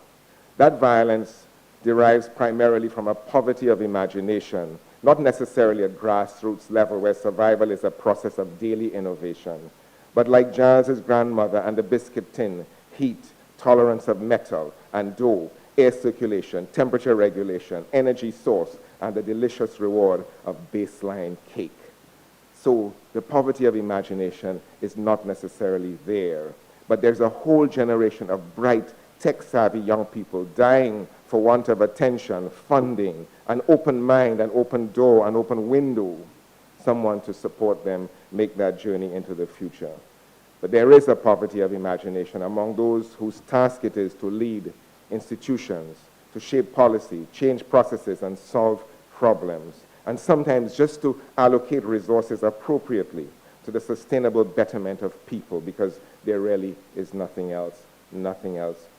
Speaker 17: That violence derives primarily from a poverty of imagination, not necessarily at grassroots level where survival is a process of daily innovation, but like Giles's grandmother and the biscuit tin, heat, tolerance of metal and dough, air circulation, temperature regulation, energy source, and the delicious reward of baseline cake. So the poverty of imagination is not necessarily there, but there's a whole generation of bright, tech-savvy young people dying for want of attention, funding, an open mind, an open door, an open window, someone to support them make that journey into the future. But there is a poverty of imagination among those whose task it is to lead institutions, to shape policy, change processes, and solve problems, and sometimes just to allocate resources appropriately to the sustainable betterment of people, because there really is nothing else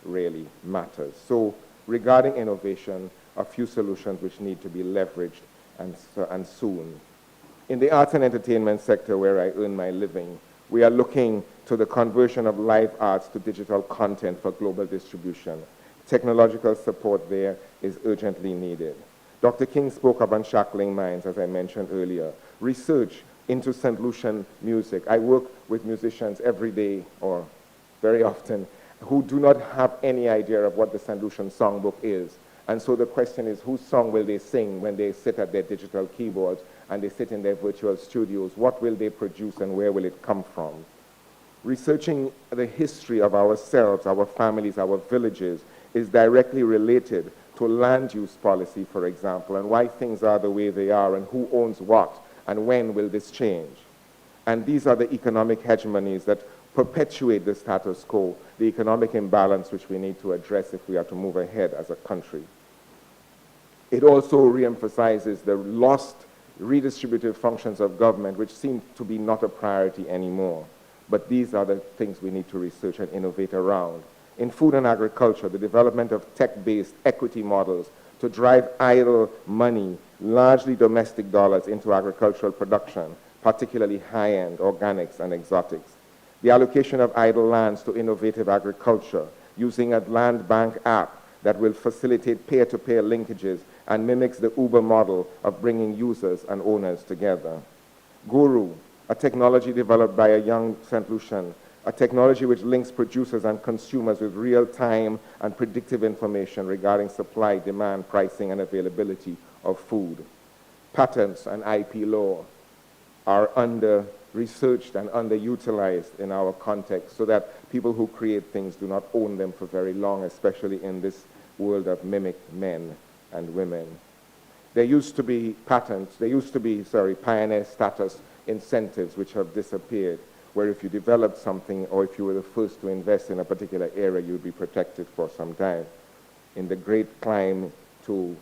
Speaker 17: really matters. So regarding innovation, a few solutions which need to be leveraged and soon. In the arts and entertainment sector where I earn my living, we are looking to the conversion of live arts to digital content for global distribution. Technological support there is urgently needed. Dr. King spoke of unshackling minds, as I mentioned earlier. Research into St. Lucian music. I work with musicians every day, or very often, who do not have any idea of what the St. Lucian songbook is. And so the question is, whose song will they sing when they sit at their digital keyboards and they sit in their virtual studios? What will they produce and where will it come from? Researching the history of ourselves, our families, our villages is directly related to land use policy, for example, and why things are the way they are and who owns what and when will this change. And these are the economic hegemonies that perpetuate the status quo, the economic imbalance which we need to address if we are to move ahead as a country. It also reemphasizes the lost redistributive functions of government, which seem to be not a priority anymore. But these are the things we need to research and innovate around. In food and agriculture, the development of tech-based equity models to drive idle money, largely domestic dollars, into agricultural production, particularly high-end organics and exotics. The allocation of idle lands to innovative agriculture using a land bank app that will facilitate peer-to-peer linkages and mimics the Uber model of bringing users and owners together. Guru, a technology developed by a young St. Lucian, a technology which links producers and consumers with real-time and predictive information regarding supply, demand, pricing, and availability of food. Patents and IP law are under-researched and underutilized in our context so that people who create things do not own them for very long, especially in this world of mimic men and women. There used to be pioneer status incentives which have disappeared, where if you developed something or if you were the first to invest in a particular area, you'd be protected for some time. In the great climb to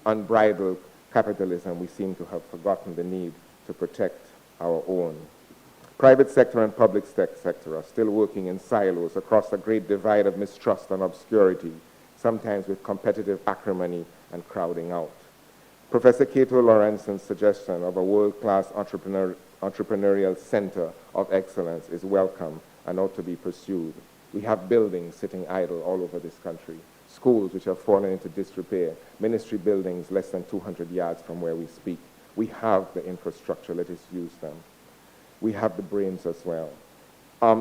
Speaker 17: unbridled capitalism, we seem to have forgotten the need to protect our own. Private sector and public sector are still working in silos across a great divide of mistrust and obscurity, sometimes with competitive acrimony and crowding out. Professor Cato Lorenzon's suggestion of a world-class entrepreneurial center of excellence is welcome and ought to be pursued. We have buildings sitting idle all over this country, schools which have fallen into disrepair, ministry buildings less than 200 yards from where we speak. We have the infrastructure, let us use them. We have the brains as well.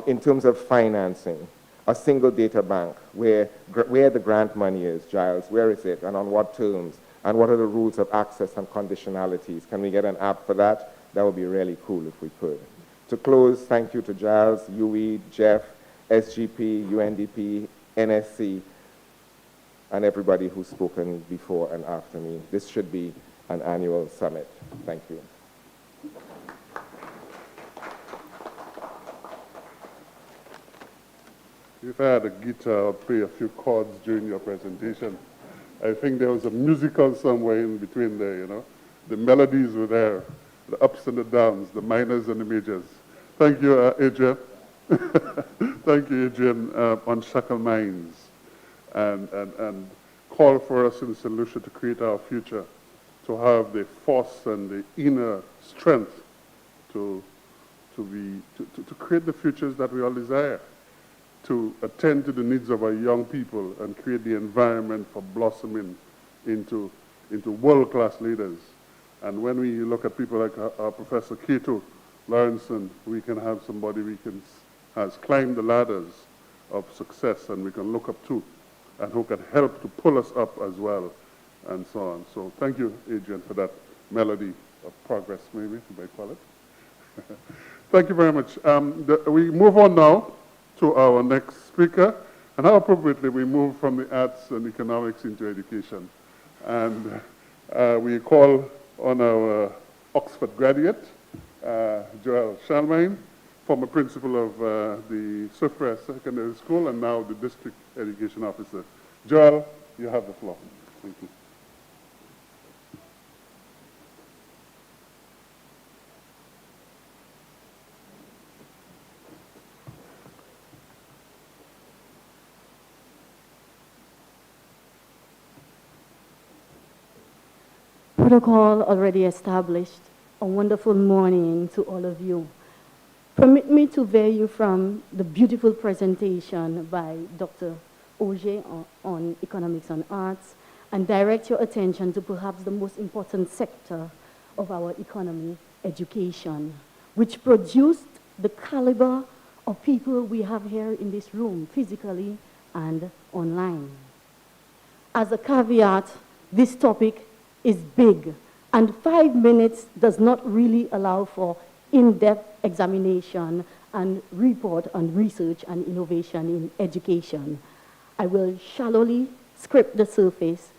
Speaker 17: In terms of financing, a single data bank where the grant money is, Giles, where is it and on what terms? And what are the rules of access and conditionalities? Can we get an app for that? That would be really cool if we could. To close, thank you to Giles, UE, Jeff, SGP, UNDP, NSC, and everybody who's spoken before and after me. This should be an annual summit. Thank you.
Speaker 4: If I had a guitar, I'd play a few chords during your presentation. I think there was a musical somewhere in between there, you know. The melodies were there, the ups and the downs, the minors and the majors. Thank you, Adrian. Thank you, Adrian, on Shackle Minds and call for us in St. Lucia to create our future, to have the force and the inner strength to create the futures that we all desire, to attend to the needs of our young people and create the environment for blossoming into world-class leaders. And when we look at people like our Professor Cato Lawrenson, we can have somebody has climbed the ladders of success and we can look up to, and who can help to pull us up as well, and so on. So thank you, Adrian, for that melody of progress, maybe, you might call it. Thank you very much. We move on now to our next speaker, and how appropriately we move from the arts and economics into education. And we call on our Oxford graduate, Joel Shalmain, former principal of the Swiftware Secondary School and now the district education officer. Joel, you have the floor. Thank you.
Speaker 18: Protocol already established. A wonderful morning to all of you. Permit me to veer you from the beautiful presentation by Dr. Auger on economics and arts and direct your attention to perhaps the most important sector of our economy, education, which produced the caliber of people we have here in this room, physically and online. As a caveat, this topic is big, and 5 minutes does not really allow for in-depth examination and report on research and innovation in education. I will shallowly scrape the surface,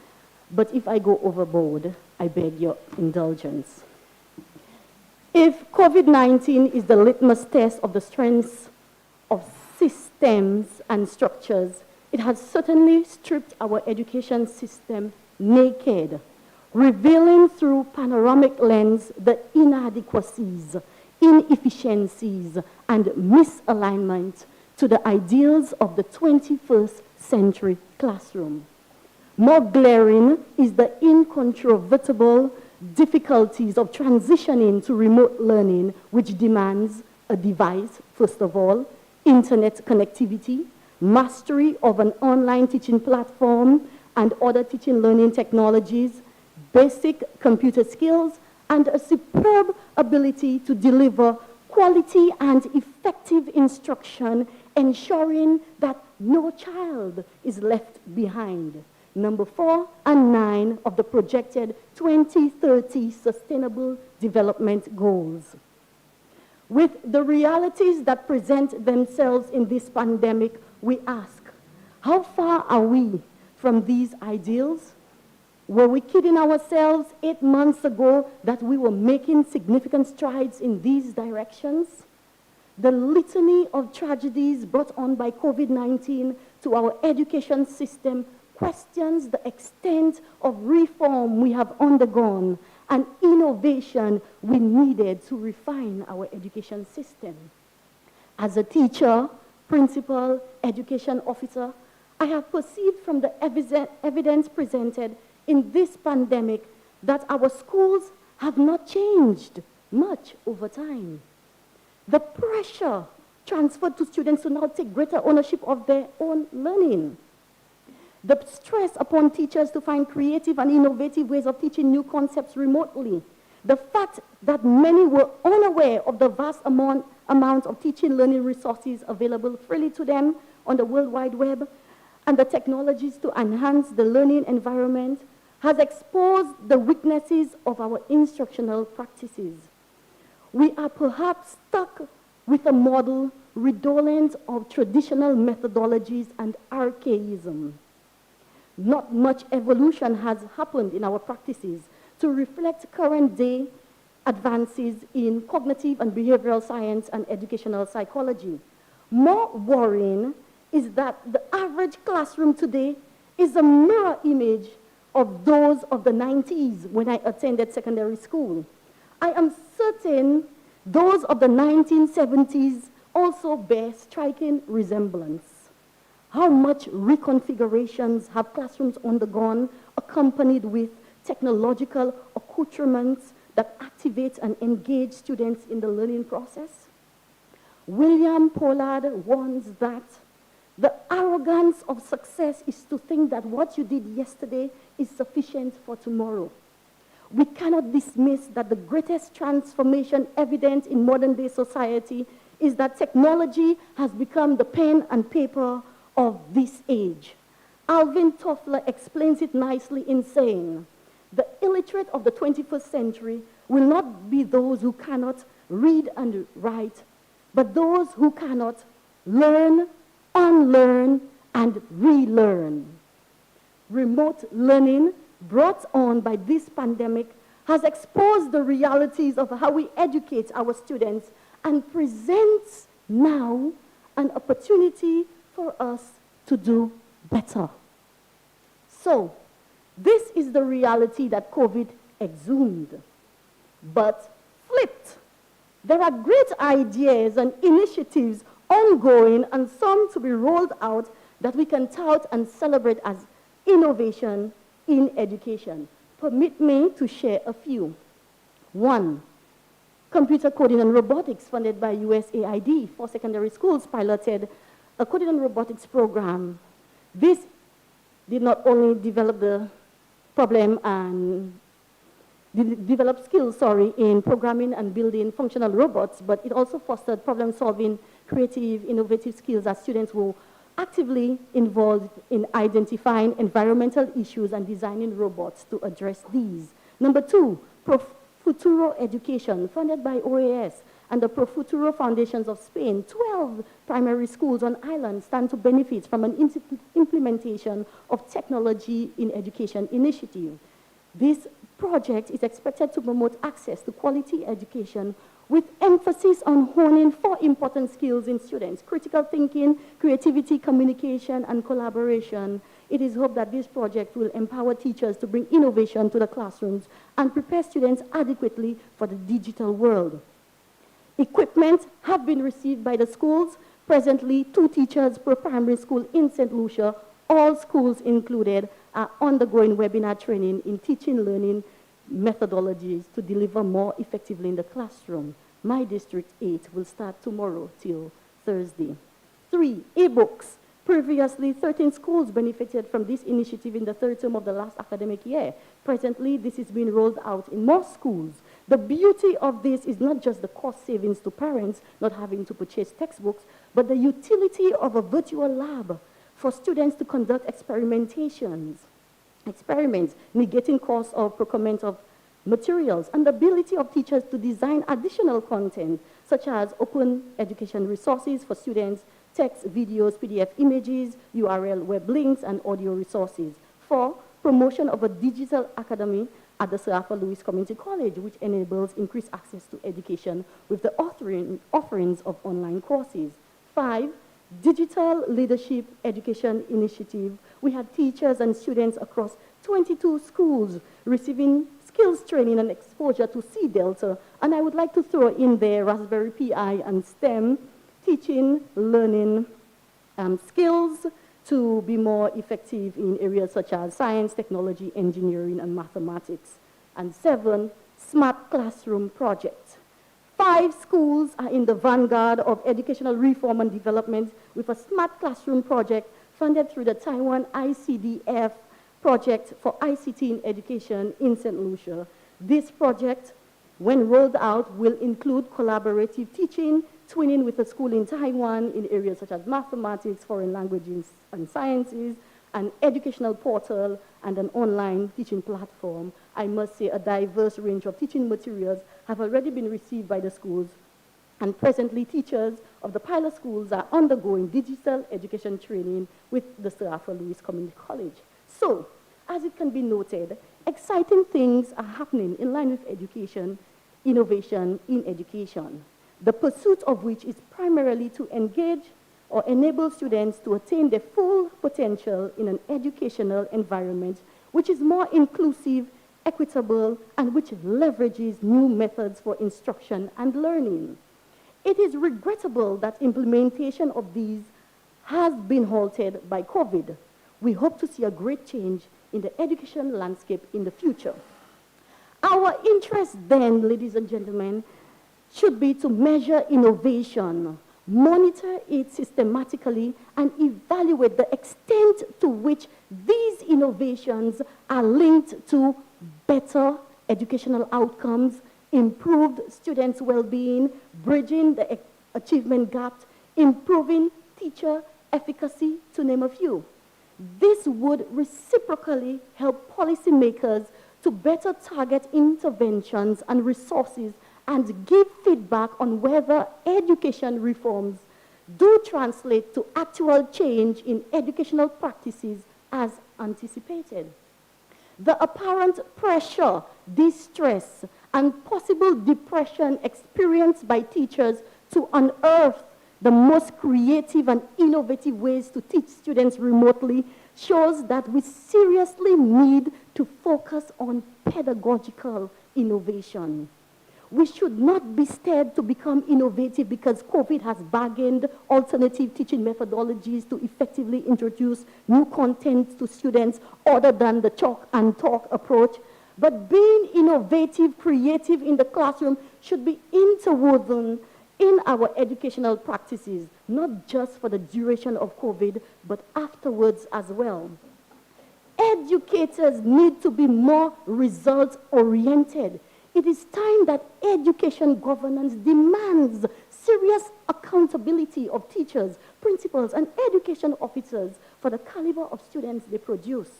Speaker 18: but if I go overboard, I beg your indulgence. If COVID-19 is the litmus test of the strengths of systems and structures, it has certainly stripped our education system naked, revealing through panoramic lens the inadequacies, inefficiencies, and misalignment to the ideals of the 21st century classroom. More glaring is the incontrovertible difficulties of transitioning to remote learning, which demands a device, first of all, internet connectivity, mastery of an online teaching platform and other teaching learning technologies, basic computer skills, and a superb ability to deliver quality and effective instruction, ensuring that no child is left behind. Number 4 and 9 of the projected 2030 Sustainable Development Goals. With the realities that present themselves in this pandemic, we ask, how far are we from these ideals? Were we kidding ourselves 8 months ago that we were making significant strides in these directions? The litany of tragedies brought on by COVID-19 to our education system questions the extent of reform we have undergone and innovation we needed to refine our education system. As a teacher, principal, education officer, I have perceived from the evidence presented in this pandemic that our schools have not changed much over time. The pressure transferred to students to now take greater ownership of their own learning. The stress upon teachers to find creative and innovative ways of teaching new concepts remotely. The fact that many were unaware of the vast amount of teaching learning resources available freely to them on the World Wide Web and the technologies to enhance the learning environment has exposed the weaknesses of our instructional practices. We are perhaps stuck with a model redolent of traditional methodologies and archaism. Not much evolution has happened in our practices to reflect current day advances in cognitive and behavioral science and educational psychology. More worrying is that the average classroom today is a mirror image of those of the 90s when I attended secondary school. I am certain those of the 1970s also bear striking resemblance. How much reconfigurations have classrooms undergone, accompanied with technological accoutrements that activate and engage students in the learning process? William Pollard warns that the arrogance of success is to think that what you did yesterday is sufficient for tomorrow. We cannot dismiss that the greatest transformation evident in modern day society is that technology has become the pen and paper of this age. Alvin Toffler explains it nicely in saying, the illiterate of the 21st century will not be those who cannot read and write, but those who cannot learn, unlearn, and relearn. Remote learning brought on by this pandemic has exposed the realities of how we educate our students and presents now an opportunity for us to do better. So, this is the reality that COVID exhumed. But flipped, there are great ideas and initiatives ongoing and some to be rolled out that we can tout and celebrate as innovation in education. Permit me to share a few. One, computer coding and robotics funded by USAID for secondary schools piloted a coding and robotics program. This did not only develop the problem and develop skills, in programming and building functional robots, but it also fostered problem-solving, creative, innovative skills as students were actively involved in identifying environmental issues and designing robots to address these. Number two, Profuturo Education, funded by OAS and the Profuturo Foundations of Spain. 12 primary schools on island stand to benefit from an implementation of technology in education initiative. This project is expected to promote access to quality education with emphasis on honing 4 important skills in students: critical thinking, creativity, communication, and collaboration. It is hoped that this project will empower teachers to bring innovation to the classrooms and prepare students adequately for the digital world. Equipment have been received by the schools. Presently, 2 teachers per primary school in St. Lucia, all schools included, are undergoing webinar training in teaching learning methodologies to deliver more effectively in the classroom. My District 8 will start tomorrow till Thursday. 3, e-books. Previously, 13 schools benefited from this initiative in the 3rd term of the last academic year. Presently, this is being rolled out in more schools. The beauty of this is not just the cost savings to parents not having to purchase textbooks, but the utility of a virtual lab for students to conduct experiments, negating costs of procurement of materials, and the ability of teachers to design additional content, such as open education resources for students, text, videos, PDF images, URL web links, and audio resources. 4, promotion of a digital academy at the Sir Arthur Lewis Community College, which enables increased access to education with the offerings of online courses. 5, Digital Leadership Education Initiative. We had teachers and students across 22 schools receiving skills training and exposure to C Delta. And I would like to throw in there Raspberry Pi and STEM, teaching, learning skills to be more effective in areas such as science, technology, engineering, and mathematics. And 7, Smart Classroom Project. 5 schools are in the vanguard of educational reform and development with a Smart Classroom Project funded through the Taiwan ICDF project for ICT in education in St. Lucia. This project, when rolled out, will include collaborative teaching, twinning with a school in Taiwan in areas such as mathematics, foreign languages and sciences, an educational portal, and an online teaching platform. I must say a diverse range of teaching materials have already been received by the schools, and presently teachers of the pilot schools are undergoing digital education training with the Sir Arthur Lewis Community College. So, as it can be noted, exciting things are happening in line with education, innovation in education, the pursuit of which is primarily to engage or enable students to attain their full potential in an educational environment which is more inclusive, equitable, and which leverages new methods for instruction and learning. It is regrettable that implementation of these has been halted by COVID. We hope to see a great change in the education landscape in the future. Our interest then, ladies and gentlemen, should be to measure innovation, monitor it systematically, and evaluate the extent to which these innovations are linked to better educational outcomes, improved students' well-being, bridging the achievement gap, improving teacher efficacy, to name a few. This would reciprocally help policymakers to better target interventions and resources and give feedback on whether education reforms do translate to actual change in educational practices as anticipated. The apparent pressure, distress, and possible depression experienced by teachers to unearth the most creative and innovative ways to teach students remotely shows that we seriously need to focus on pedagogical innovation. We should not be scared to become innovative because COVID has bargained alternative teaching methodologies to effectively introduce new content to students other than the chalk and talk approach. But being innovative, creative in the classroom should be interwoven in our educational practices, not just for the duration of COVID, but afterwards as well. Educators need to be more results-oriented. It is time that education governance demands serious accountability of teachers, principals, and education officers for the caliber of students they produce.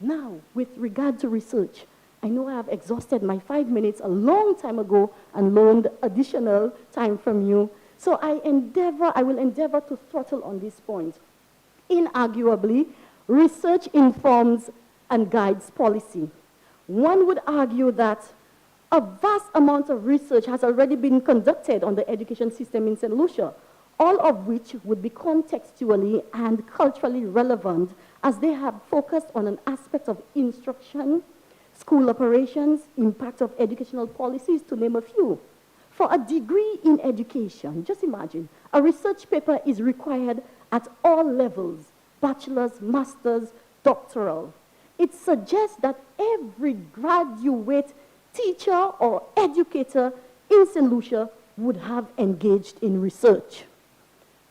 Speaker 18: Now, with regard to research, I know I have exhausted my 5 minutes a long time ago and loaned additional time from you. So I will endeavor to throttle on this point. Inarguably, research informs and guides policy. One would argue that a vast amount of research has already been conducted on the education system in St. Lucia, all of which would be contextually and culturally relevant as they have focused on an aspect of instruction, school operations, impact of educational policies, to name a few. For a degree in education, just imagine, a research paper is required at all levels, bachelor's, master's, doctoral. It suggests that every graduate teacher or educator in St. Lucia would have engaged in research.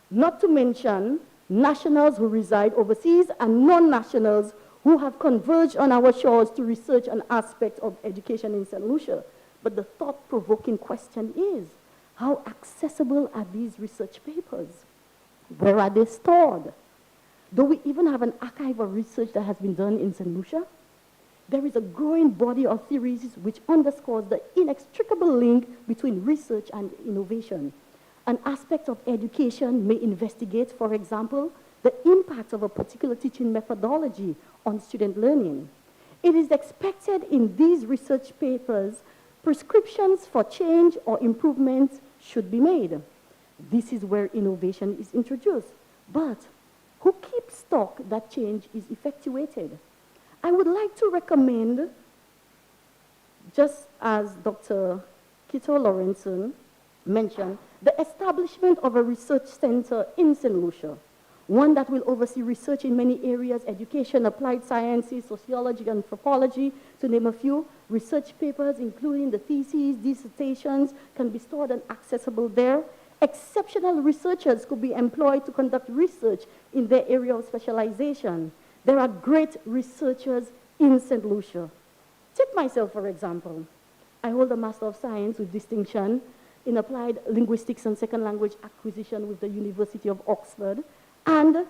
Speaker 18: Not to mention nationals who reside overseas and non-nationals who have converged on our shores to research an aspect of education in St. Lucia. But the thought-provoking question is, how accessible are these research papers? Where are they stored? Do we even have an archive of research that has been done in St. Lucia? There is a growing body of theories which underscores the inextricable link between research and innovation. An aspect of education may investigate, for example, the impact of a particular teaching methodology on student learning. It is expected in these research papers, prescriptions for change or improvements should be made. This is where innovation is introduced. But who keeps stock that change is effectuated? I would like to recommend, just as Dr. Kito Lorenzen mentioned, the establishment of a research center in St. Lucia, one that will oversee research in many areas: education, applied sciences, sociology, anthropology, to name a few. Research papers, including the theses, dissertations, can be stored and accessible there. Exceptional researchers could be employed to conduct research in their area of specialization. There are great researchers in St. Lucia. Take myself, for example. I hold a Master of Science with distinction in Applied Linguistics and Second Language Acquisition with the University of Oxford, and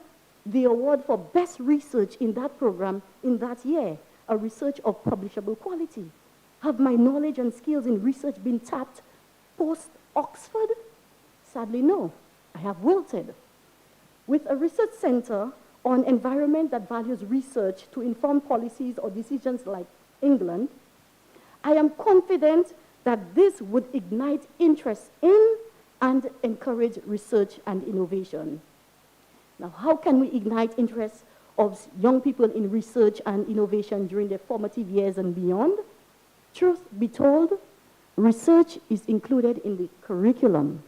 Speaker 18: the award for best research in that program in that year, a research of publishable quality. Have my knowledge and skills in research been tapped post-Oxford? Sadly, no. I have wilted. With a research center on environment that values research to inform policies or decisions like England, I am confident that this would ignite interest in and encourage research and innovation. Now, how can we ignite interest of young people in research and innovation during their formative years and beyond? Truth be told, research is included in the curriculum.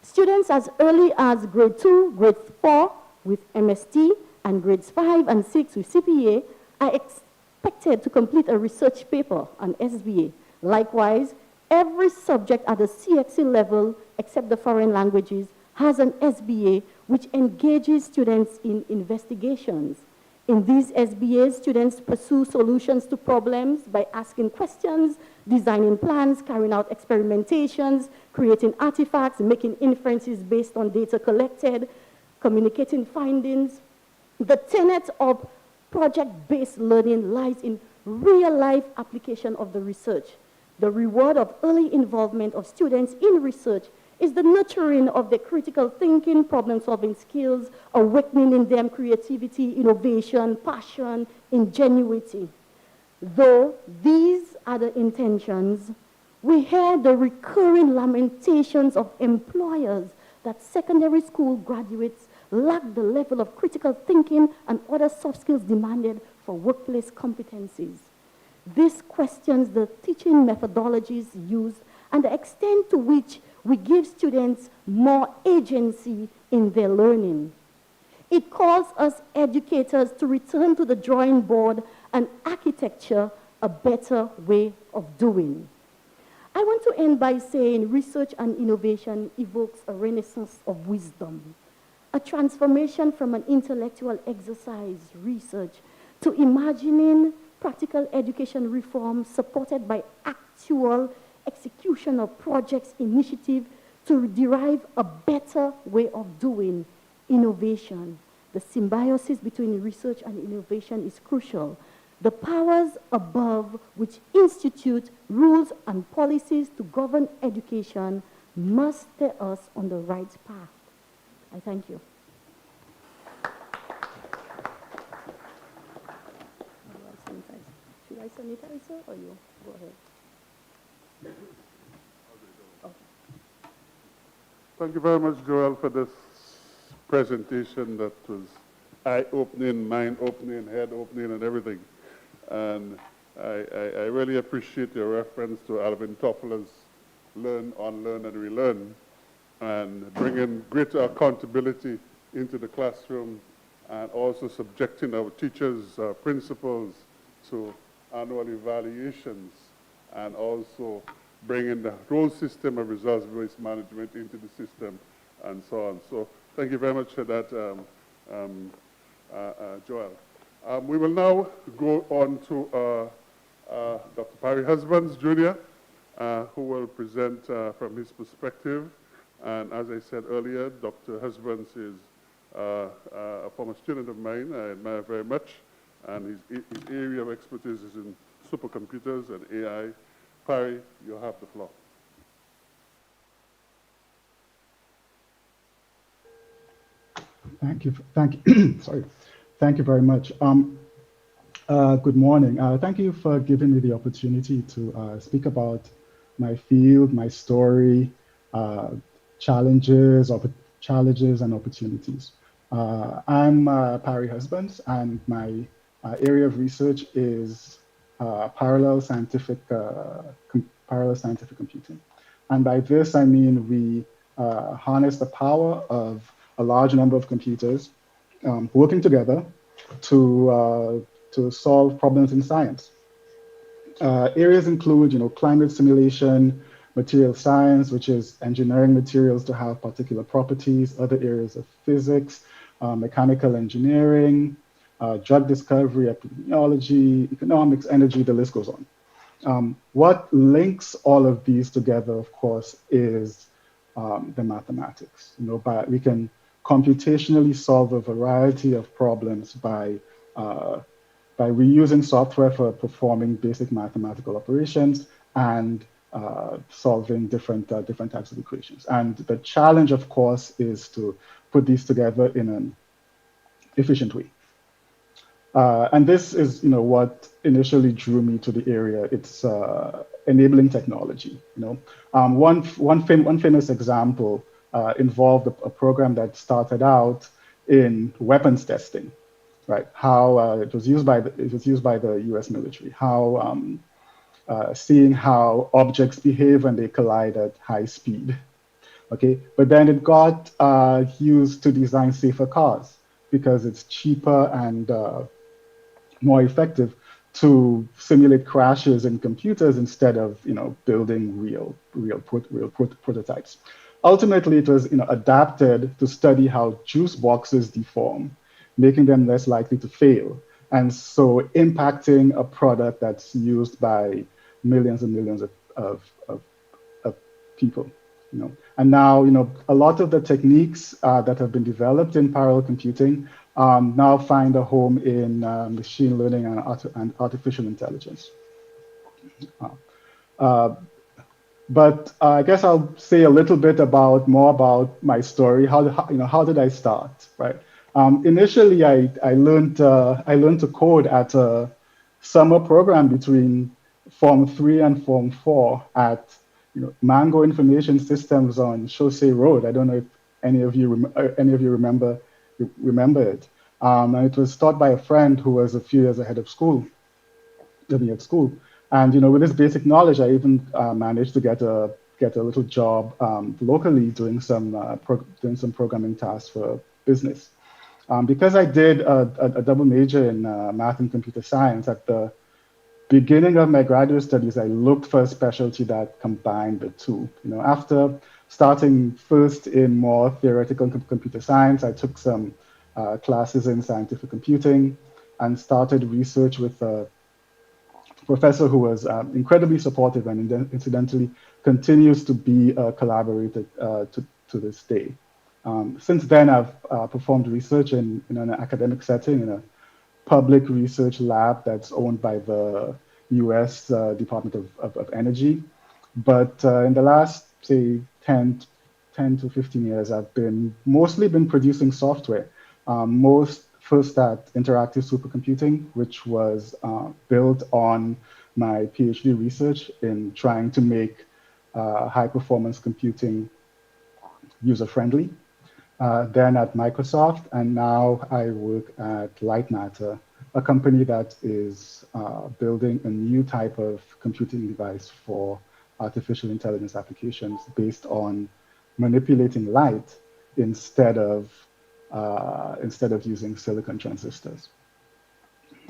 Speaker 18: Students as early as grade 2, grade 4 with MST and grades 5 and 6 with CPA are expected to complete a research paper on SBA. Likewise, every subject at the CXC level, except the foreign languages, has an SBA which engages students in investigations. In these SBAs, students pursue solutions to problems by asking questions, designing plans, carrying out experimentations, creating artifacts, making inferences based on data collected, communicating findings. The tenet of project-based learning lies in real-life application of the research. The reward of early involvement of students in research is the nurturing of their critical thinking, problem-solving skills, awakening in them creativity, innovation, passion, ingenuity. Though these are the intentions, we hear the recurring lamentations of employers that secondary school graduates lack the level of critical thinking and other soft skills demanded for workplace competencies. This questions the teaching methodologies used and the extent to which we give students more agency in their learning. It calls us educators to return to the drawing board and architecture a better way of doing. I want to end by saying research and innovation evokes a renaissance of wisdom, a transformation from an intellectual exercise, research, to imagining practical education reform supported by actual execution of projects, initiative to derive a better way of doing innovation. The symbiosis between research and innovation is crucial. The powers above which institute rules and policies to govern education must steer us on the right path. I thank you. Should I sanitize, sir, or you? Go ahead. Okay.
Speaker 4: Thank you very much, Joel, for this presentation that was eye-opening, mind-opening, head-opening, and everything. And I really appreciate your reference to Alvin Toffler's Learn, Unlearn, and Relearn, and bringing greater accountability into the classroom, and also subjecting our teachers, principals, to annual evaluations, and also bringing the whole system of results-based management into the system, and so on. So thank you very much for that, Joel. We will now go on to Dr. Parry Husbands, Jr., who will present from his perspective. And as I said earlier, Dr. Husbands is a former student of mine I admire very much, and his area of expertise is in supercomputers and AI. Parry, you have the floor.
Speaker 19: Thank you. Sorry. Thank you very much. Good morning. Thank you for giving me the opportunity to speak about my field, my story, challenges and opportunities. I'm Parry Husbands, and my area of research is parallel scientific computing. And by this, I mean we harness the power of a large number of computers working together to solve problems in science. Areas include, climate simulation, material science, which is engineering materials to have particular properties, other areas of physics, mechanical engineering, drug discovery, epidemiology, economics, energy, the list goes on. What links all of these together, of course, is the mathematics. We can computationally solve a variety of problems by reusing software for performing basic mathematical operations and solving different types of equations. And the challenge, of course, is to put these together in an efficient way. And this is, what initially drew me to the area. It's enabling technology. One famous example involved a program that started out in weapons testing, right? How it was used by the U.S. military. How seeing how objects behave when they collide at high speed. Okay, but then it got used to design safer cars. because it's cheaper and more effective to simulate crashes in computers instead of building real prototypes. Ultimately, it was adapted to study how juice boxes deform, making them less likely to fail, and so impacting a product that's used by millions and millions of people. And now a lot of the techniques that have been developed in parallel computing now find a home in machine learning and artificial intelligence. Uh, but I guess I'll say a little bit more about my story. How did I start? Right. Initially, I learned to code at a summer program between Form 3 and Form 4 at Mango Information Systems on Chaussee Road. I don't know if any of you remember it. And it was taught by a friend who was a few years ahead of me at school. And with this basic knowledge, I even managed to get a little job locally doing some programming tasks for business. Because I did a double major in math and computer science at the beginning of my graduate studies, I looked for a specialty that combined the two. After starting first in more theoretical computer science, I took some classes in scientific computing and started research with a professor who was incredibly supportive and incidentally continues to be a collaborator to this day. Since then, I've performed research in an academic setting in a public research lab that's owned by the US Department of Energy. But in the last, say, 10 to 15 years, I've mostly been producing software. First at interactive supercomputing, which was built on my PhD research in trying to make high performance computing user-friendly. Then at Microsoft, and now I work at Light Matter, a company that is building a new type of computing device for artificial intelligence applications based on manipulating light instead of using silicon transistors.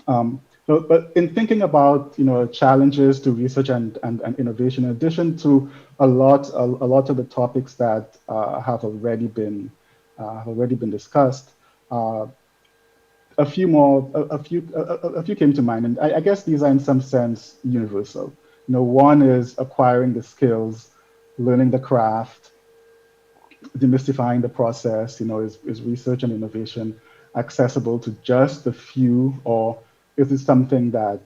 Speaker 19: But in thinking about challenges to research and innovation, in addition to a lot of the topics that have already been discussed, a few came to mind, and I guess these are in some sense universal. One is acquiring the skills, learning the craft, demystifying the process. Is research and innovation accessible to just a few, or is it something that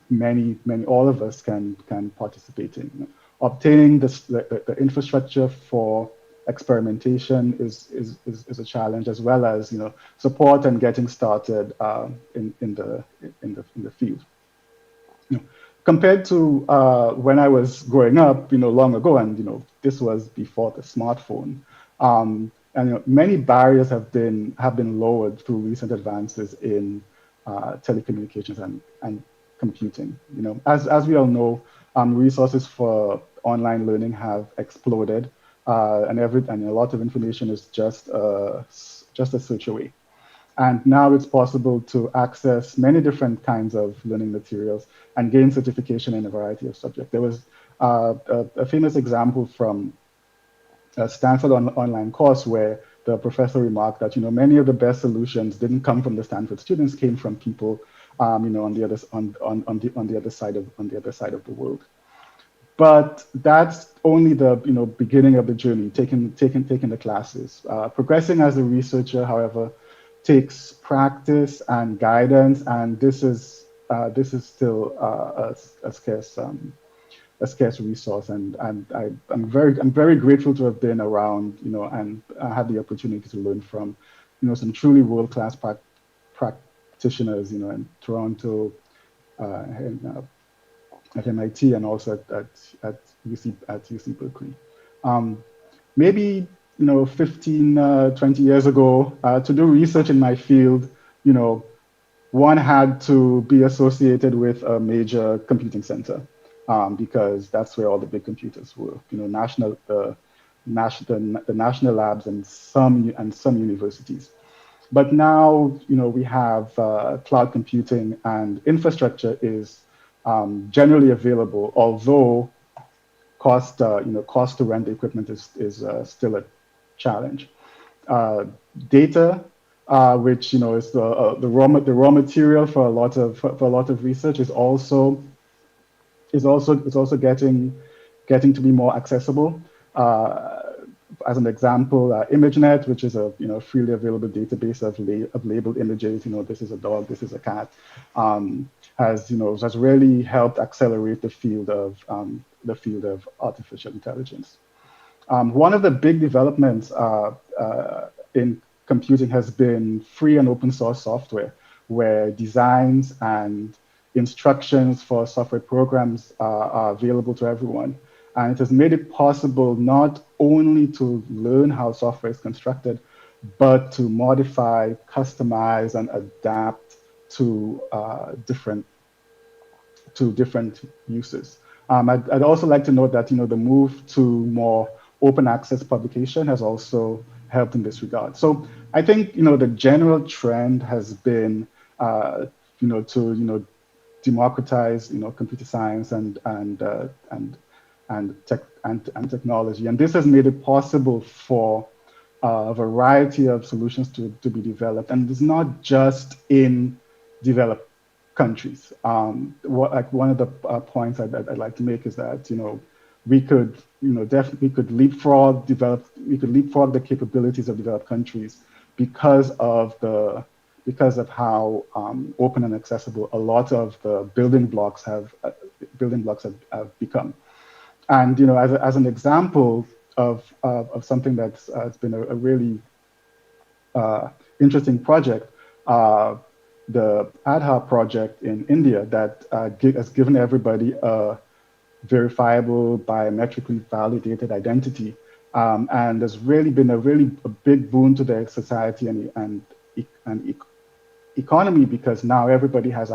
Speaker 19: many all of us can participate in? Obtaining the infrastructure for experimentation is a challenge, as well as support and getting started in the field. Compared to when I was growing up, long ago, and this was before the smartphone, and many barriers have been lowered through recent advances in telecommunications and computing. As we all know, resources for online learning have exploded, and a lot of information is just a search away. And now it's possible to access many different kinds of learning materials and gain certification in a variety of subjects. There was a famous example from a Stanford online course where the professor remarked that many of the best solutions didn't come from the Stanford students, came from people on the other side of the world. But that's only the beginning of the journey, taking the classes. Progressing as a researcher, however, takes practice and guidance, and this is still a scarce resource. And I'm very grateful to have been around, and I had the opportunity to learn from some truly world-class practitioners, in Toronto, at MIT, and also at UC Berkeley. Maybe 15, 20 years ago, to do research in my field, one had to be associated with a major computing center, because that's where all the big computers were. The national labs and some universities. But now, we have cloud computing, and infrastructure is generally available, although cost to rent the equipment is still a challenge. Data, which is the raw material for a lot of research, is also getting to be more accessible. As an example, ImageNet, which is a freely available database of labeled images. This is a dog, this is a cat, has really helped accelerate the field of artificial intelligence. One of the big developments in computing has been free and open source software, where designs and instructions for software programs are available to everyone. And it has made it possible not only to learn how software is constructed, but to modify, customize, and adapt to different uses. I'd also like to note that the move to more open access publication has also helped in this regard. So I think the general trend has been to democratize computer science and technology, and this has made it possible for a variety of solutions to be developed, and it's not just in developed countries. One of the points I'd like to make is that we could definitely leapfrog the capabilities of developed countries because of how open and accessible a lot of the building blocks have become. And as an example of something that's been a really interesting project, the Aadhaar project in India that has given everybody a verifiable, biometrically validated identity, and has really been a big boon to their society and economy, because now everybody has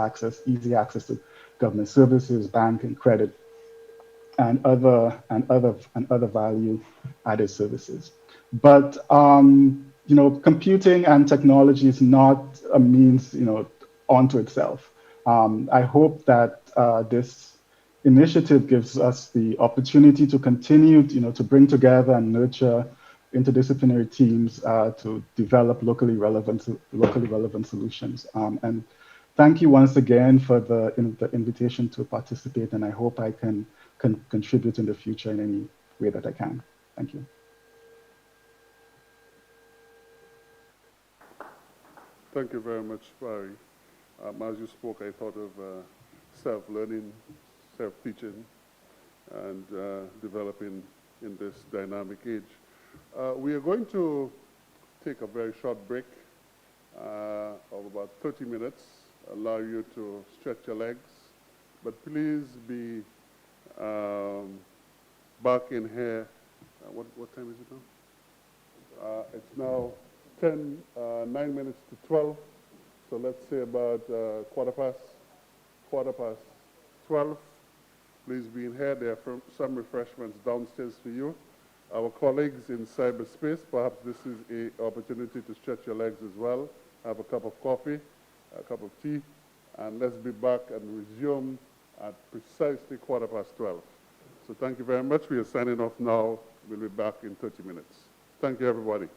Speaker 19: easy access to government services, banking, credit, and other value added services. But computing and technology is not a means onto itself. I hope that this initiative gives us the opportunity to continue to bring together and nurture interdisciplinary teams to develop locally relevant solutions. And thank you once again for the invitation to participate, and I hope I can contribute in the future in any way that I can. Thank you.
Speaker 4: Thank you very much, Barry. As you spoke, I thought of self-learning, self-teaching, and developing in this dynamic age. We are going to take a very short break of about 30 minutes, allow you to stretch your legs, but please be back in here. What time is it now? It's now 9 minutes to 12, so let's say about quarter past 12. Please be in here. There are some refreshments downstairs for you. Our colleagues in cyberspace, perhaps this is an opportunity to stretch your legs as well. Have a cup of coffee, a cup of tea, and let's be back and resume at precisely quarter past 12. So thank you very much. We are signing off now. We'll be back in 30 minutes. Thank you, everybody.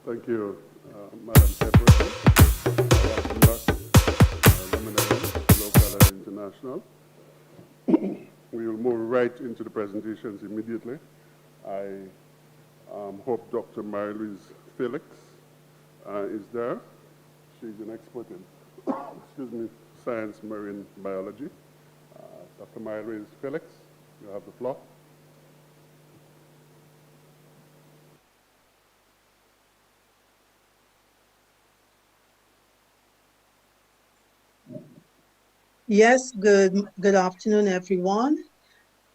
Speaker 4: Thank you, Madam Chairperson. Welcome back, Luminaries, local and international. We will move right into the presentations immediately. I hope Dr. Mary-Louise Felix is there. She's an expert in, excuse me, science marine biology. Dr. Mary-Louise Felix, you have the floor.
Speaker 9: Yes, good afternoon, everyone.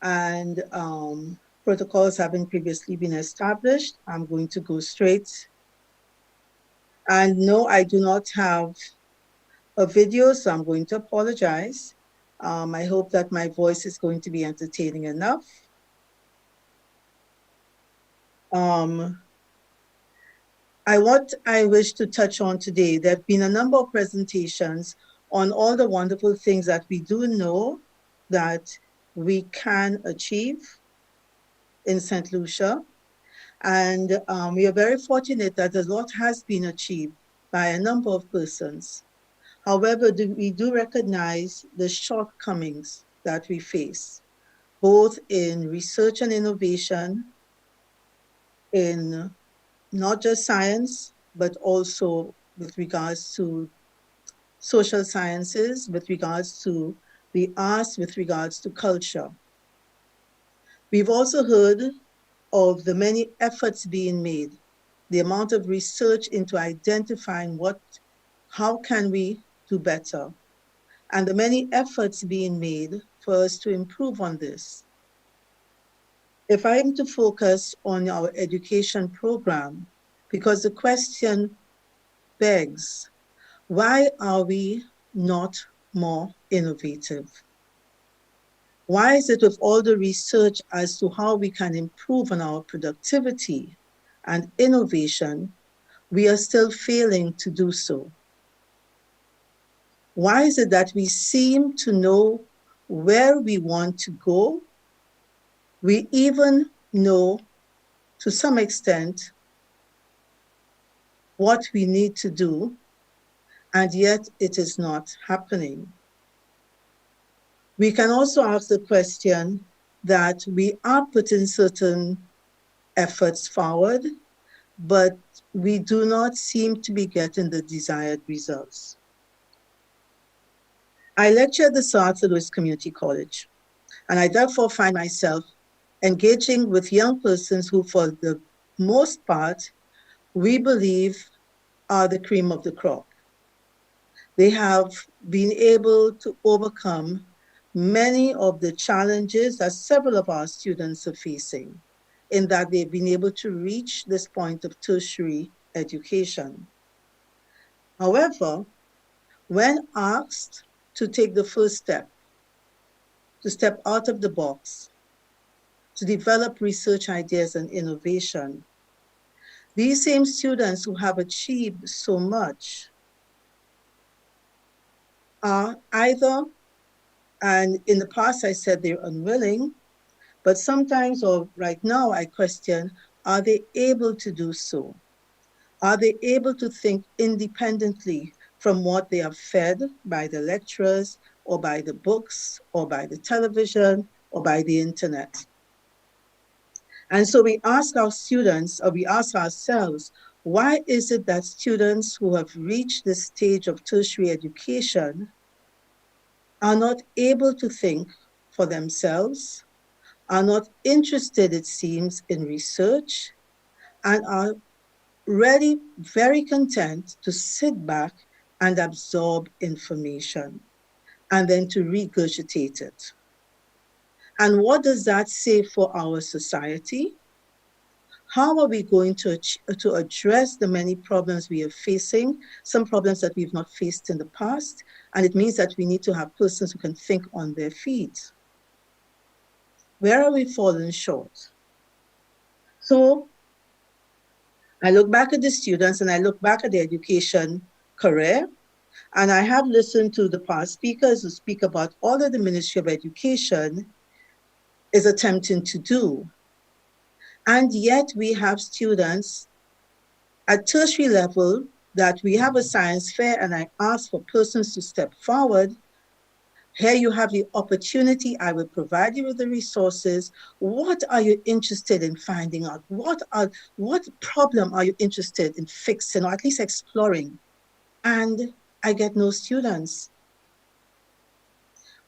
Speaker 9: And protocols having previously been established, I'm going to go straight. And no, I do not have a video, so I'm going to apologize. I hope that my voice is going to be entertaining enough. What I wish to touch on today, there have been a number of presentations on all the wonderful things that we do know that we can achieve in St. Lucia. And we are very fortunate that a lot has been achieved by a number of persons. However, we do recognize the shortcomings that we face, both in research and innovation, in not just science, but also with regards to social sciences, with regards to the arts, with regards to culture. We've also heard of the many efforts being made, the amount of research into identifying how can we do better, and the many efforts being made for us to improve on this. If I am to focus on our education program, because the question begs, why are we not more innovative? Why is it with all the research as to how we can improve on our productivity and innovation, we are still failing to do so? Why is it that we seem to know where we want to go? We even know, to some extent, what we need to do, and yet it is not happening. We can also ask the question that we are putting certain efforts forward, but we do not seem to be getting the desired results. I lecture at the St. Louis Community College, and I therefore find myself engaging with young persons who, for the most part, we believe are the cream of the crop. They have been able to overcome many of the challenges that several of our students are facing, in that they've been able to reach this point of tertiary education. However, when asked to take the first step, to step out of the box, to develop research ideas and innovation, these same students who have achieved so much are either, and in the past I said they're unwilling, but sometimes, or right now, I question, are they able to do so? Are they able to think independently from what they are fed by the lecturers, or by the books, or by the television, or by the internet? And so we ask our students, or we ask ourselves, why is it that students who have reached this stage of tertiary education are not able to think for themselves, are not interested, it seems, in research, and are really very content to sit back and absorb information, and then to regurgitate it? And what does that say for our society? How are we going to address the many problems we are facing, some problems that we've not faced in the past? And it means that we need to have persons who can think on their feet. Where are we falling short? So I look back at the students and I look back at the education career, and I have listened to the past speakers who speak about all that the Ministry of Education is attempting to do. And yet we have students At tertiary level, that we have a science fair and I ask for persons to step forward. Here you have the opportunity. I will provide you with the resources. What are you interested in finding out? What problem are you interested in fixing or at least exploring? And I get no students.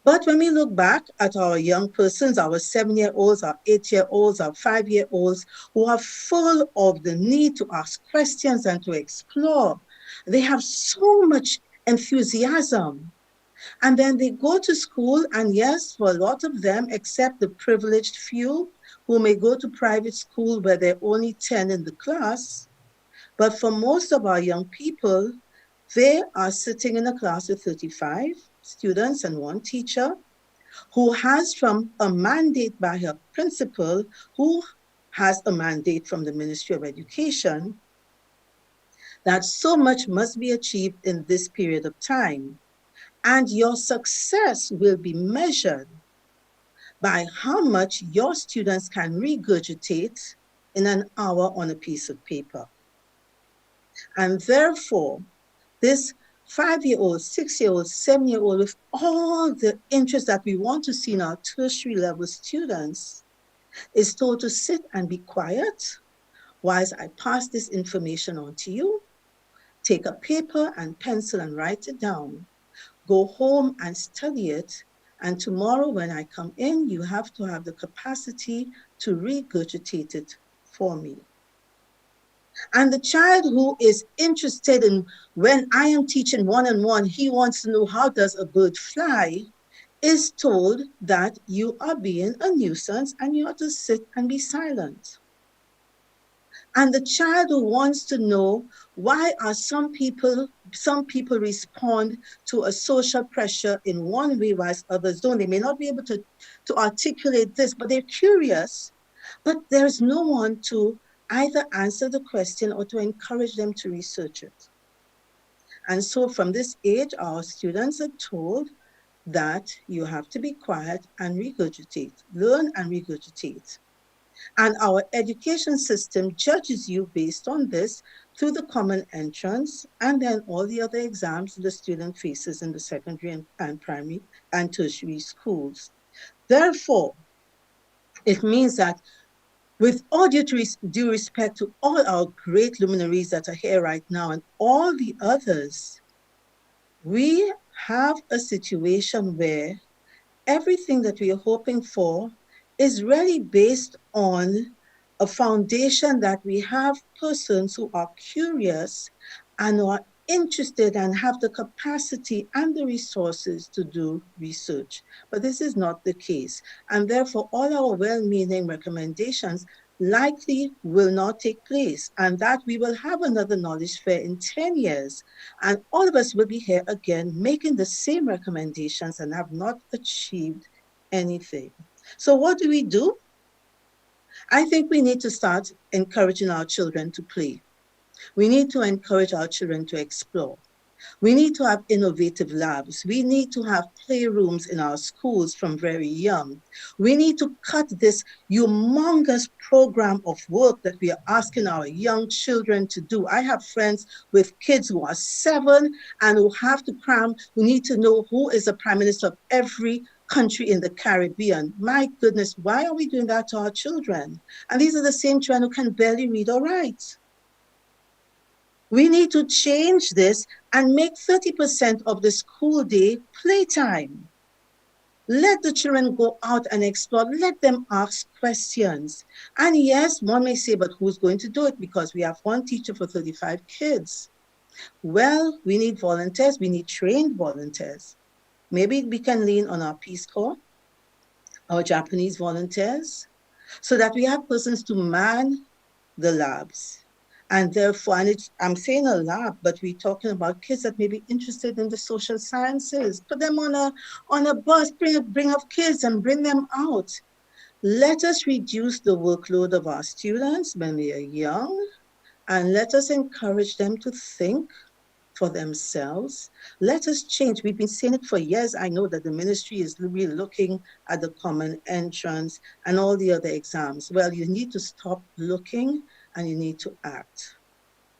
Speaker 9: But when we look back at our young persons, our 7-year-olds, our 8-year-olds, our 5-year-olds, who are full of the need to ask questions and to explore, they have so much enthusiasm. And then they go to school, and yes, for a lot of them, except the privileged few who may go to private school where there are only 10 in the class, but for most of our young people, they are sitting in a class with 35 students and one teacher who has from a mandate by her principal, who has a mandate from the Ministry of Education, that so much must be achieved in this period of time. And your success will be measured by how much your students can regurgitate in an hour on a piece of paper. And therefore, this 5-year-old, 6-year-old, 7-year-old, with all the interest that we want to see in our tertiary level students, is told to sit and be quiet whilst I pass this information on to you. Take a paper and pencil and write it down. Go home and study it. And tomorrow when I come in, you have to have the capacity to regurgitate it for me. And the child who is interested in, when I am teaching one-on-one, he wants to know how does a bird fly, is told that you are being a nuisance and you have to sit and be silent. And the child who wants to know why are some people respond to a social pressure in one way whilst others don't. They may not be able to articulate this, but they're curious. But there's no one to either answer the question or to encourage them to research it. And so from this age, our students are told that you have to be quiet and regurgitate, learn and regurgitate. And our education system judges you based on this through the common entrance and then all the other exams the student faces in the secondary and primary and tertiary schools. Therefore, it means that with all due respect to all our great luminaries that are here right now and all the others, we have a situation where everything that we are hoping for is really based on a foundation that we have persons who are curious and who are interested and have the capacity and the resources to do research. But this is not the case. And therefore, all our well-meaning recommendations likely will not take place, and that we will have another knowledge fair in 10 years, and all of us will be here again making the same recommendations and have not achieved anything. So what do? I think we need to start encouraging our children to play. We need to encourage our children to explore. We need to have innovative labs. We need to have playrooms in our schools from very young. We need to cut this humongous program of work that we are asking our young children to do. I have friends with kids who are 7 and who have to cram, who need to know who is the prime minister of every country in the Caribbean. My goodness, why are we doing that to our children? And these are the same children who can barely read or write. We need to change this and make 30% of the school day playtime. Let the children go out and explore. Let them ask questions. And yes, one may say, but who's going to do it? Because we have one teacher for 35 kids. Well, we need volunteers. We need trained volunteers. Maybe we can lean on our Peace Corps, our Japanese volunteers, so that we have persons to man the labs. And therefore, I'm saying a lab, but we're talking about kids that may be interested in the social sciences. Put them on a bus, bring up kids and bring them out. Let us reduce the workload of our students when they are young, and let us encourage them to think for themselves. Let us change. We've been saying it for years. I know that the ministry is really looking at the common entrance and all the other exams. Well, you need to stop looking and you need to act.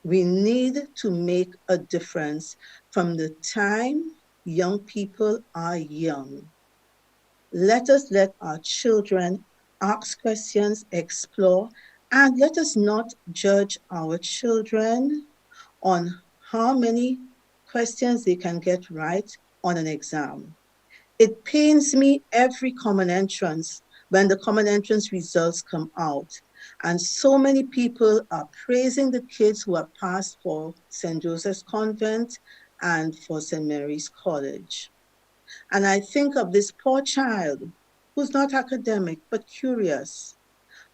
Speaker 9: We need to make a difference from the time young people are young. Let us let our children ask questions, explore, and let us not judge our children on how many questions they can get right on an exam. It pains me every common entrance when the common entrance results come out. And so many people are praising the kids who have passed for St. Joseph's Convent and for St. Mary's College. And I think of this poor child who's not academic, but curious,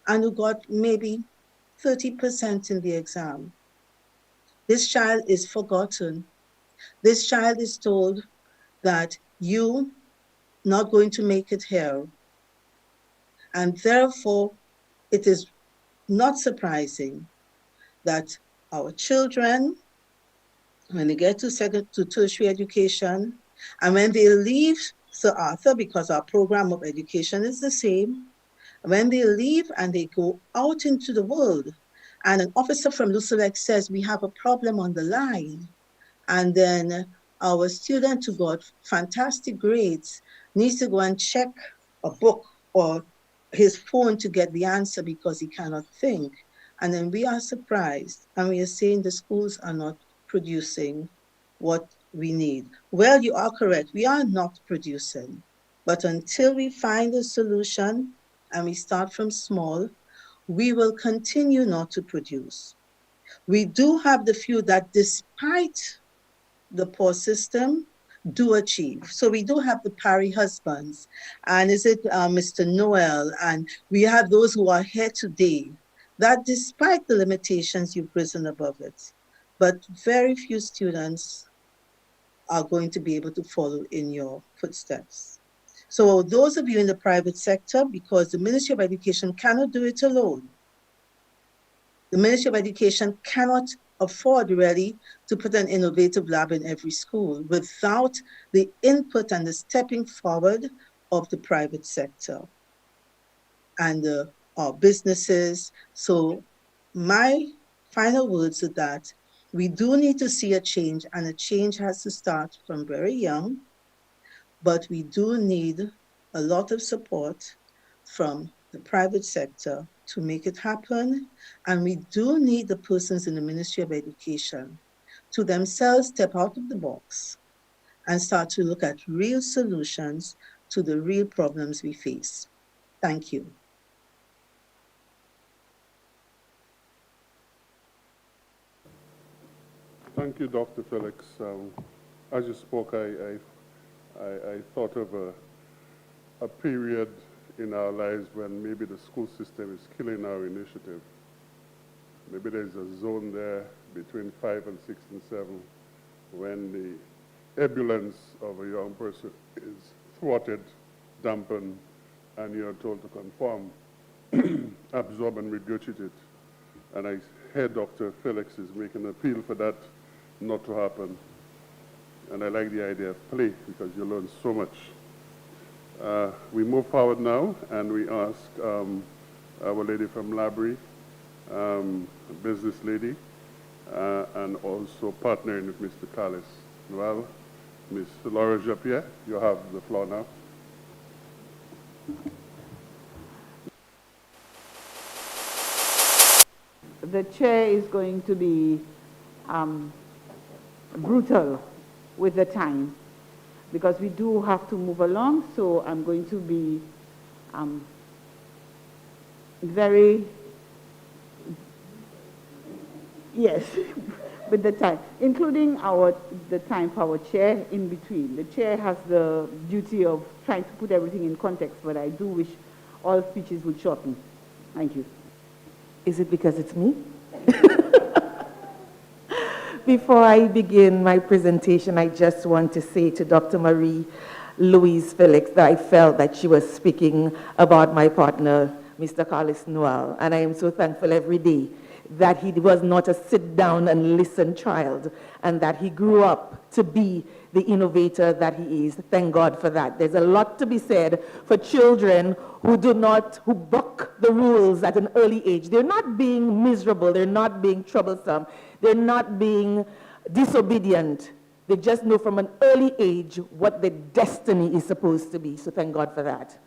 Speaker 9: and who got maybe 30% in the exam. This child is forgotten. This child is told that you not going to make it here. And therefore, it is not surprising that our children, when they get to tertiary education, and when they leave Sir Arthur, because our program of education is the same, when they leave and they go out into the world, and an officer from Lucia says, we have a problem on the line, and then our student who got fantastic grades needs to go and check a book or his phone to get the answer because he cannot think. And then we are surprised and we are saying the schools are not producing what we need. Well, you are correct. We are not producing. But until we find a solution and we start from small, we will continue not to produce. We do have the few that, despite the poor system, do achieve. So we do have the Parry husbands, and is it Mr. Noel, and we have those who are here today, that despite the limitations, you've risen above it. But very few students are going to be able to follow in your footsteps. So those of you in the private sector, because the Ministry of Education cannot do it alone, the Ministry of Education cannot afford really to put an innovative lab in every school without the input and the stepping forward of the private sector and our businesses. So my final words are that we do need to see a change, and a change has to start from very young, but we do need a lot of support from the private sector to make it happen. And we do need the persons in the Ministry of Education to themselves step out of the box and start to look at real solutions to the real problems we face. Thank you.
Speaker 4: Thank you, Dr. Felix. As you spoke, I thought of a period in our lives when maybe the school system is killing our initiative. Maybe there's a zone there between 5 and 6 and 7 when the ebullience of a young person is thwarted, dampened, and you're told to conform, absorb and regurgitate. And I hear Dr. Felix is making an appeal for that not to happen. And I like the idea of play because you learn so much. We move forward now, and we ask our lady from Laborie, a business lady, and also partnering with Mr. Callis. Well, Ms. Laura Japierre, you have the floor now.
Speaker 1: The chair is going to be brutal with the time, because we do have to move along, so I'm going to be very, yes, with the time, including the time for our chair in between. The chair has the duty of trying to put everything in context, but I do wish all speeches would shorten. Thank you.
Speaker 20: Is it because it's me? Before I begin my presentation, I just want to say to Dr. Marie Louise Felix that I felt that she was speaking about my partner, Mr. Carlos Noel, and I am so thankful every day that he was not a sit down and listen child, and that he grew up to be the innovator that he is. Thank God for that. There's a lot to be said for children who buck the rules at an early age. They're not being miserable, they're not being troublesome, they're not being disobedient. They just know from an early age what their destiny is supposed to be. So thank God for that.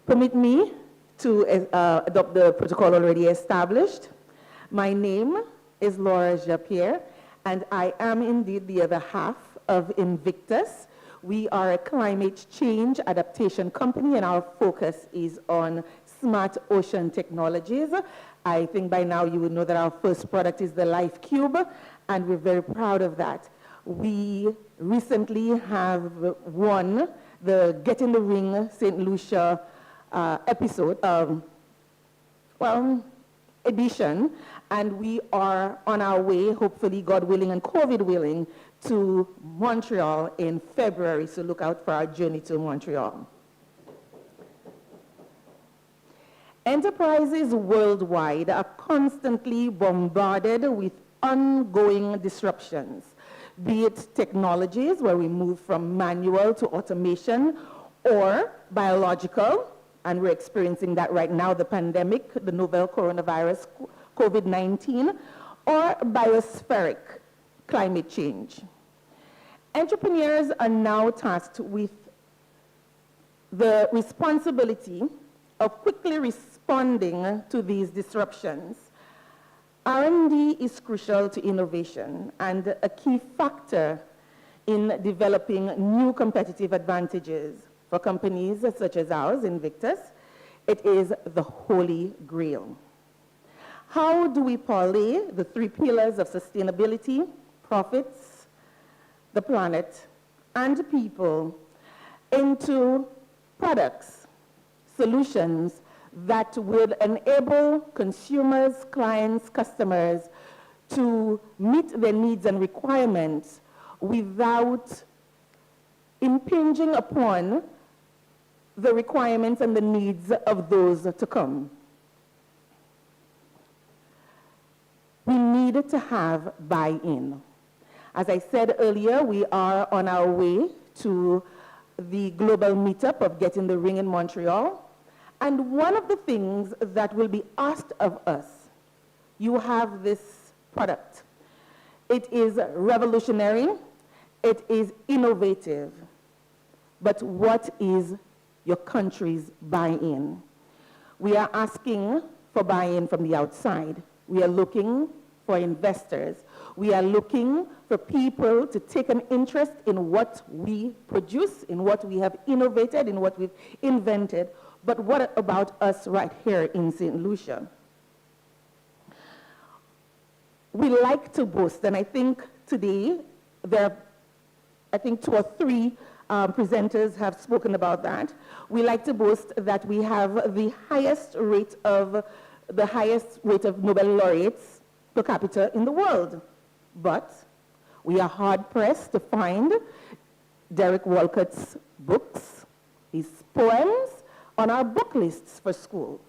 Speaker 20: Permit me to adopt the protocol already established. My name is Laura Japierre, and I am indeed the other half of Invictus. We are a climate change adaptation company, and our focus is on smart ocean technologies. I think by now you would know that our first product is the Life Cube, and we're very proud of that. We recently have won the Get in the Ring St. Lucia edition, and we are on our way, hopefully, God willing and COVID willing, to Montreal in February, so look out for our journey to Montreal. Enterprises worldwide are constantly bombarded with ongoing disruptions, be it technologies where we move from manual to automation, or biological, and we're experiencing that right now, the pandemic, the novel coronavirus, COVID-19, or biospheric climate change. Entrepreneurs are now tasked with the responsibility of quickly responding to these disruptions. R&D is crucial to innovation and a key factor in developing new competitive advantages. For companies such as ours, Invictus, it is the holy grail. How do we parlay the three pillars of sustainability, profits, the planet, and people into products, solutions that would enable consumers, clients, customers to meet their needs and requirements without impinging upon the requirements and the needs of those to come? We need to have buy-in. As I said earlier, we are on our way to the global meetup of Get in the Ring in Montreal. And one of the things that will be asked of us, you have this product. It is revolutionary, it is innovative, but what is your country's buy-in? We are asking for buy-in from the outside. We are looking for investors. We are looking for people to take an interest in what we produce, in what we have innovated, in what we've invented. But what about us right here in St. Lucia? We like to boast, and I think today there are, two or three presenters have spoken about that. We like to boast that we have the highest rate of Nobel laureates per capita in the world. But we are hard-pressed to find Derek Walcott's books, his poems, on our book lists for school.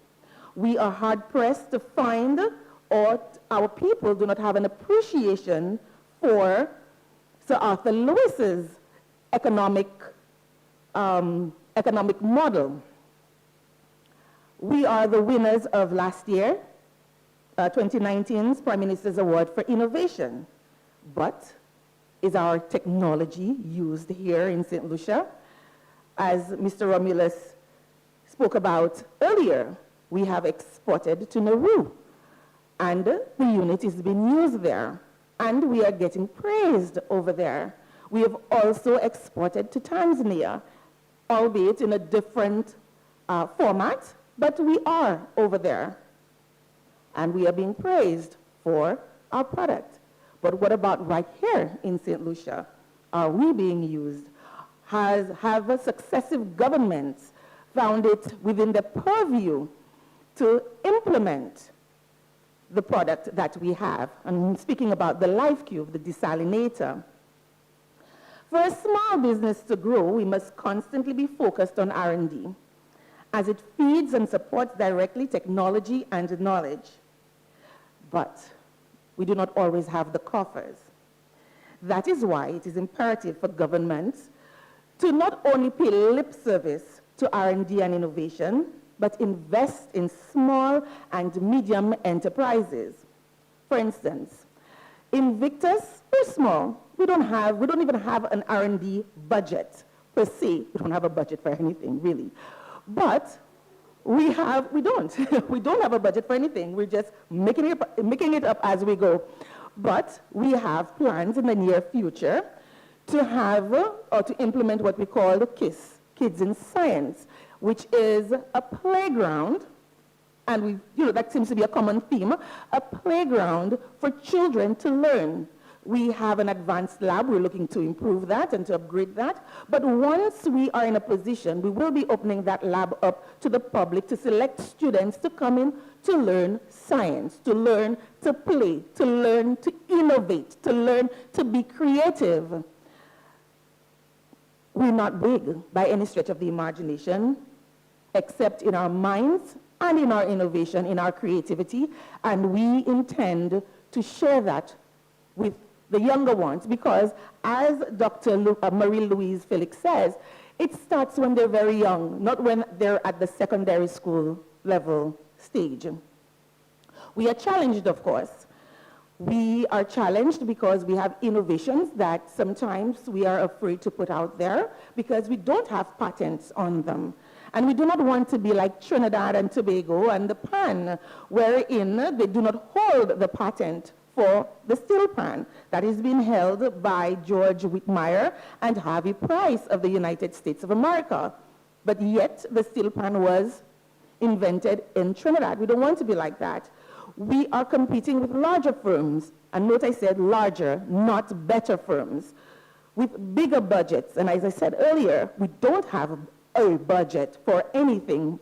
Speaker 20: We are hard-pressed to find, or our people do not have an appreciation for Sir Arthur Lewis's economic model. We are the winners of last year, 2019's Prime Minister's Award for Innovation. But is our technology used here in St. Lucia? As Mr. Romulus spoke about earlier, we have exported to Nauru, and the unit is being used there, and we are getting praised over there. We have also exported to Tanzania, albeit in a different format, but we are over there, and we are being praised for our product. But what about right here in St. Lucia? Are we being used? Have successive governments found it within their purview to implement the product that we have? I'm speaking about the Life Cube, the desalinator. For a small business to grow, we must constantly be focused on R&D, as it feeds and supports directly technology and knowledge. But we do not always have the coffers. That is why it is imperative for governments to not only pay lip service to R&D and innovation, but invest in small and medium enterprises. For instance, Invictus, we're small. We don't even have an R&D budget per se. We don't have a budget for anything, really. But we don't. We don't have a budget for anything. We're just making it up as we go. But we have plans in the near future to have or to implement what we call the KISS, Kids in Science, which is a playground, and that seems to be a common theme, a playground for children to learn. We have an advanced lab. We're looking to improve that and to upgrade that. But once we are in a position, we will be opening that lab up to the public to select students to come in to learn science, to learn to play, to learn to innovate, to learn to be creative. We're not big by any stretch of the imagination, except in our minds and in our innovation, in our creativity, and we intend to share that with the younger ones, because as Dr. Marie-Louise Felix says, it starts when they're very young, not when they're at the secondary school level stage. We are challenged, of course. We are challenged because we have innovations that sometimes we are afraid to put out there because we don't have patents on them. And we do not want to be like Trinidad and Tobago and the pan, wherein they do not hold the patent for the steel pan that is being held by George Whitmire and Harvey Price of the United States of America. But yet the steel pan was invented in Trinidad. We don't want to be like that. We are competing with larger firms, and note I said larger, not better firms, with bigger budgets. And as I said earlier, we don't have a budget for anything,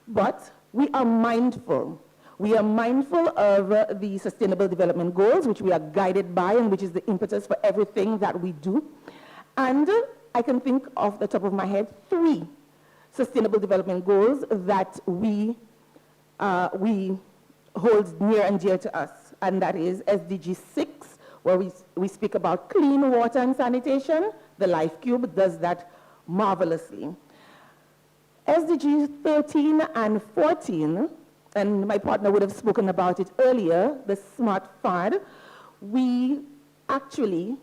Speaker 20: but we are mindful. We are mindful of the Sustainable Development Goals, which we are guided by and which is the impetus for everything that we do. And I can think off the top of my head 3 Sustainable Development Goals that we hold near and dear to us, and that is SDG 6, where we speak about clean water and sanitation. The Life Cube does that marvelously. SDG 13 and 14, and my partner would have spoken about it earlier, the Smart FAD, we actually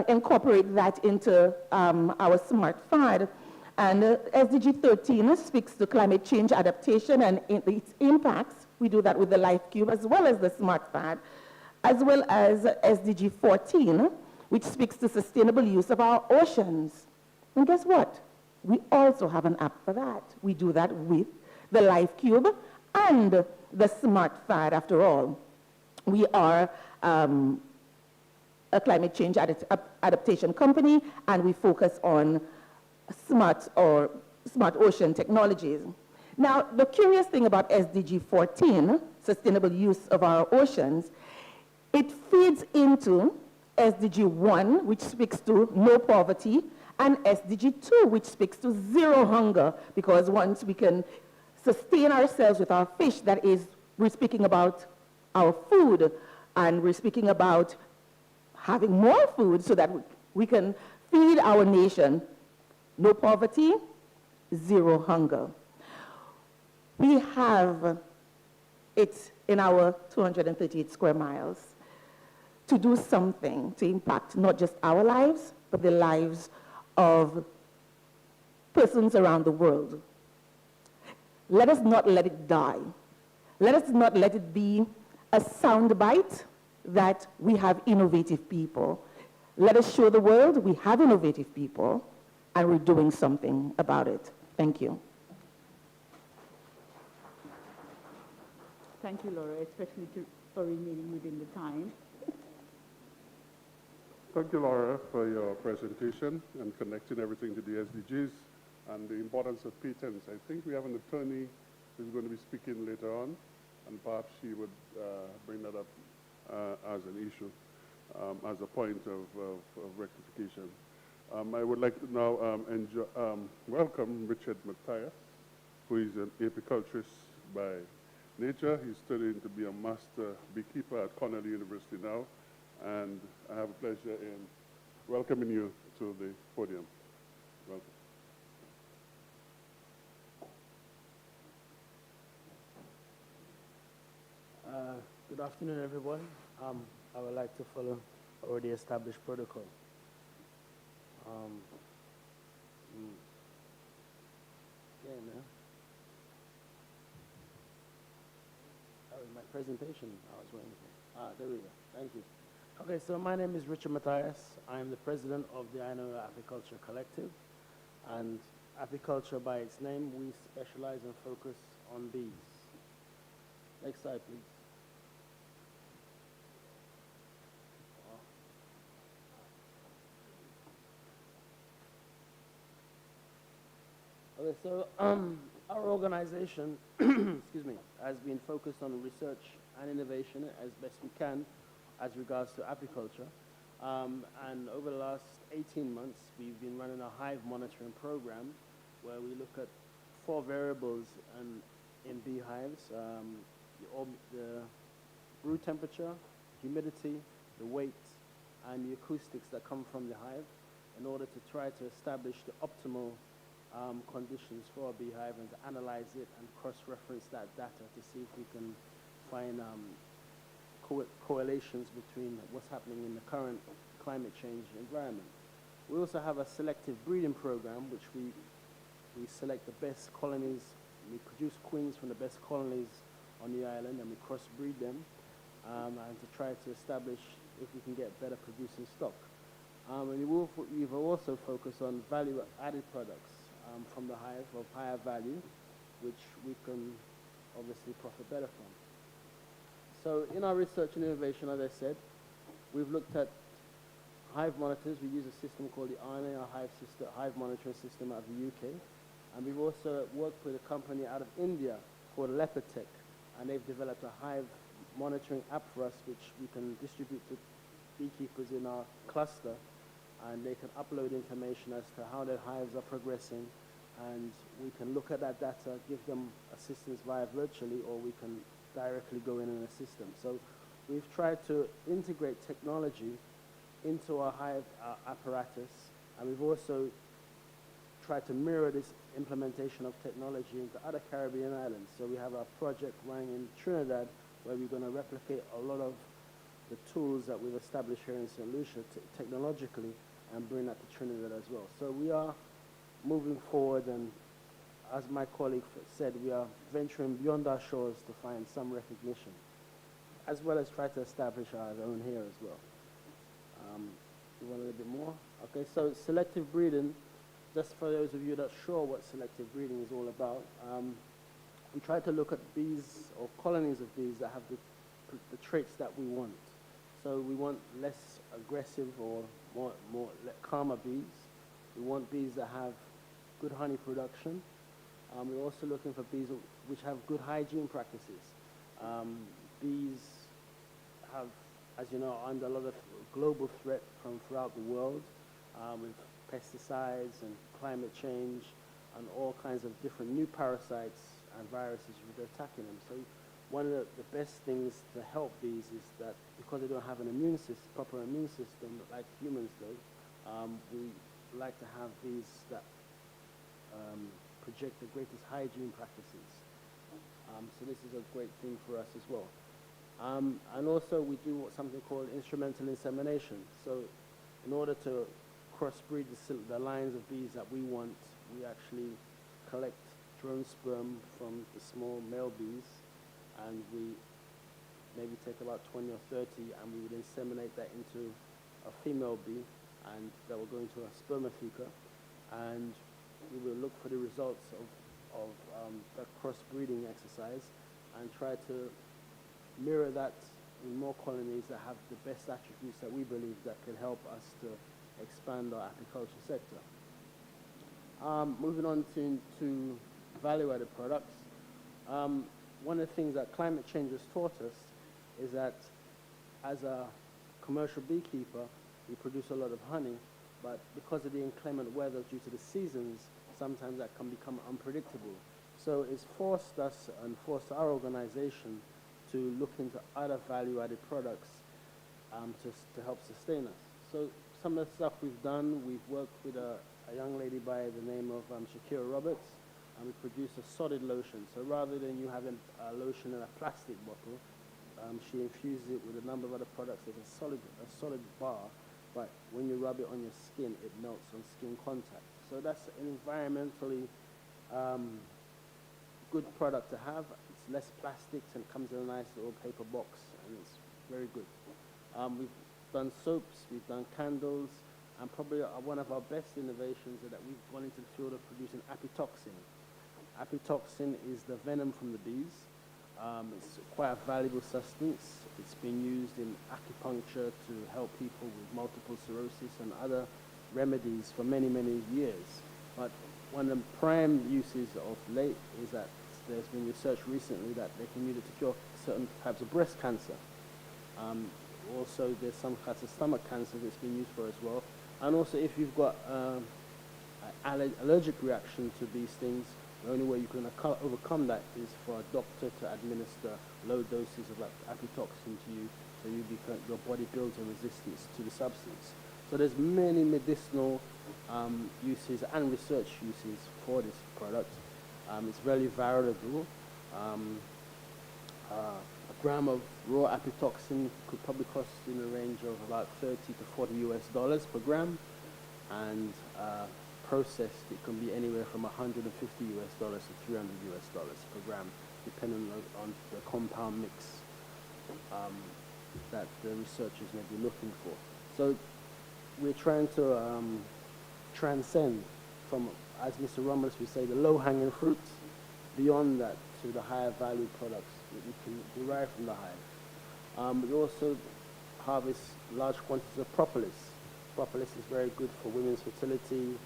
Speaker 20: incorporate that into our Smart FAD. And SDG 13 speaks to climate change adaptation and its impacts. We do that with the Life Cube as well as the Smart FAD, as well as SDG 14, which speaks to sustainable use of our oceans. And guess what? We also have an app for that. We do that with the Life Cube and the Smart FAD, after all. We are a climate change adaptation company, and we focus on smart ocean technologies. Now, the curious thing about SDG 14, sustainable use of our oceans, it feeds into SDG 1, which speaks to no poverty, and SDG 2, which speaks to zero hunger, because once we can sustain ourselves with our fish, that is, we're speaking about our food, and we're speaking about having more food so that we can feed our nation. No poverty, zero hunger. We have it in our 238 square miles to do something to impact not just our lives, but the lives of persons around the world. Let us not let it die. Let us not let it be a soundbite that we have innovative people. Let us show the world we have innovative people and we're doing something about it. Thank you.
Speaker 1: Thank you, Laura, especially for remaining within the time.
Speaker 4: Thank you, Laura, for your presentation and connecting everything to the SDGs and the importance of patents. I think we have an attorney who's going to be speaking later on, and perhaps she would bring that up as an issue, as a point of rectification. I would like to now welcome Richard Matthias, who is an apiculturist by nature. He's studying to be a master beekeeper at Cornell University now, and I have a pleasure in welcoming you to the podium. Welcome.
Speaker 21: Good afternoon, everyone. I would like to follow already established protocol. My presentation I was waiting for. There we go. Thank you. Okay, so my name is Richard Matthias. I am the president of the Ainola Apiculture Collective. And apiculture, by its name, we specialize and focus on bees. Next slide, please. Okay, so our organization, excuse me, has been focused on research and innovation as best we can as regards to apiculture. And over the last 18 months, we've been running a hive monitoring program where we look at 4 variables in beehives: the brood temperature, humidity, the weight, and the acoustics that come from the hive, in order to try to establish the optimal conditions for a beehive and to analyze it and cross-reference that data to see if we can find correlations between what's happening in the current climate change environment. We also have a selective breeding program, which we select the best colonies. We produce queens from the best colonies on the island, and we crossbreed them and to try to establish if we can get better producing stock. And we've also focused on value-added products from the hive of higher value, which we can obviously profit better from. So in our research and innovation, as I said, we've looked at hive monitors. We use a system called the RNA hive monitoring system out of the UK. And we've also worked with a company out of India called Laborie, and they've developed a hive monitoring app for us, which we can distribute to beekeepers in our cluster, and they can upload information as to how their hives are progressing, and we can look at that data, give them assistance via virtually, or we can directly go in and assist them. So we've tried to integrate technology into our hive apparatus, and we've also tried to mirror this implementation of technology into other Caribbean islands. So we have a project running in Trinidad where we're going to replicate a lot of the tools that we've established here in St. Lucia technologically and bring that to Trinidad as well. So we are moving forward, and as my colleague said, we are venturing beyond our shores to find some recognition, as well as try to establish our own here as well. You want a little bit more? Okay, so selective breeding, just for those of you that are sure what selective breeding is all about, we try to look at bees or colonies of bees that have the traits that we want. So we want less aggressive or more calmer bees. We want bees that have good honey production. We're also looking for bees which have good hygiene practices. Bees have, as you know, under a lot of global threat from throughout the world with pesticides and climate change and all kinds of different new parasites and viruses that are attacking them. So one of the best things to help bees is that because they don't have an proper immune system like humans do, we like to have bees that project the greatest hygiene practices. So this is a great thing for us as well. And also we do something called instrumental insemination. So in order to crossbreed the lines of bees that we want, we actually collect drone sperm from the small male bees, and we maybe take about 20 or 30, and we would inseminate that into a female bee, and that will go into a spermatheca, and we will look for the results of that crossbreeding exercise and try to mirror that in more colonies that have the best attributes that we believe that can help us to expand our apiculture sector. Moving on to value-added products. One of the things that climate change has taught us is that as a commercial beekeeper, we produce a lot of honey, but because of the inclement weather due to the seasons, sometimes that can become unpredictable. So it's forced us and forced our organization to look into other value-added products to help sustain us. So some of the stuff we've done, we've worked with a young lady by the name of Shakira Roberts, and we produce a solid lotion. So rather than you having a lotion in a plastic bottle, she infuses it with a number of other products. There's a solid bar, but when you rub it on your skin, it melts on skin contact. So that's an environmentally good product to have. It's less plastics and comes in a nice little paper box, and it's very good. We've done soaps, we've done candles, and probably one of our best innovations is that we've gone into the field of producing apitoxin. Apitoxin is the venom from the bees. It's quite a valuable substance. It's been used in acupuncture to help people with multiple sclerosis and other remedies for many, many years. But one of the prime uses of late is that there's been research recently that they can use it to cure certain types of breast cancer. Also, there's some kinds of stomach cancer that's been used for as well. And also, if you've got an allergic reaction to these things, the only way you can overcome that is for a doctor to administer low doses of apitoxin to you, so your body builds a resistance to the substance. So there's many medicinal uses and research uses for this product. It's very valuable. A gram of raw apitoxin could probably cost in the range of about $30 to $40 per gram, and processed it can be anywhere from $150 to $300 per gram, depending on the compound mix that the researchers may be looking for. So we're trying to transcend from, as Mr. Romulus would say, the low-hanging fruits, beyond that to the higher value products that we can derive from the hive. We also harvest large quantities of propolis. Propolis is very good for women's fertility,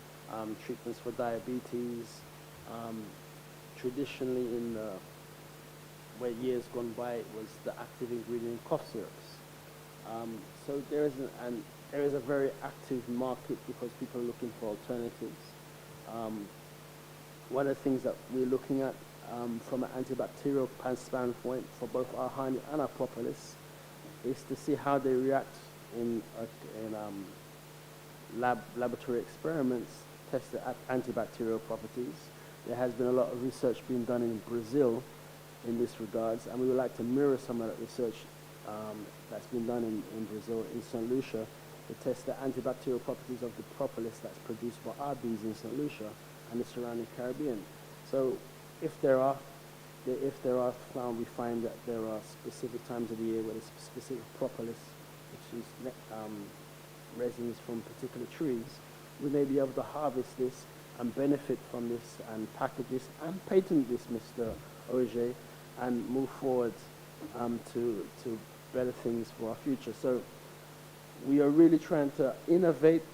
Speaker 21: treatments for diabetes. Traditionally, in where years gone by, it was the active ingredient in cough syrups. So there is a very active market because people are looking for alternatives. One of the things that we're looking at from an antibacterial standpoint for both our honey and our propolis is to see how they react in laboratory experiments, test the antibacterial properties. There has been a lot of research being done in Brazil in this regards, and we would like to mirror some of that research that's been done in Brazil, in St. Lucia, to test the antibacterial properties of the propolis that's produced by our bees in St. Lucia and the surrounding Caribbean. So if there are found, we find that there are specific times of the year where there's specific propolis, which is resins from particular trees, we may be able to harvest this and benefit from this and package this and patent this, Mr. Auger, and move forward to better things for our future. So we are really trying to innovate,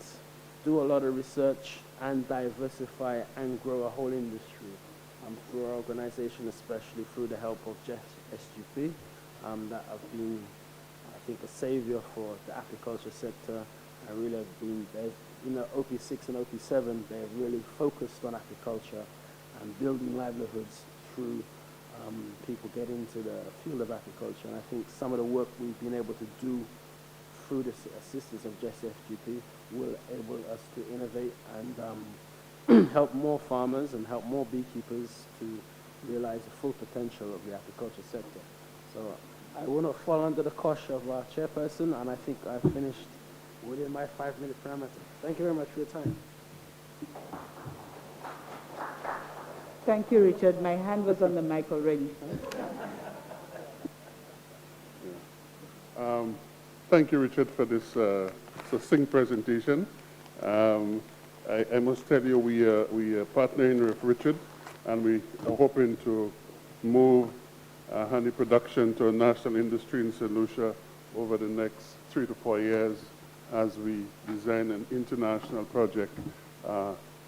Speaker 21: do a lot of research, and diversify and grow a whole industry through our organization, especially through the help of Jeff SGP, that have been, I think, a savior for the apiculture sector, and really have been, OP6 and OP7, they have really focused on apiculture and building livelihoods through people getting into the field of apiculture. And I think some of the work we've been able to do through the assistance of Jeff SGP will enable us to innovate and help more farmers and help more beekeepers to realize the full potential of the apiculture sector. So I will not fall under the cosh of our chairperson, and I think I've finished within my 5-minute parameter. Thank you very much for your time.
Speaker 2: Thank you, Richard. My hand was on the mic already.
Speaker 4: Thank you, Richard, for this succinct presentation. I must tell you, we are partnering with Richard, and we are hoping to move honey production to a national industry in St. Lucia over the next 3 to 4 years as we design an international project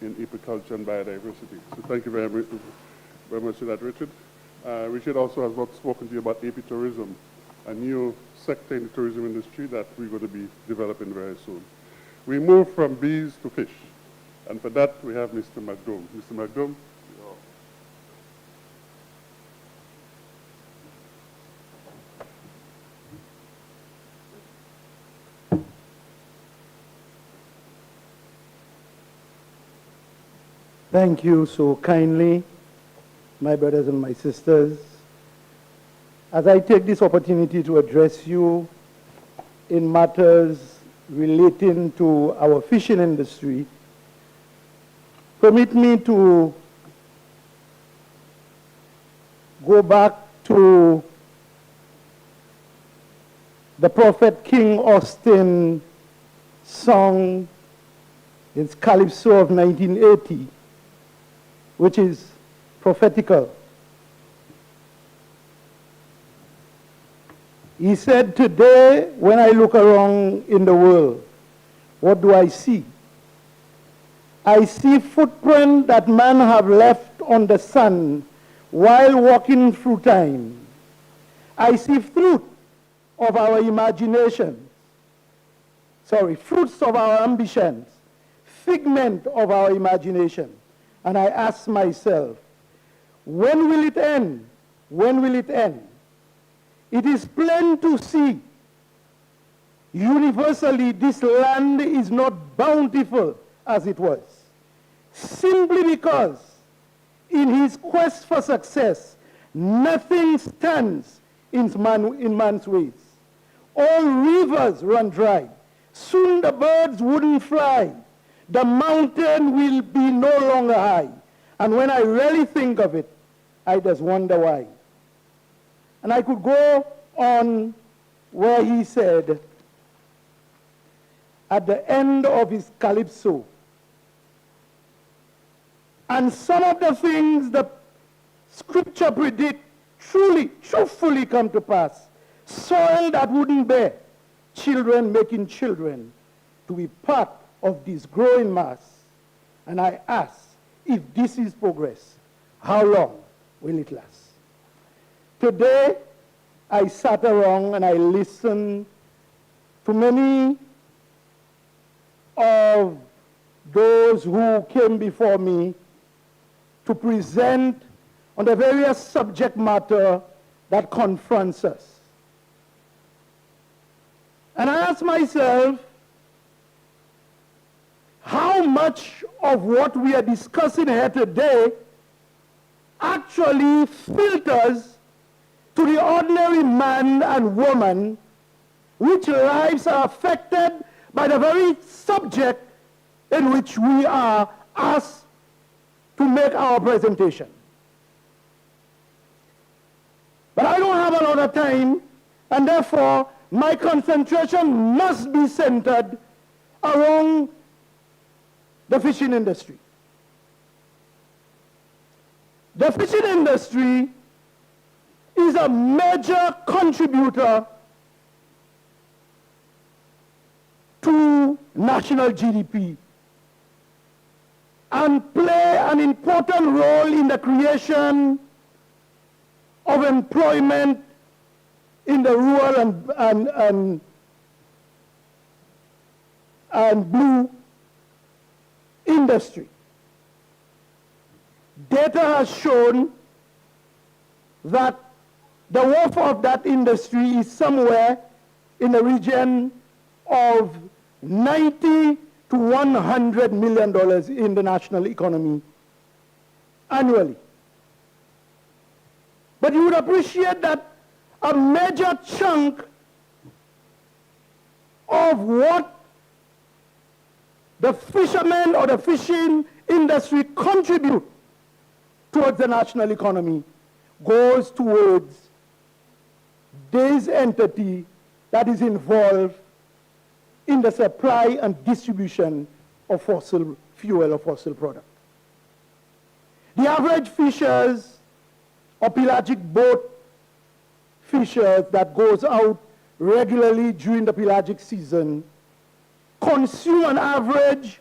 Speaker 4: in apiculture and biodiversity. So thank you very much for that, Richard. Richard also has not spoken to you about apitourism, a new sector in the tourism industry that we're going to be developing very soon. We move from bees to fish, and for that we have Mr. McDome. Mr. McDome.
Speaker 5: Thank you so kindly, my brothers and my sisters. As I take this opportunity to address you in matters relating to our fishing industry, permit me to go back to the prophet King Austin song, it's Calypso of 1980, which is prophetical. He said, today when I look around in the world, what do I see? I see footprints that man have left on the sand while walking through time. I see fruit of our imagination. Fruits of our ambitions, figment of our imagination. And I ask myself, when will it end? When will it end? It is plain to see, universally, this land is not bountiful as it was, simply because in his quest for success, nothing stands in man's ways. All rivers run dry. Soon the birds wouldn't fly. The mountain will be no longer high. And when I really think of it, I just wonder why. And I could go on where he said, at the end of his Calypso, and some of the things the scripture predict truthfully come to pass. Soil that wouldn't bear, children making children to be part of this growing mass. And I ask, if this is progress, how long will it last? Today, I sat around and I listened to many of those who came before me to present on the various subject matter that confronts us. And I asked myself, how much of what we are discussing here today actually filters to the ordinary man and woman, which lives are affected by the very subject in which we are asked to make our presentation. But I don't have a lot of time, and therefore my concentration must be centered around the fishing industry. The fishing industry is a major contributor to national GDP and play an important role in the creation of employment in the rural and blue industry. Data has shown that the worth of that industry is somewhere in the region of $90 to $100 million in the national economy annually. But you would appreciate that a major chunk of what the fishermen or the fishing industry contribute towards the national economy goes towards this entity that is involved in the supply and distribution of fossil fuel or fossil product. The average fishers or pelagic boat fishers that goes out regularly during the pelagic season consume an average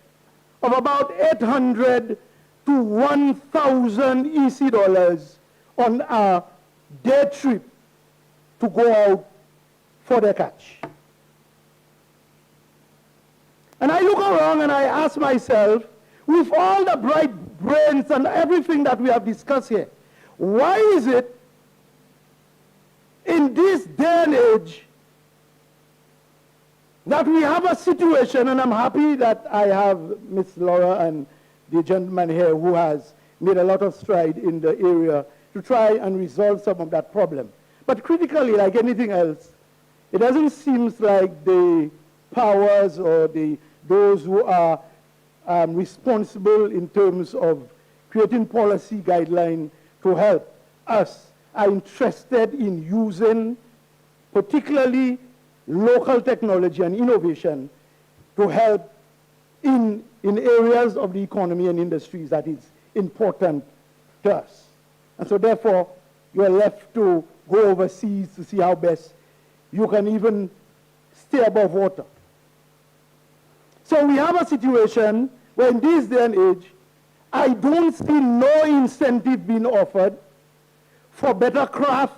Speaker 5: of about 800 to 1,000 EC dollars on a day trip to go out for their catch. And I look around and I ask myself, with all the bright brains and everything that we have discussed here, why is it in this day and age that we have a situation, and I'm happy that I have Ms. Laura and the gentleman here who has made a lot of stride in the area to try and resolve some of that problem. But critically, like anything else, it doesn't seem like the powers or those who are responsible in terms of creating policy guidelines to help us are interested in using particularly local technology and innovation to help in areas of the economy and industries that is important to us. And so therefore, you are left to go overseas to see how best you can even stay above water. So we have a situation where in this day and age, I don't see no incentive being offered for better craft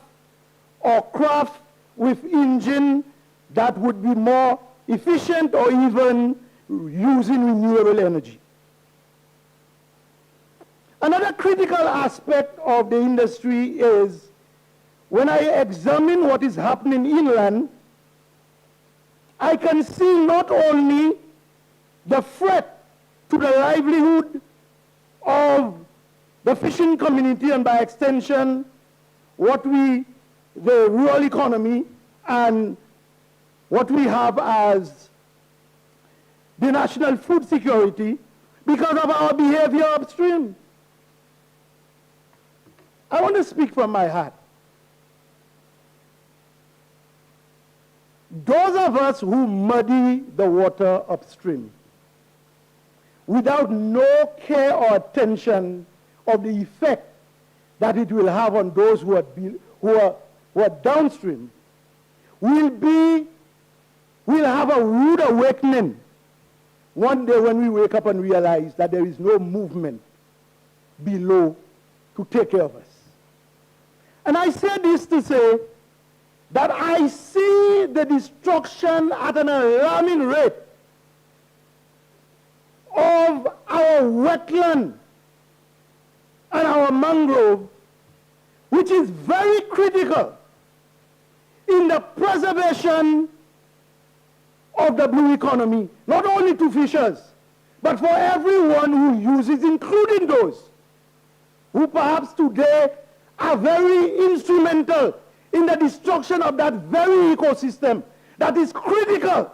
Speaker 5: or craft with engine that would be more efficient or even using renewable energy. Another critical aspect of the industry is when I examine what is happening inland, I can see not only the threat to the livelihood of the fishing community and by extension the rural economy and what we have as the national food security because of our behavior upstream. I want to speak from my heart. Those of us who muddy the water upstream without no care or attention of the effect that it will have on those who are downstream will have a rude awakening one day when we wake up and realize that there is no movement below to take care of us. And I say this to say that I see the destruction at an alarming rate of our wetland and our mangrove, which is very critical in the preservation of the blue economy, not only to fishers, but for everyone who uses, including those who perhaps today are very instrumental in the destruction of that very ecosystem that is critical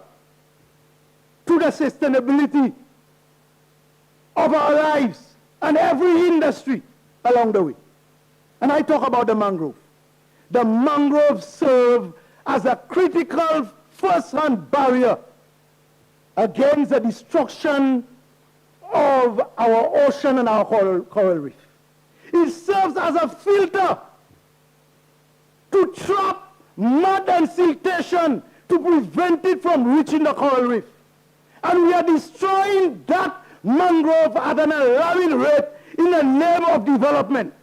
Speaker 5: to the sustainability of our lives and every industry along the way. And I talk about the mangrove. The mangroves serve as a critical first-hand barrier against the destruction of our ocean and our coral reef. It serves as a filter to trap mud and siltation to prevent it from reaching the coral reef. And we are destroying that mangrove at an alarming rate in the name of development,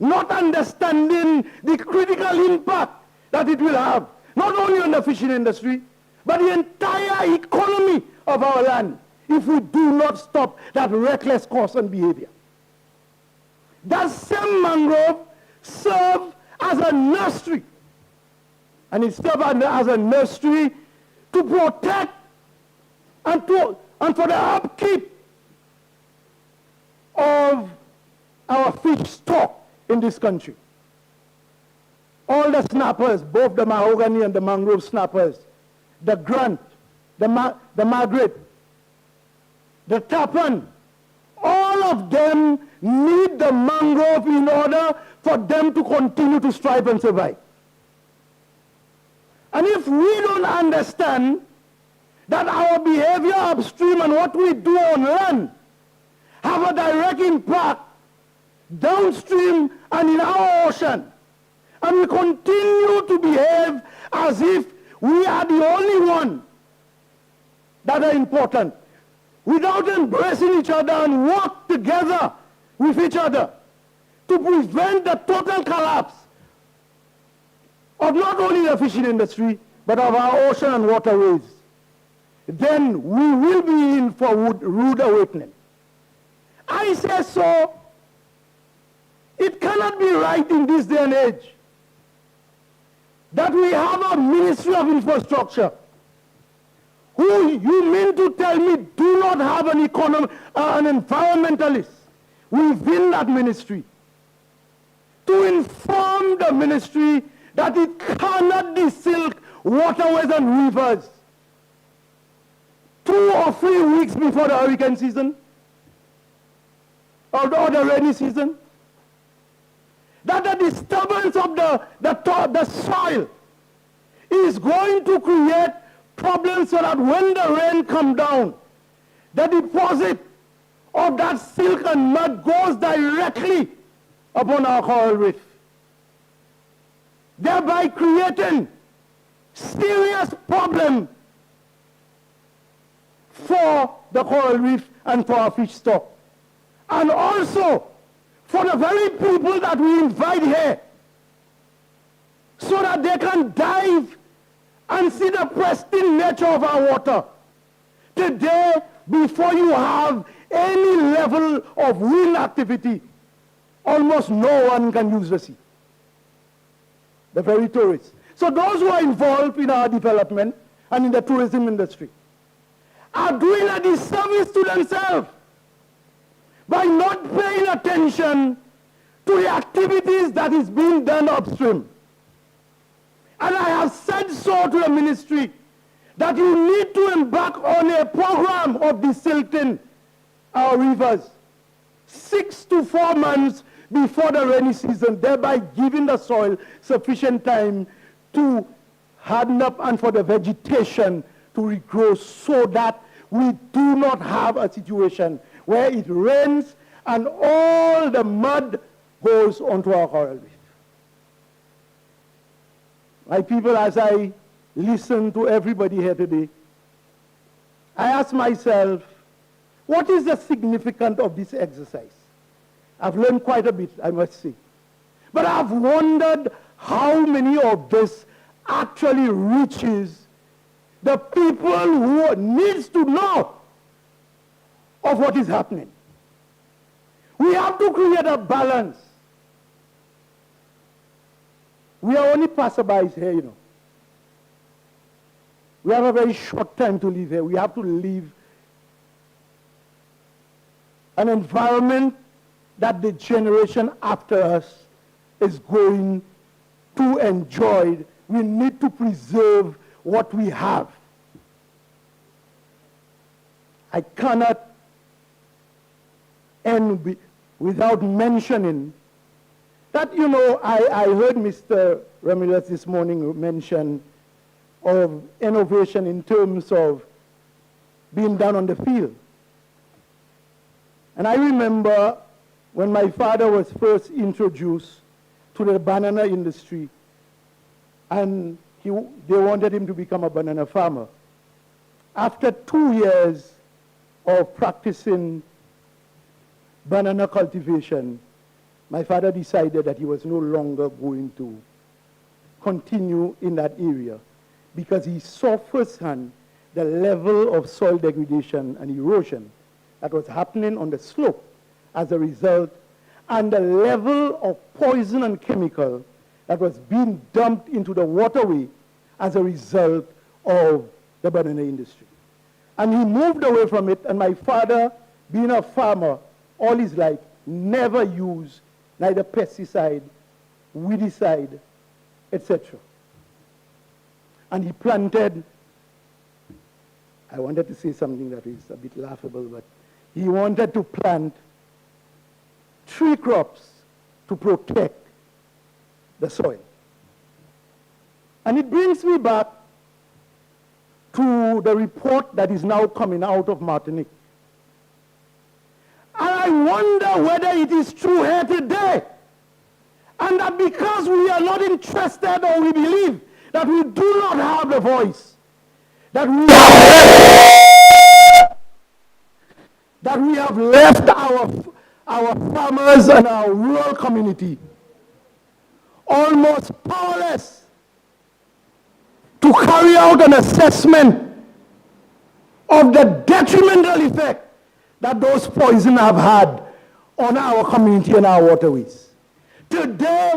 Speaker 5: not understanding the critical impact that it will have, not only on the fishing industry, but the entire economy of our land if we do not stop that reckless course and behavior. That same mangrove serves as a nursery, and it serves as a nursery to protect and for the upkeep of our fish stock in this country. All the snappers, both the mahogany and the mangrove snappers, the grunt, the margaret, the tapan, all of them need the mangrove in order for them to continue to strive and survive. And if we don't understand that our behavior upstream and what we do on land have a direct impact downstream and in our ocean, and we continue to behave as if we are the only one that are important, without embracing each other and work together with each other to prevent the total collapse of not only the fishing industry, but of our ocean and waterways, then we will be in for rude awakening. I say so. It cannot be right in this day and age that we have a Ministry of Infrastructure who you mean to tell me do not have an environmentalist within that ministry to inform the ministry that it cannot desilk waterways and rivers 2 or 3 weeks before the hurricane season or the rainy season? That the disturbance of the soil is going to create problems so that when the rain comes down, the deposit of that silk and mud goes directly upon our coral reef, thereby creating serious problem for the coral reef and for our fish stock. And also for the very people that we invite here, so that they can dive and see the pristine nature of our water. Today, before you have any level of wind activity, almost no one can use the sea. The very tourists. So those who are involved in our development and in the tourism industry are doing a disservice to themselves by not paying attention to the activities that is being done upstream. And I have said so to the ministry that you need to embark on a program of desilting our rivers 6 to 4 months before the rainy season, thereby giving the soil sufficient time to harden up and for the vegetation to regrow, so that we do not have a situation where it rains and all the mud goes onto our coral reef. My people, as I listen to everybody here today, I ask myself, what is the significance of this exercise? I've learned quite a bit, I must say. But I've wondered how many of this actually reaches the people who needs to know of what is happening. We have to create a balance. We are only passerbys here, you know. We have a very short time to live here. We have to live an environment that the generation after us is going to enjoy. We need to preserve what we have. I cannot end without mentioning that, you know, I heard Mr. Ramirez this morning mention of innovation in terms of being done on the field. And I remember when my father was first introduced to the banana industry, and they wanted him to become a banana farmer. After 2 years of practicing banana cultivation, my father decided that he was no longer going to continue in that area, because he saw firsthand the level of soil degradation and erosion that was happening on the slope as a result, and the level of poison and chemical that was being dumped into the waterway as a result of the banana industry. And he moved away from it, and my father, being a farmer all his life, never used neither pesticide, weedicide, etc. And he planted, I wanted to say something that is a bit laughable, but he wanted to plant 3 crops to protect the soil. And it brings me back to the report that is now coming out of Martinique. And I wonder whether it is true here today, and that because we are not interested, or we believe that we do not have the voice, that we have left our farmers and our rural community almost powerless to carry out an assessment of the detrimental effect that those poisons have had on our community and our waterways. Today,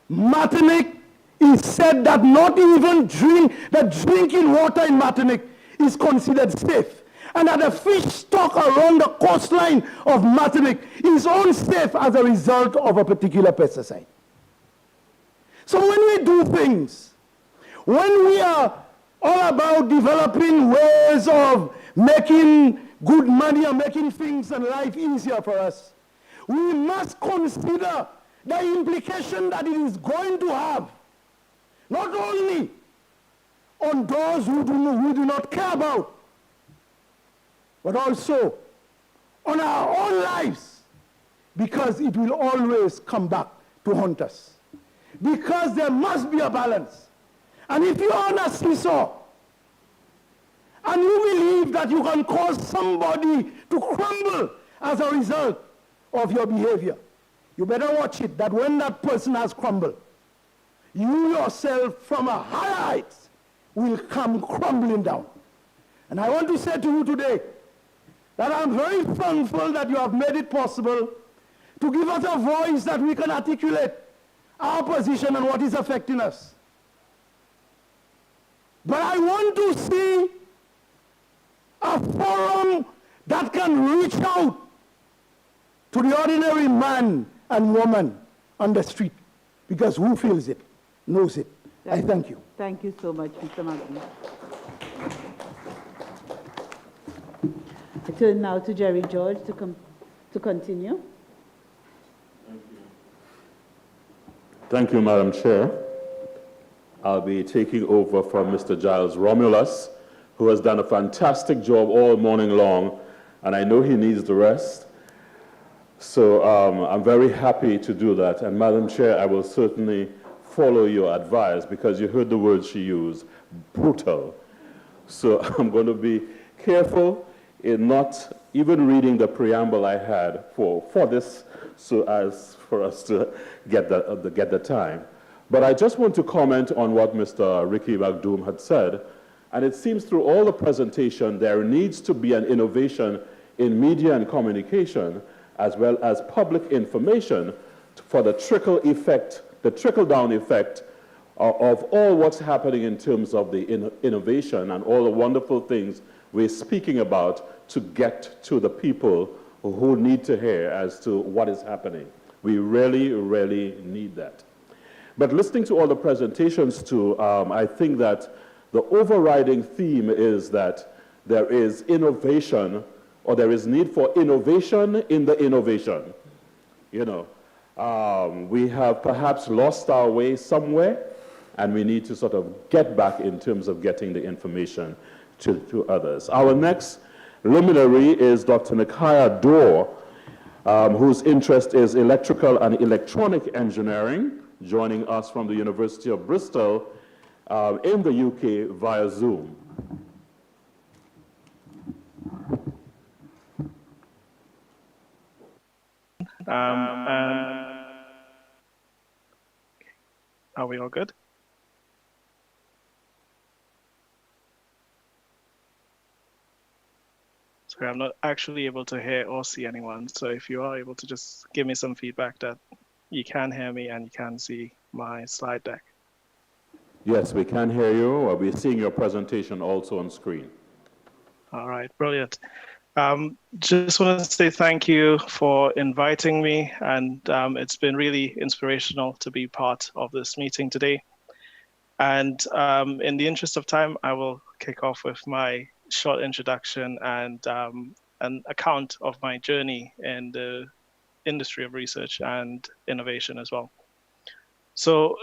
Speaker 5: Martinique is said that not even the drinking water in Martinique is considered safe, and that the fish stock around the coastline of Martinique is unsafe as a result of a particular pesticide. So when we do things, when we are all about developing ways of making good money and making things and life easier for us, we must consider the implication that it is going to have, not only on those who do not care about, but also on our own lives, because it will always come back to haunt us. Because there must be a balance. And if you're on a seesaw, and you believe that you can cause somebody to crumble as a result of your behavior, you better watch it, that when that person has crumbled, you yourself from a higher height will come crumbling down. And I want to say to you today that I'm very thankful that you have made it possible to give us a voice that we can articulate our position and what is affecting us. But I want to see a forum that can reach out to the ordinary man and woman on the street, because who feels it, knows it. I thank you.
Speaker 2: Thank you so much, Mr. Maggie. I turn now to Jerry George to continue.
Speaker 3: Thank you, Madam Chair. I'll be taking over from Mr. Giles Romulus, who has done a fantastic job all morning long, and I know he needs the rest. So I'm very happy to do that. And Madam Chair, I will certainly follow your advice, because you heard the words she used, brutal. So I'm going to be careful in not even reading the preamble I had for this, so as for us to get the time. But I just want to comment on what Mr. Ricky Magdoum had said. And it seems through all the presentation, there needs to be an innovation in media and communication, as well as public information, for the trickle-down effect of all what's happening in terms of the innovation and all the wonderful things we're speaking about to get to the people who need to hear as to what is happening. We really, really need that. But listening to all the presentations too, I think that the overriding theme is that there is innovation, or there is need for innovation in the innovation. You know, we have perhaps lost our way somewhere, and we need to sort of get back in terms of getting the information to others. Our next luminary is Dr. Nikaya Dorr, whose interest is electrical and electronic engineering, joining us from the University of Bristol in the UK via Zoom.
Speaker 22: Are we all good? Sorry, I'm not actually able to hear or see anyone. So if you are able to just give me some feedback that you can hear me and you can see my slide deck.
Speaker 3: Yes, we can hear you. We're seeing your presentation also on screen.
Speaker 22: All right, brilliant. Just want to say thank you for inviting me, and it's been really inspirational to be part of this meeting today. And in the interest of time, I will kick off with my short introduction and an account of my journey in the industry of research and innovation as well. So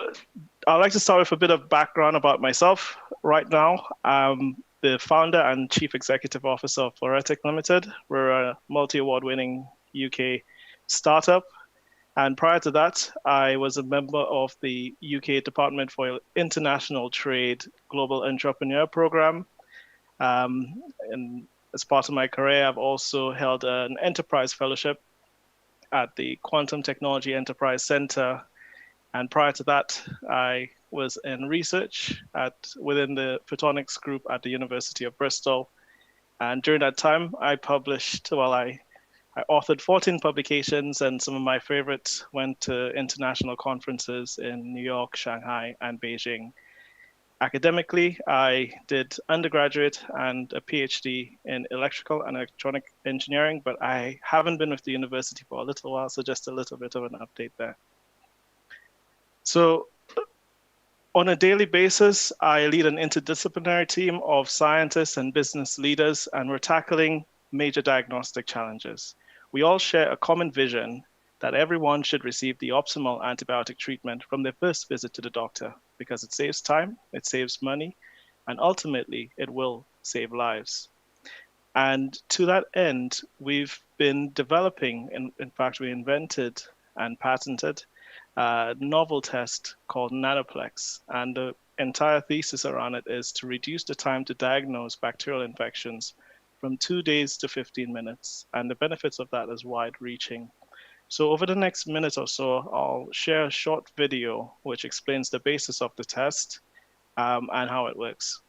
Speaker 22: I'd like to start with a bit of background about myself. Right now, I'm the founder and chief executive officer of Fluoretic Limited. We're a multi-award winning UK startup. And prior to that, I was a member of the UK Department for International Trade Global Entrepreneur Program. And as part of my career, I've also held an enterprise fellowship at the Quantum Technology Enterprise Center. And prior to that, I was in research within the photonics group at the University of Bristol. And during that time, I authored 14 publications, and some of my favorites went to international conferences in New York, Shanghai, and Beijing. Academically, I did undergraduate and a PhD in electrical and electronic engineering, but I haven't been with the university for a little while, so just a little bit of an update there. So on a daily basis, I lead an interdisciplinary team of scientists and business leaders, and we're tackling major diagnostic challenges. We all share a common vision that everyone should receive the optimal antibiotic treatment from their first visit to the doctor because it saves time, it saves money, and ultimately it will save lives. And to that end, we've been developing, in fact, we invented and patented a novel test called Nanoplex. And the entire thesis around it is to reduce the time to diagnose bacterial infections from 2 days to 15 minutes. And the benefits of that is wide reaching. So over the next minute or so, I'll share a short video which explains the basis of the test and how it works.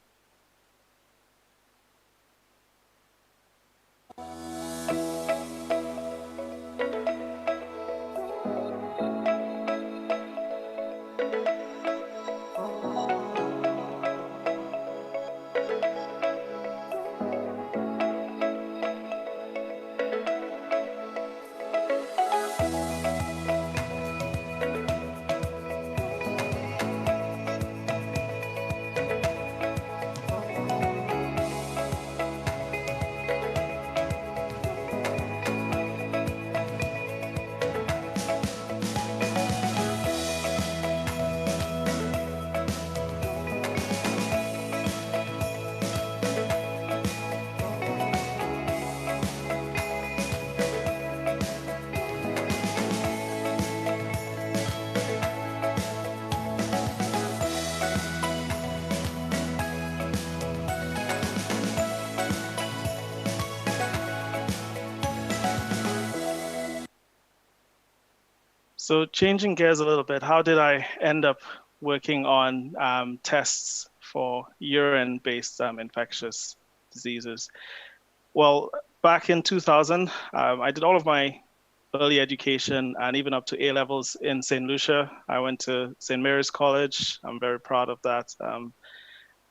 Speaker 22: So changing gears a little bit, how did I end up working on tests for urine-based infectious diseases? Well, back in 2000, I did all of my early education and even up to A-levels in St. Lucia. I went to St. Mary's College. I'm very proud of that.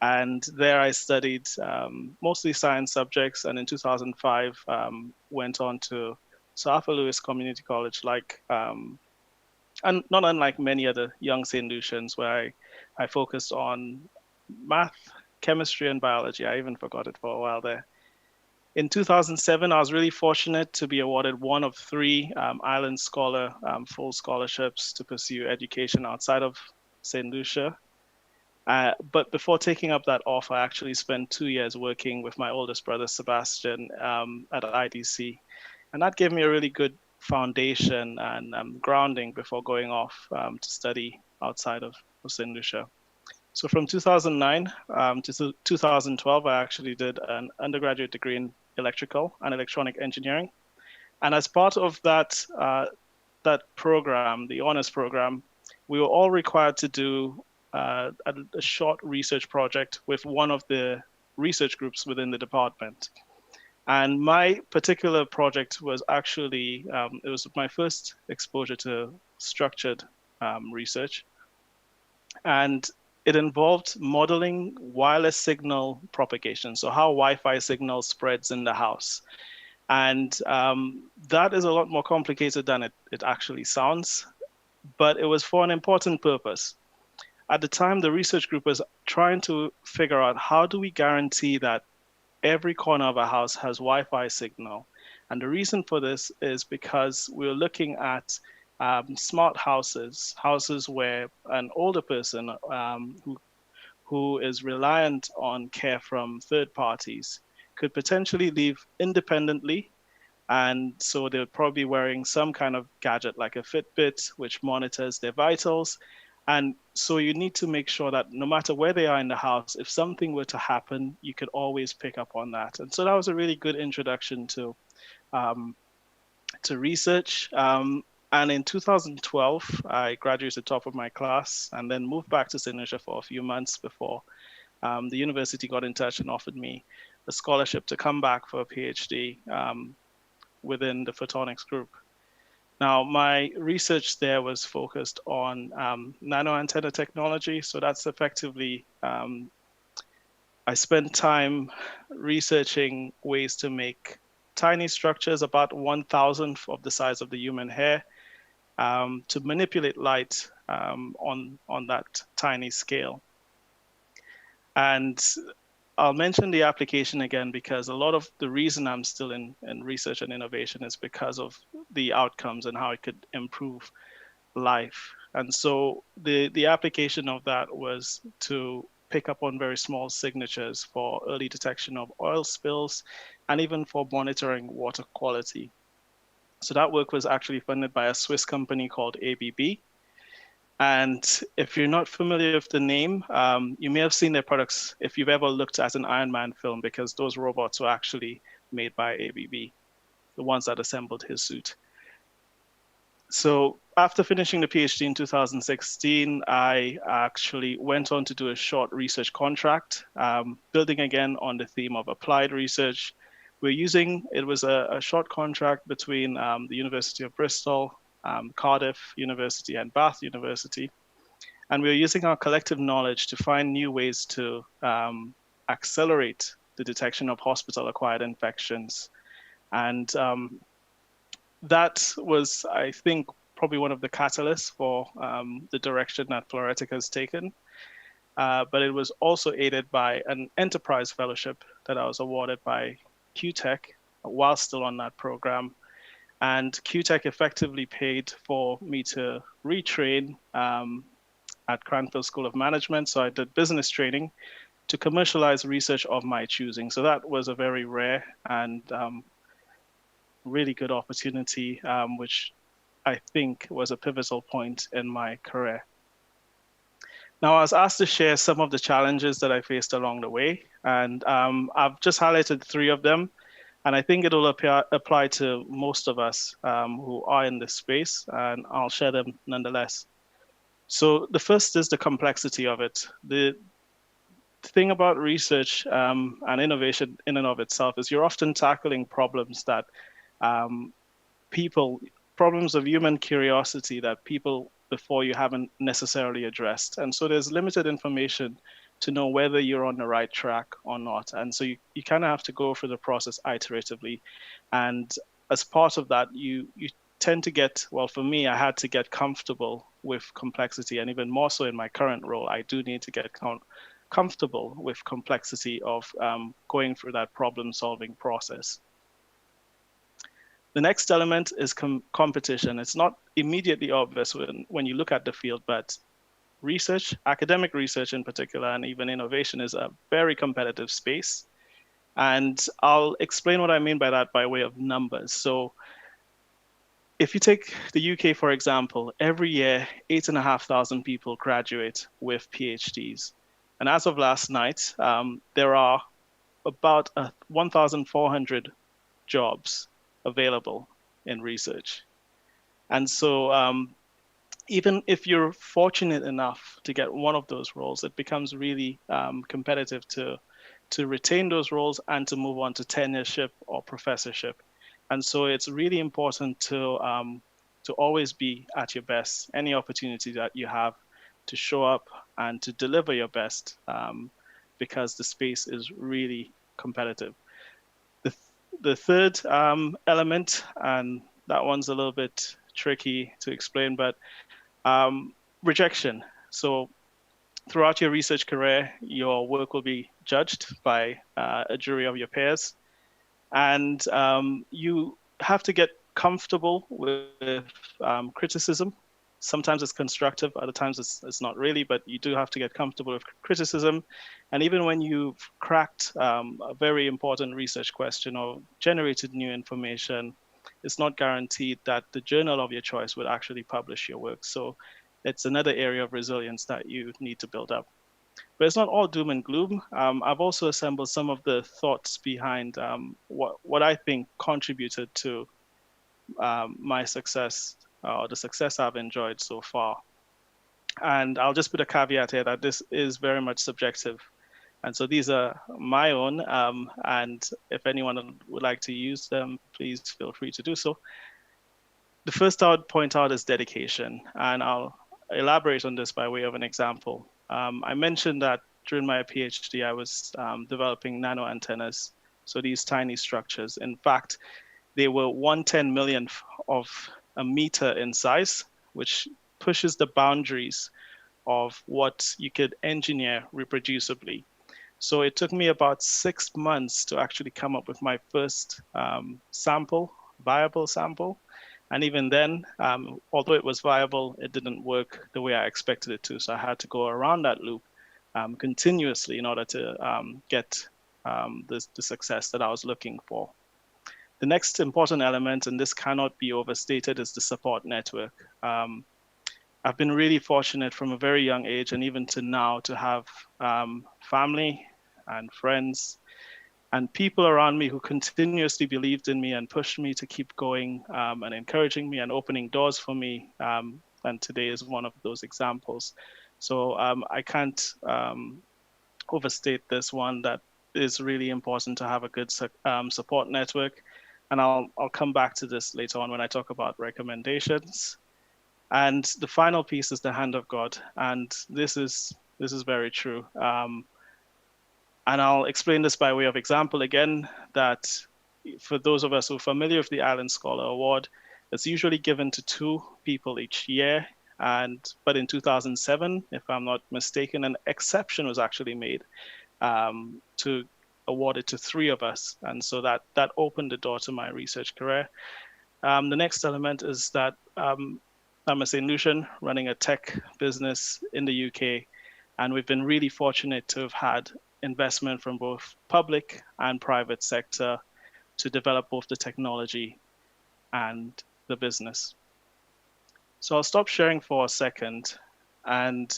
Speaker 22: And there I studied mostly science subjects. And in 2005, went on to Sir Arthur Lewis Community College, and not unlike many other young St. Lucians, where I focused on math, chemistry, and biology. I even forgot it for a while there. In 2007, I was really fortunate to be awarded one of 3 Island Scholar full scholarships to pursue education outside of St. Lucia. But before taking up that offer, I actually spent 2 years working with my oldest brother, Sebastian, at IDC. And that gave me a really good foundation and grounding before going off to study outside of St. Lucia. So from 2009 to 2012, I actually did an undergraduate degree in electrical and electronic engineering. And as part of that, that program, the honors program, we were all required to do a short research project with one of the research groups within the department. And my particular project was actually, it was my first exposure to structured research. And it involved modeling wireless signal propagation, so how Wi-Fi signal spreads in the house. And that is a lot more complicated than it actually sounds, but it was for an important purpose. At the time, the research group was trying to figure out how do we guarantee that every corner of a house has Wi-Fi signal. And the reason for this is because we're looking at smart houses where an older person who is reliant on care from third parties could potentially live independently. And so they're probably wearing some kind of gadget like a Fitbit, which monitors their vitals. And so you need to make sure that no matter where they are in the house, if something were to happen, you could always pick up on that. And so that was a really good introduction to research. And in 2012, I graduated top of my class and then moved back to St. Lucia for a few months before the university got in touch and offered me a scholarship to come back for a PhD within the photonics group. Now, my research there was focused on nano antenna technology. So that's effectively, I spent time researching ways to make tiny structures about 1,000th of the size of the human hair to manipulate light on that tiny scale. And I'll mention the application again because a lot of the reason I'm still in research and innovation is because of the outcomes and how it could improve life. And so the application of that was to pick up on very small signatures for early detection of oil spills and even for monitoring water quality. So that work was actually funded by a Swiss company called ABB. And if you're not familiar with the name, you may have seen their products if you've ever looked at an Iron Man film, because those robots were actually made by ABB, the ones that assembled his suit. So after finishing the PhD in 2016, I actually went on to do a short research contract, building again on the theme of applied research. It was a short contract between the University of Bristol, Cardiff University and Bath University. And we're using our collective knowledge to find new ways to accelerate the detection of hospital-acquired infections. And that was, I think, probably one of the catalysts for the direction that Fluoretica has taken. But it was also aided by an enterprise fellowship that I was awarded by QTech while still on that program. And QTech effectively paid for me to retrain at Cranfield School of Management. So I did business training to commercialize research of my choosing. So that was a very rare and really good opportunity, which I think was a pivotal point in my career. Now, I was asked to share some of the challenges that I faced along the way, and I've just highlighted 3 of them, and I think it will apply to most of us who are in this space, and I'll share them nonetheless. So the first is the complexity of it. The thing about research and innovation in and of itself is you're often tackling problems that problems of human curiosity that people before you haven't necessarily addressed. And so there's limited information to know whether you're on the right track or not. And so you kind of have to go through the process iteratively. And as part of that, you tend to get, well, for me, I had to get comfortable with complexity. And even more so in my current role, I do need to get comfortable with complexity of going through that problem-solving process. The next element is competition. It's not immediately obvious when you look at the field, but research, academic research in particular, and even innovation is a very competitive space. And I'll explain what I mean by that by way of numbers. So if you take the UK, for example, every year, 8,500 people graduate with PhDs. And as of last night, there are about 1,400 jobs available in research. And so even if you're fortunate enough to get one of those roles, it becomes really competitive to retain those roles and to move on to tenureship or professorship. And so it's really important to always be at your best, any opportunity that you have to show up and to deliver your best because the space is really competitive. The third element, and that one's a little bit tricky to explain, but rejection. So throughout your research career, your work will be judged by a jury of your peers. And you have to get comfortable with criticism. Sometimes it's constructive, other times it's not really, but you do have to get comfortable with criticism. And even when you've cracked a very important research question or generated new information, it's not guaranteed that the journal of your choice would actually publish your work. So it's another area of resilience that you need to build up. But it's not all doom and gloom. I've also assembled some of the thoughts behind what I think contributed to my success, or the success I've enjoyed so far. And I'll just put a caveat here that this is very much subjective. And so these are my own, and if anyone would like to use them, please feel free to do so. The first I would point out is dedication, and I'll elaborate on this by way of an example. I mentioned that during my PhD, I was developing nano antennas, so these tiny structures. In fact, they were 1/10 millionth of a meter in size, which pushes the boundaries of what you could engineer reproducibly. So it took me about 6 months to actually come up with my first viable sample. And even then, although it was viable, it didn't work the way I expected it to. So I had to go around that loop continuously in order to get the success that I was looking for. The next important element, and this cannot be overstated, is the support network. I've been really fortunate from a very young age and even to now to have family and friends and people around me who continuously believed in me and pushed me to keep going and encouraging me and opening doors for me. And today is one of those examples. So I can't overstate this one, that is really important to have a good support network. And I'll come back to this later on when I talk about recommendations. And the final piece is the hand of God. And this is very true. And I'll explain this by way of example again, that for those of us who are familiar with the Island Scholar Award, it's usually given to 2 people each year. But in 2007, if I'm not mistaken, an exception was actually made to award it to 3 of us. And so that opened the door to my research career. The next element is that I'm a St. Lucian running a tech business in the UK. And we've been really fortunate to have had investment from both public and private sector to develop both the technology and the business. So I'll stop sharing for a second. And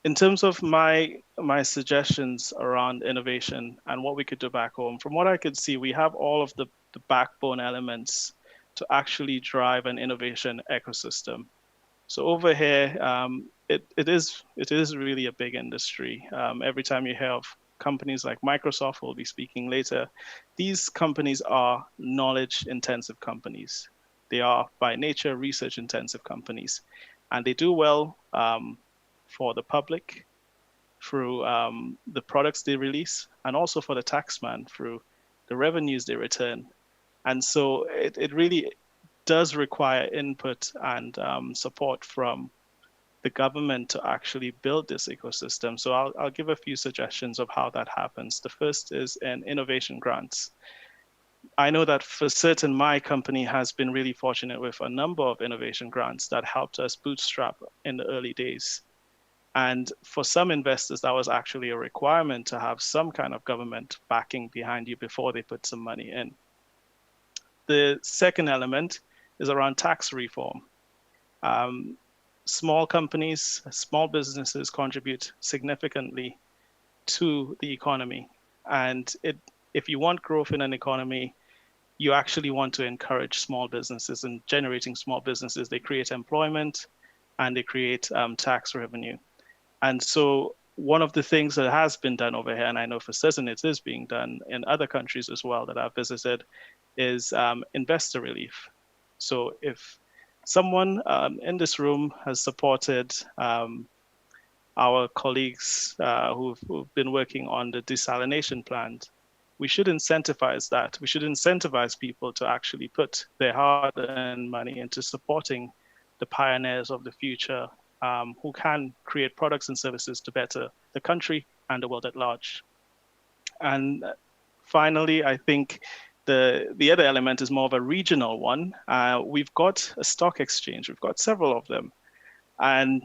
Speaker 22: in terms of my suggestions around innovation and what we could do back home, from what I could see, we have all of the backbone elements to actually drive an innovation ecosystem. So over here, it is really a big industry. Every time you hear of companies like Microsoft, we'll be speaking later, these companies are knowledge-intensive companies. They are by nature research-intensive companies, and they do well for the public through the products they release, and also for the taxman through the revenues they return. And so it really does require input and support from the government to actually build this ecosystem. So I'll give a few suggestions of how that happens. The first is in innovation grants. I know that for certain, my company has been really fortunate with a number of innovation grants that helped us bootstrap in the early days. And for some investors, that was actually a requirement to have some kind of government backing behind you before they put some money in. The second element is around tax reform. Small companies, small businesses contribute significantly to the economy. And if you want growth in an economy, you actually want to encourage small businesses, and generating small businesses, they create employment and they create tax revenue. And so one of the things that has been done over here, and I know for certain it is being done in other countries as well that I've visited, is investor relief. So if someone in this room has supported our colleagues who've been working on the desalination plant, we should incentivize that. We should incentivize people to actually put their hard-earned money into supporting the pioneers of the future who can create products and services to better the country and the world at large. And finally, I think the other element is more of a regional one. We've got a stock exchange. We've got several of them. And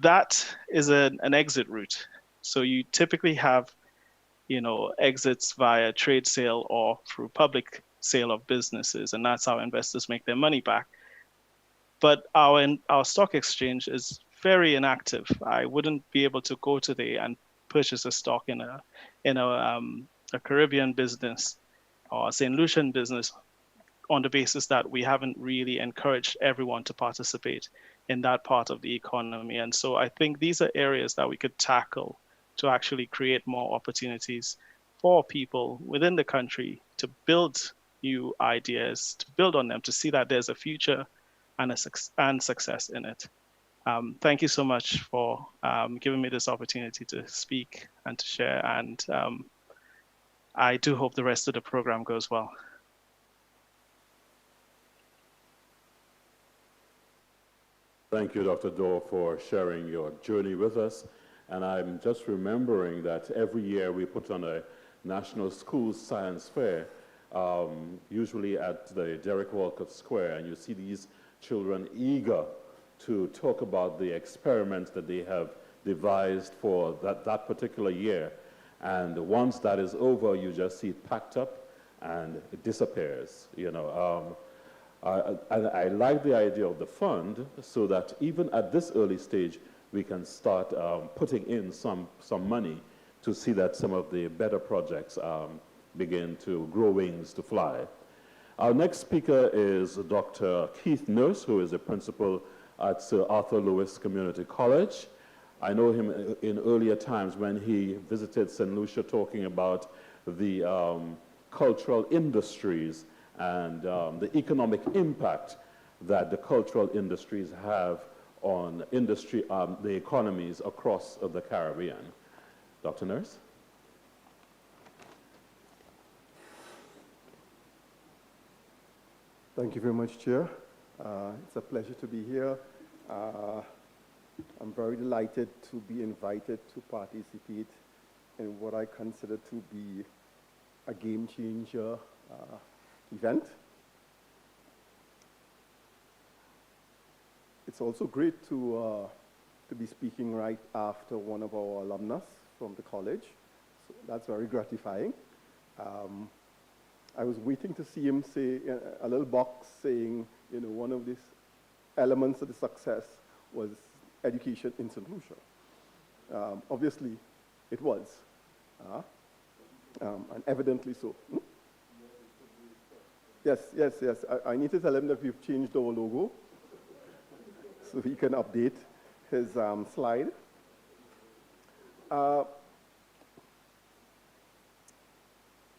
Speaker 22: that is an exit route. So you typically have, exits via trade sale or through public sale of businesses, and that's how investors make their money back. But our stock exchange is very inactive. I wouldn't be able to go today and purchase a stock in a Caribbean business or a St. Lucian business on the basis that we haven't really encouraged everyone to participate in that part of the economy. And so I think these are areas that we could tackle to actually create more opportunities for people within the country to build new ideas, to build on them, to see that there's a future and success in it. Thank you so much for giving me this opportunity to speak and to share. And I do hope the rest of the program goes well.
Speaker 3: Thank you, Dr. Dorr, for sharing your journey with us. And I'm just remembering that every year we put on a National School Science Fair, usually at the Derek Walcott Square, and you see these children eager to talk about the experiments that they have devised for that particular year. And once that is over, you just see it packed up and it disappears, you know. I like the idea of the fund so that even at this early stage, we can start putting in some money to see that some of the better projects begin to grow wings to fly. Our next speaker is Dr. Keith Nurse, who is a principal at Sir Arthur Lewis Community College. I know him in earlier times when he visited St. Lucia talking about the cultural industries and the economic impact that the cultural industries have on the economies across the Caribbean. Dr. Nurse?
Speaker 6: Thank you very much, Chair. It's a pleasure to be here. I'm very delighted to be invited to participate in what I consider to be a game changer event. It's also great to be speaking right after one of our alumnus from the college. So that's very gratifying. I was waiting to see him say a little box saying, you know, one of these elements of the success was education in St. Lucia. Obviously, it was, and evidently so. Yes. I need to tell him that we've changed our logo so he can update his slide.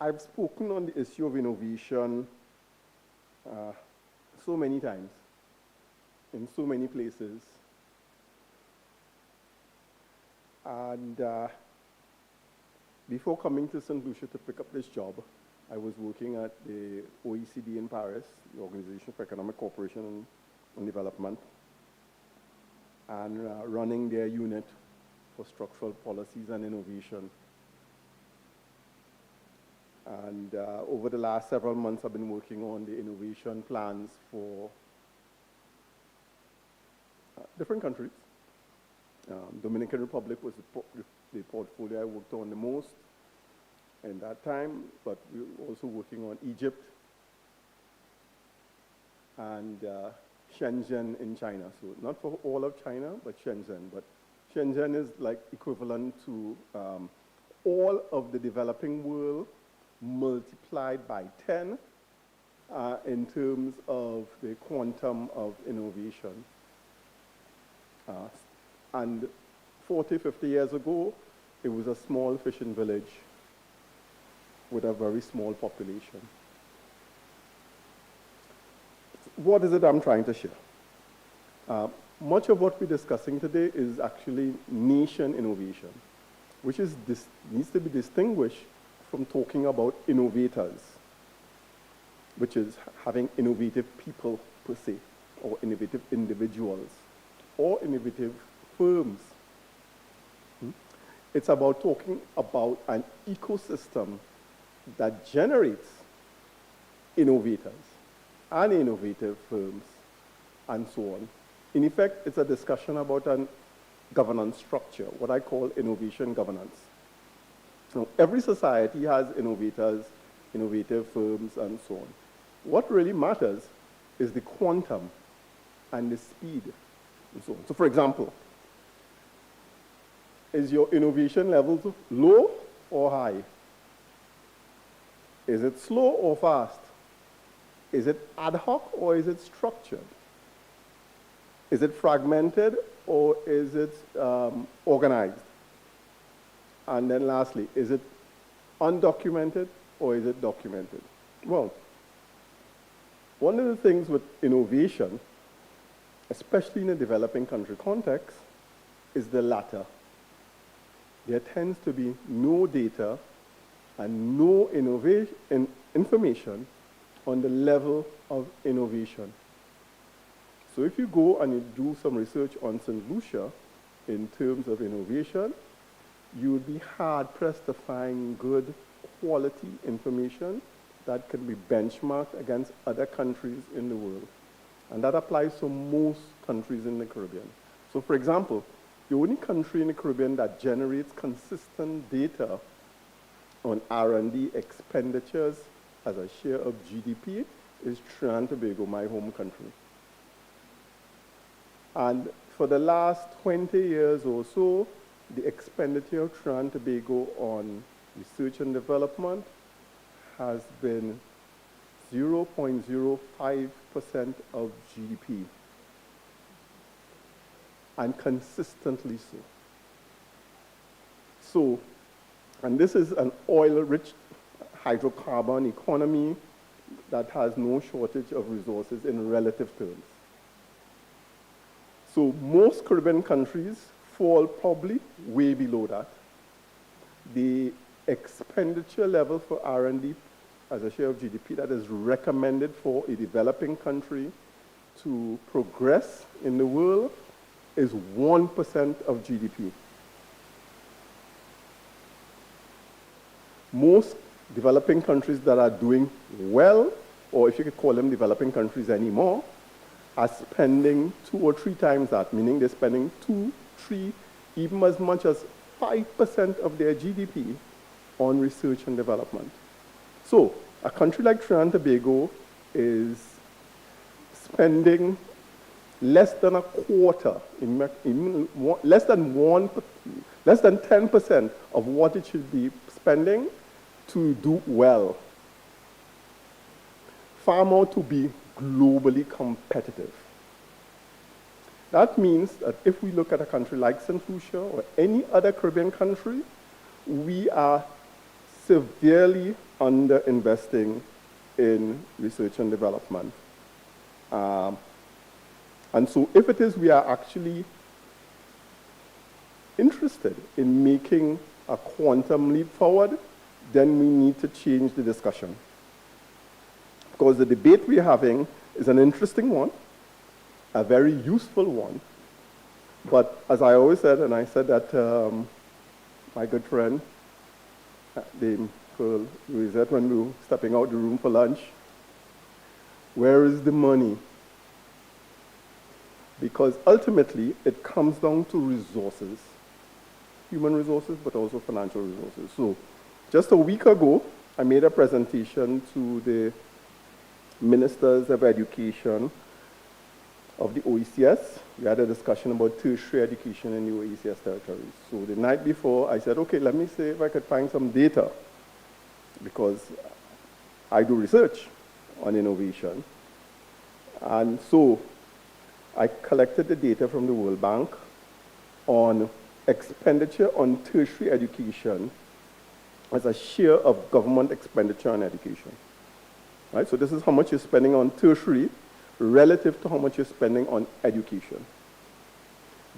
Speaker 6: I've spoken on the issue of innovation so many times, in so many places. And before coming to St. Lucia to pick up this job, I was working at the OECD in Paris, the Organization for Economic Cooperation and Development, and running their unit for structural policies and innovation. And over the last several months, I've been working on the innovation plans for different countries. Dominican Republic was the portfolio I worked on the most in that time, but we were also working on Egypt and Shenzhen in China. So not for all of China, but Shenzhen. But Shenzhen is like equivalent to all of the developing world multiplied by 10 in terms of the quantum of innovation. And 40, 50 years ago, it was a small fishing village with a very small population. What is it I'm trying to share? Much of what we're discussing today is actually nation innovation, which needs to be distinguished from talking about innovators, which is having innovative people per se, or innovative individuals, or innovative firms. It's about talking about an ecosystem that generates innovators and innovative firms and so on. In effect, it's a discussion about a governance structure, what I call innovation governance. So every society has innovators, innovative firms, and so on. What really matters is the quantum and the speed and so on. So for example, is your innovation level low or high? Is it slow or fast? Is it ad hoc or is it structured? Is it fragmented or is it organized? And then lastly, is it undocumented or is it documented? Well, One of the things with innovation, especially in a developing country context, is the latter. There tends to be no data and no information on the level of innovation. So if you go and you do some research on St. Lucia in terms of innovation, you would be hard-pressed to find good quality information that can be benchmarked against other countries in the world. And that applies to most countries in the Caribbean. So for example, the only country in the Caribbean that generates consistent data on R&D expenditures as a share of GDP is Trinidad and Tobago, my home country. And for the last 20 years or so, the expenditure of Trinidad and Tobago on research and development has been 0.05% of GDP, and consistently so. So, and this is an oil-rich hydrocarbon economy that has no shortage of resources in relative terms. So most Caribbean countries fall probably way below that. The expenditure level for R&D as a share of GDP that is recommended for a developing country to progress in the world is 1% of GDP. Most developing countries that are doing well, or if you could call them developing countries anymore, are spending 2 or 3 times that, meaning they're spending 2, 3, even as much as 5% of their GDP on research and development. So a country like Trinidad and Tobago is spending less than a quarter, less than 10% of what it should be spending to do well. Far more to be globally competitive. That means that if we look at a country like St. Lucia or any other Caribbean country, we are severely underinvesting in research and development. And so if it is we are actually interested in making a quantum leap forward, then we need to change the discussion. Because the debate we're having is an interesting one, a very useful one. But as I always said, and I said that my good friend, Dame Pearl Louisette, when we were stepping out the room for lunch, where is the money? Because ultimately, it comes down to resources, human resources, but also financial resources. So just a week ago, I made a presentation to the ministers of education of the OECS. We had a discussion about tertiary education in the OECS territories. So the night before, I said, okay, let me see if I could find some data, because I do research on innovation. And so I collected the data from the World Bank on expenditure on tertiary education as a share of government expenditure on education. Right? So this is how much you're spending on tertiary relative to how much you're spending on education.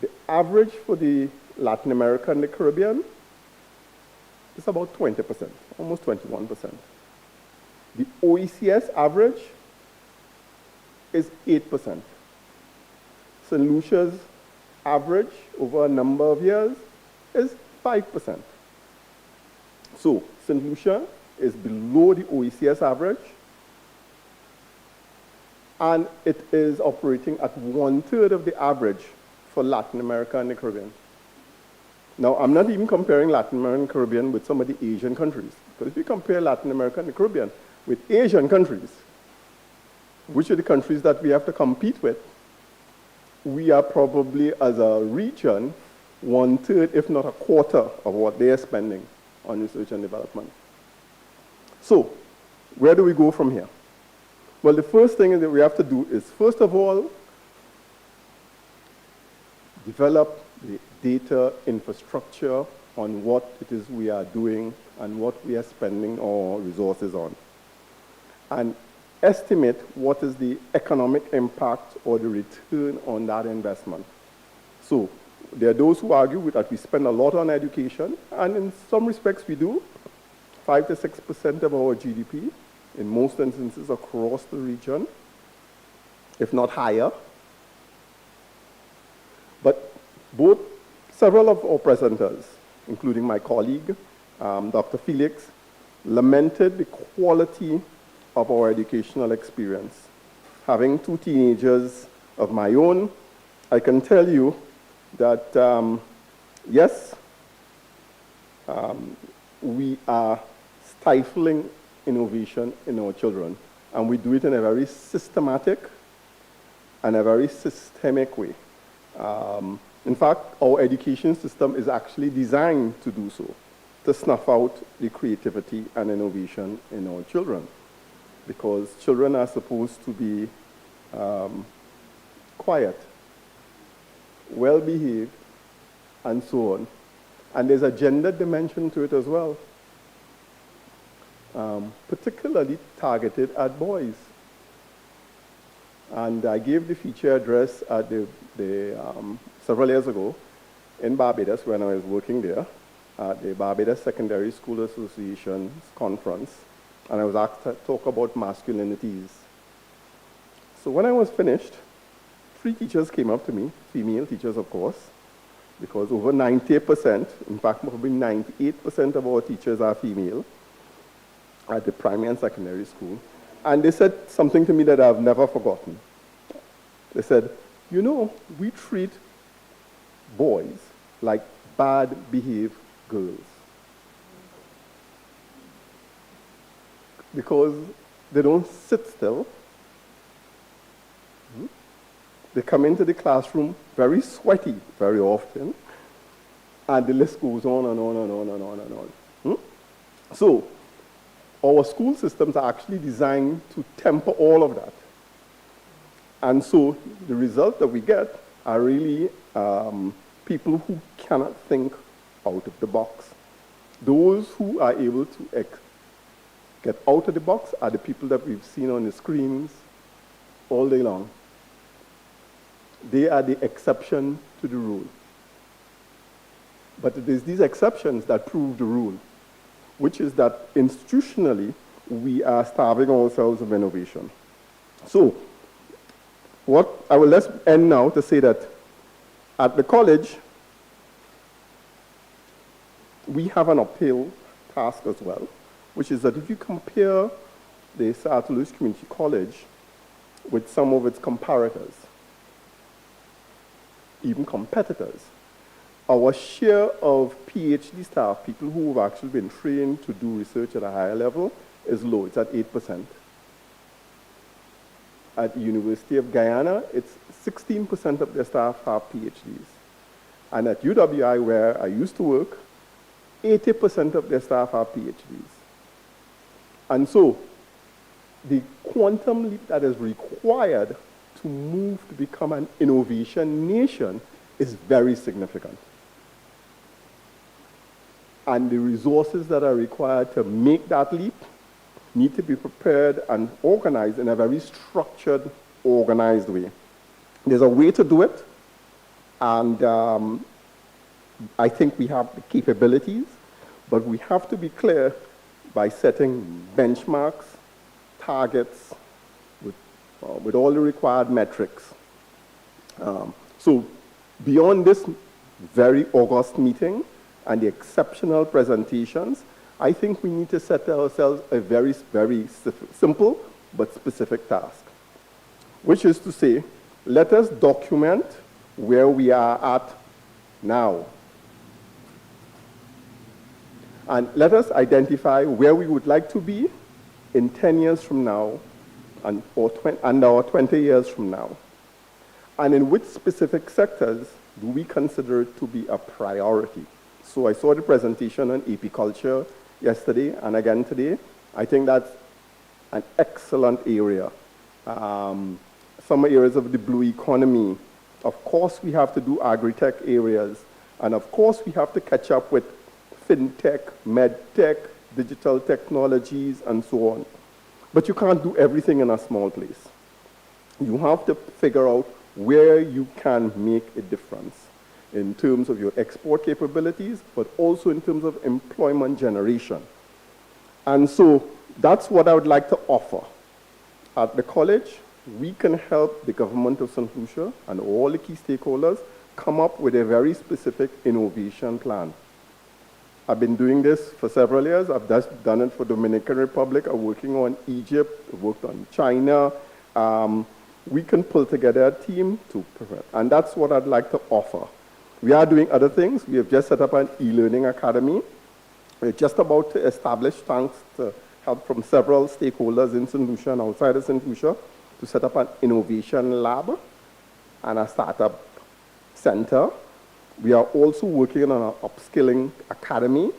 Speaker 6: The average for the Latin America and the Caribbean is about 20%, almost 21%. The OECS average is 8%. St. Lucia's average over a number of years is 5%. So St. Lucia is below the OECS average, and it is operating at 1/3 of the average for Latin America and the Caribbean. Now, I'm not even comparing Latin America and the Caribbean with some of the Asian countries, because if you compare Latin America and the Caribbean with Asian countries, which are the countries that we have to compete with, we are probably, as a region, 1/3, if not a quarter, of what they are spending on research and development. So, where do we go from here? Well, the first thing that we have to do is, first of all, develop the data infrastructure on what it is we are doing and what we are spending our resources on. And estimate what is the economic impact or the return on that investment. So there are those who argue that we spend a lot on education, and in some respects we do, 5 to 6% of our GDP, in most instances across the region, if not higher. But several of our presenters, including my colleague, Dr. Felix, lamented the quality of our educational experience. Having 2 teenagers of my own, I can tell you that, yes, we are stifling innovation in our children, and we do it in a very systematic and a very systemic way. In fact, our education system is actually designed to do so, to snuff out the creativity and innovation in our children, because children are supposed to be quiet, well-behaved, and so on. And there's a gender dimension to it as well, particularly targeted at boys. And I gave the feature address at several years ago in Barbados when I was working there at the Barbados Secondary School Association's conference, and I was asked to talk about masculinities. So when I was finished, 3 teachers came up to me, female teachers of course, because over 90%, in fact probably 98% of our teachers are female at the primary and secondary school. And they said something to me that I've never forgotten. They said, you know, we treat boys like bad behaved girls because they don't sit still. They come into the classroom very sweaty very often, and the list goes on and on and on and on and on. So our school systems are actually designed to temper all of that. And so the result that we get are really people who cannot think out of the box. Those who are able to get out of the box are the people that we've seen on the screens all day long. They are the exception to the rule. But it is these exceptions that prove the rule, which is that institutionally we are starving ourselves of innovation. So I will let's end now to say that at the college, we have an uphill task as well, which is that if you compare the St. Louis Community College with some of its comparators, even competitors, our share of PhD staff, people who have actually been trained to do research at a higher level, is low. It's at 8%. At the University of Guyana, it's 16% of their staff have PhDs. And at UWI, where I used to work, 80% of their staff have PhDs. And so the quantum leap that is required to move to become an innovation nation is very significant. And the resources that are required to make that leap need to be prepared and organized in a very structured, organized way. There's a way to do it, and I think we have the capabilities, but we have to be clear by setting benchmarks, targets, with all the required metrics. So beyond this very august meeting and the exceptional presentations, I think we need to set ourselves a very, very simple but specific task, which is to say, let us document where we are at now. And let us identify where we would like to be in 10 years from now and or 20 years from now. And in which specific sectors do we consider it to be a priority? So I saw the presentation on apiculture yesterday and again today. I think that's an excellent area. Some areas of the blue economy. Of course, we have to do agri-tech areas. And of course, we have to catch up with fintech, medtech, digital technologies, and so on. But you can't do everything in a small place. You have to figure out where you can make a difference in terms of your export capabilities, but also in terms of employment generation. And so that's what I would like to offer. At the college, we can help the government of St. Lucia and all the key stakeholders come up with a very specific innovation plan. I've been doing this for several years. I've just done it for Dominican Republic. I'm working on Egypt, I've worked on China. We can pull together a team to prevent, and that's what I'd like to offer. We are doing other things. We have just set up an e-learning academy. We're just about to establish, thanks to help from several stakeholders in St. Lucia and outside of St. Lucia, to set up an innovation lab and a startup center. We are also working on an upskilling academy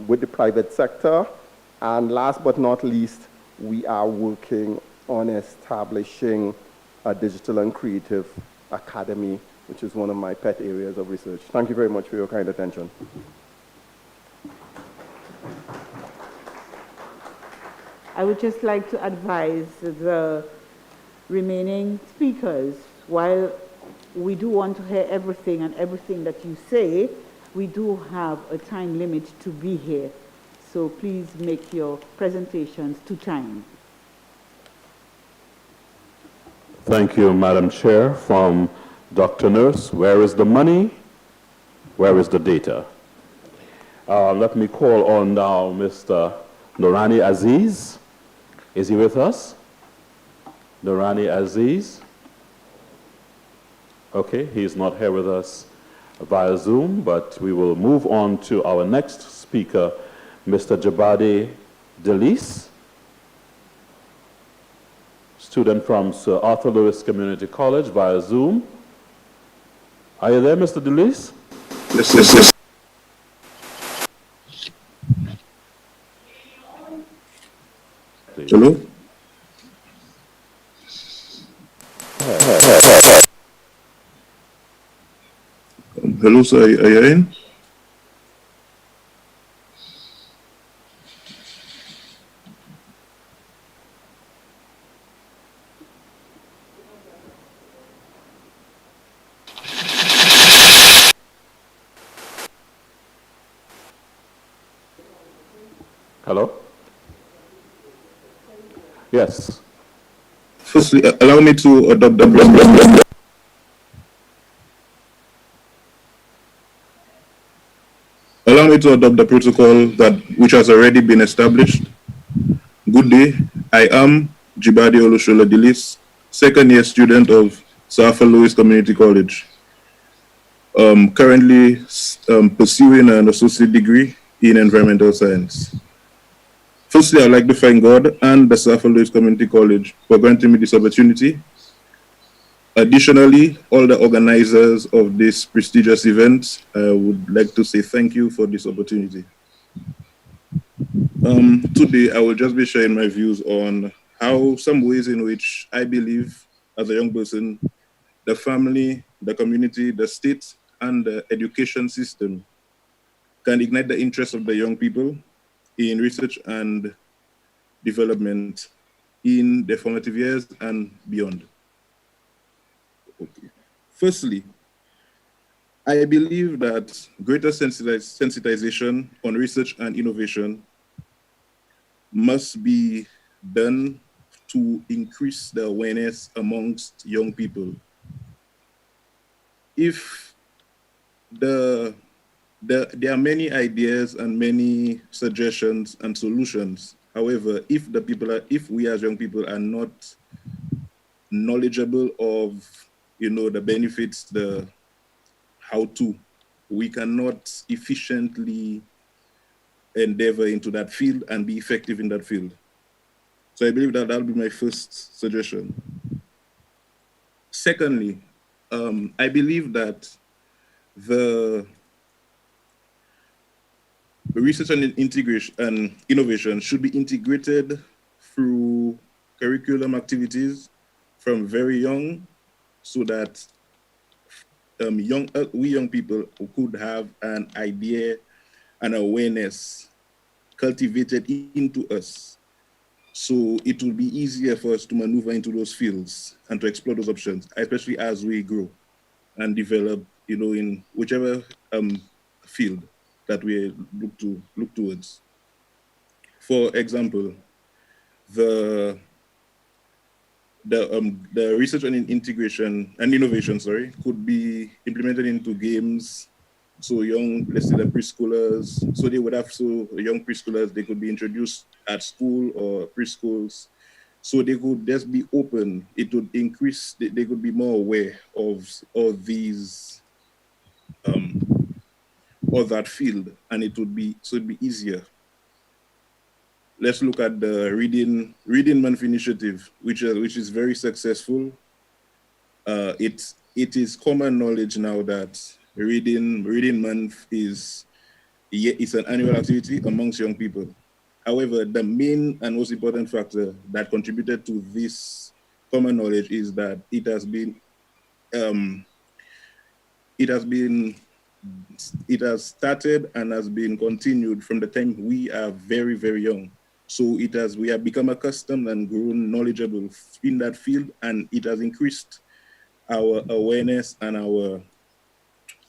Speaker 6: with the private sector. And last but not least, we are working on establishing a digital and creative academy, which is one of my pet areas of research. Thank you very much for your kind attention.
Speaker 2: I would just like to advise the remaining speakers, while we do want to hear everything and everything that you say, we do have a time limit to be here. So please make your presentations to time.
Speaker 3: Thank you, Madam Chair. From Dr. Nurse, where is the money? Where is the data? Let me call on now Mr. Norani Aziz. Is he with us? Norani Aziz? Okay, he's not here with us via Zoom, but we will move on to our next speaker, Mr. Jabade Delis, student from Sir Arthur Lewis Community College via Zoom. Are you there, Mr. Delis?
Speaker 7: Yes.
Speaker 3: Please.
Speaker 7: Hello? Hello, sir. Are you in?
Speaker 3: Hello? Yes.
Speaker 7: Firstly, allow me to adopt the protocol. Allow me to adopt the protocol which has already been established. Good day. I am Jibade Olushola Dilis, second year student of Sir Arthur Lewis Community College. Currently pursuing an associate degree in environmental science. Firstly, I'd like to thank God and the Sir Arthur Lewis Community College for granting me this opportunity. Additionally, all the organizers of this prestigious event, I would like to say thank you for this opportunity. Today, I will just be sharing my views on how some ways in which I believe, as a young person, the family, the community, the state, and the education system can ignite the interest of the young people in research and development in their formative years and beyond. Okay. Firstly, I believe that greater sensitization on research and innovation must be done to increase the awareness amongst young people. If there are many ideas and many suggestions and solutions, however, if we as young people are not knowledgeable of, the benefits, the how to, we cannot efficiently endeavor into that field and be effective in that field. So I believe that that'll be my first suggestion. Secondly, I believe that the research and integration and innovation should be integrated through curriculum activities from very young, so that we young people could have an idea and awareness cultivated into us, So it will be easier for us to maneuver into those fields and to explore those options, especially as we grow and develop, in whichever field that we look towards. For example, the research and integration and innovation, could be implemented into games. So let's say the preschoolers, so they would have, young preschoolers, they could be introduced at school or preschools. So they could just be open. It would increase, they could be more aware of these, or that field, and it'd be easier. Let's look at the Reading Month initiative, which is very successful. It is common knowledge now that Reading Month it's an annual activity amongst young people. However, the main and most important factor that contributed to this common knowledge is that it has started and has been continued from the time we are very, very young. So we have become accustomed and grown knowledgeable in that field, and it has increased our awareness and our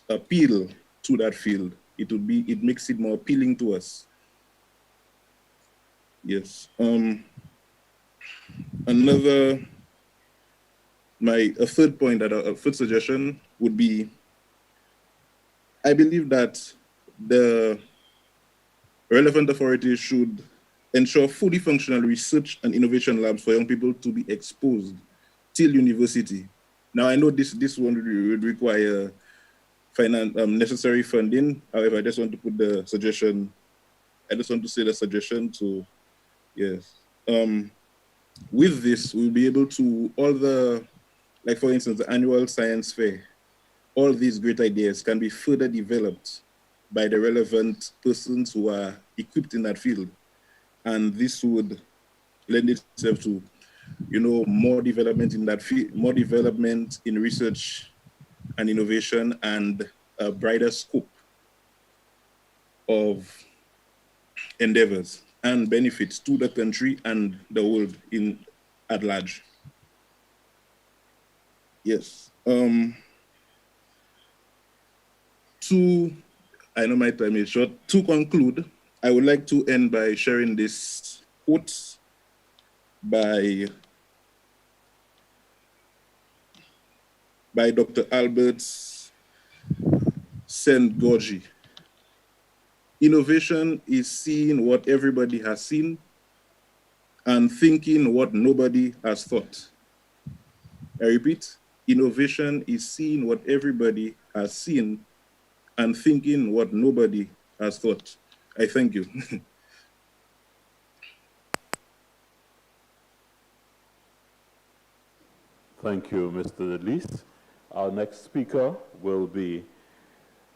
Speaker 7: appeal to that field. It makes it more appealing to us. Yes. A third point, a third suggestion would be, I believe that the relevant authorities should ensure fully functional research and innovation labs for young people to be exposed till university. Now, I know this one would require necessary funding. However, I just want to put the suggestion. I just want to say the suggestion to, yes. With this, we'll be able to, like for instance, the annual science fair, all these great ideas can be further developed by the relevant persons who are equipped in that field. And this would lend itself to, more development in that field, more development in research and innovation, and a brighter scope of endeavors and benefits to the country and the world at large. Yes. I know my time is short. To conclude, I would like to end by sharing this quote by Dr. Albert Szent-Györgyi. Innovation is seeing what everybody has seen and thinking what nobody has thought. I repeat, innovation is seeing what everybody has seen and thinking what nobody has thought. I thank you.
Speaker 3: Thank you, Mr. Delis. Our next speaker will be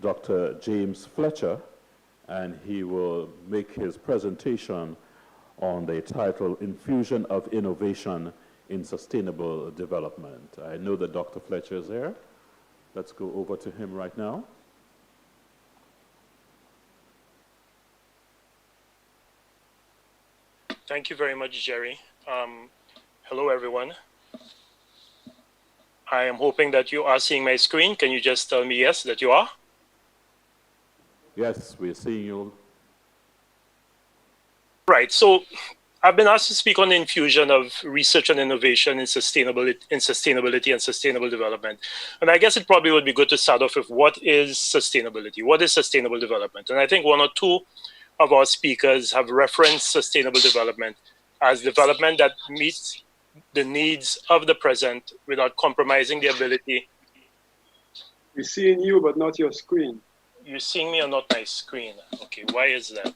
Speaker 3: Dr. James Fletcher, and he will make his presentation on the title, Infusion of Innovation in Sustainable Development. I know that Dr. Fletcher is here. Let's go over to him right now.
Speaker 10: Thank you very much, Jerry. Hello, everyone. I am hoping that you are seeing my screen. Can you just tell me yes, that you are?
Speaker 3: Yes, we're seeing you.
Speaker 10: Right, so I've been asked to speak on the infusion of research and innovation in sustainability and sustainable development. And I guess it probably would be good to start off with what is sustainability? What is sustainable development? And I think one or two of our speakers have referenced sustainable development as development that meets the needs of the present without compromising the ability.
Speaker 11: We're seeing you, but not your screen.
Speaker 10: You're seeing me or not my screen? Okay, why is that?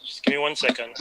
Speaker 10: Just give me 1 second.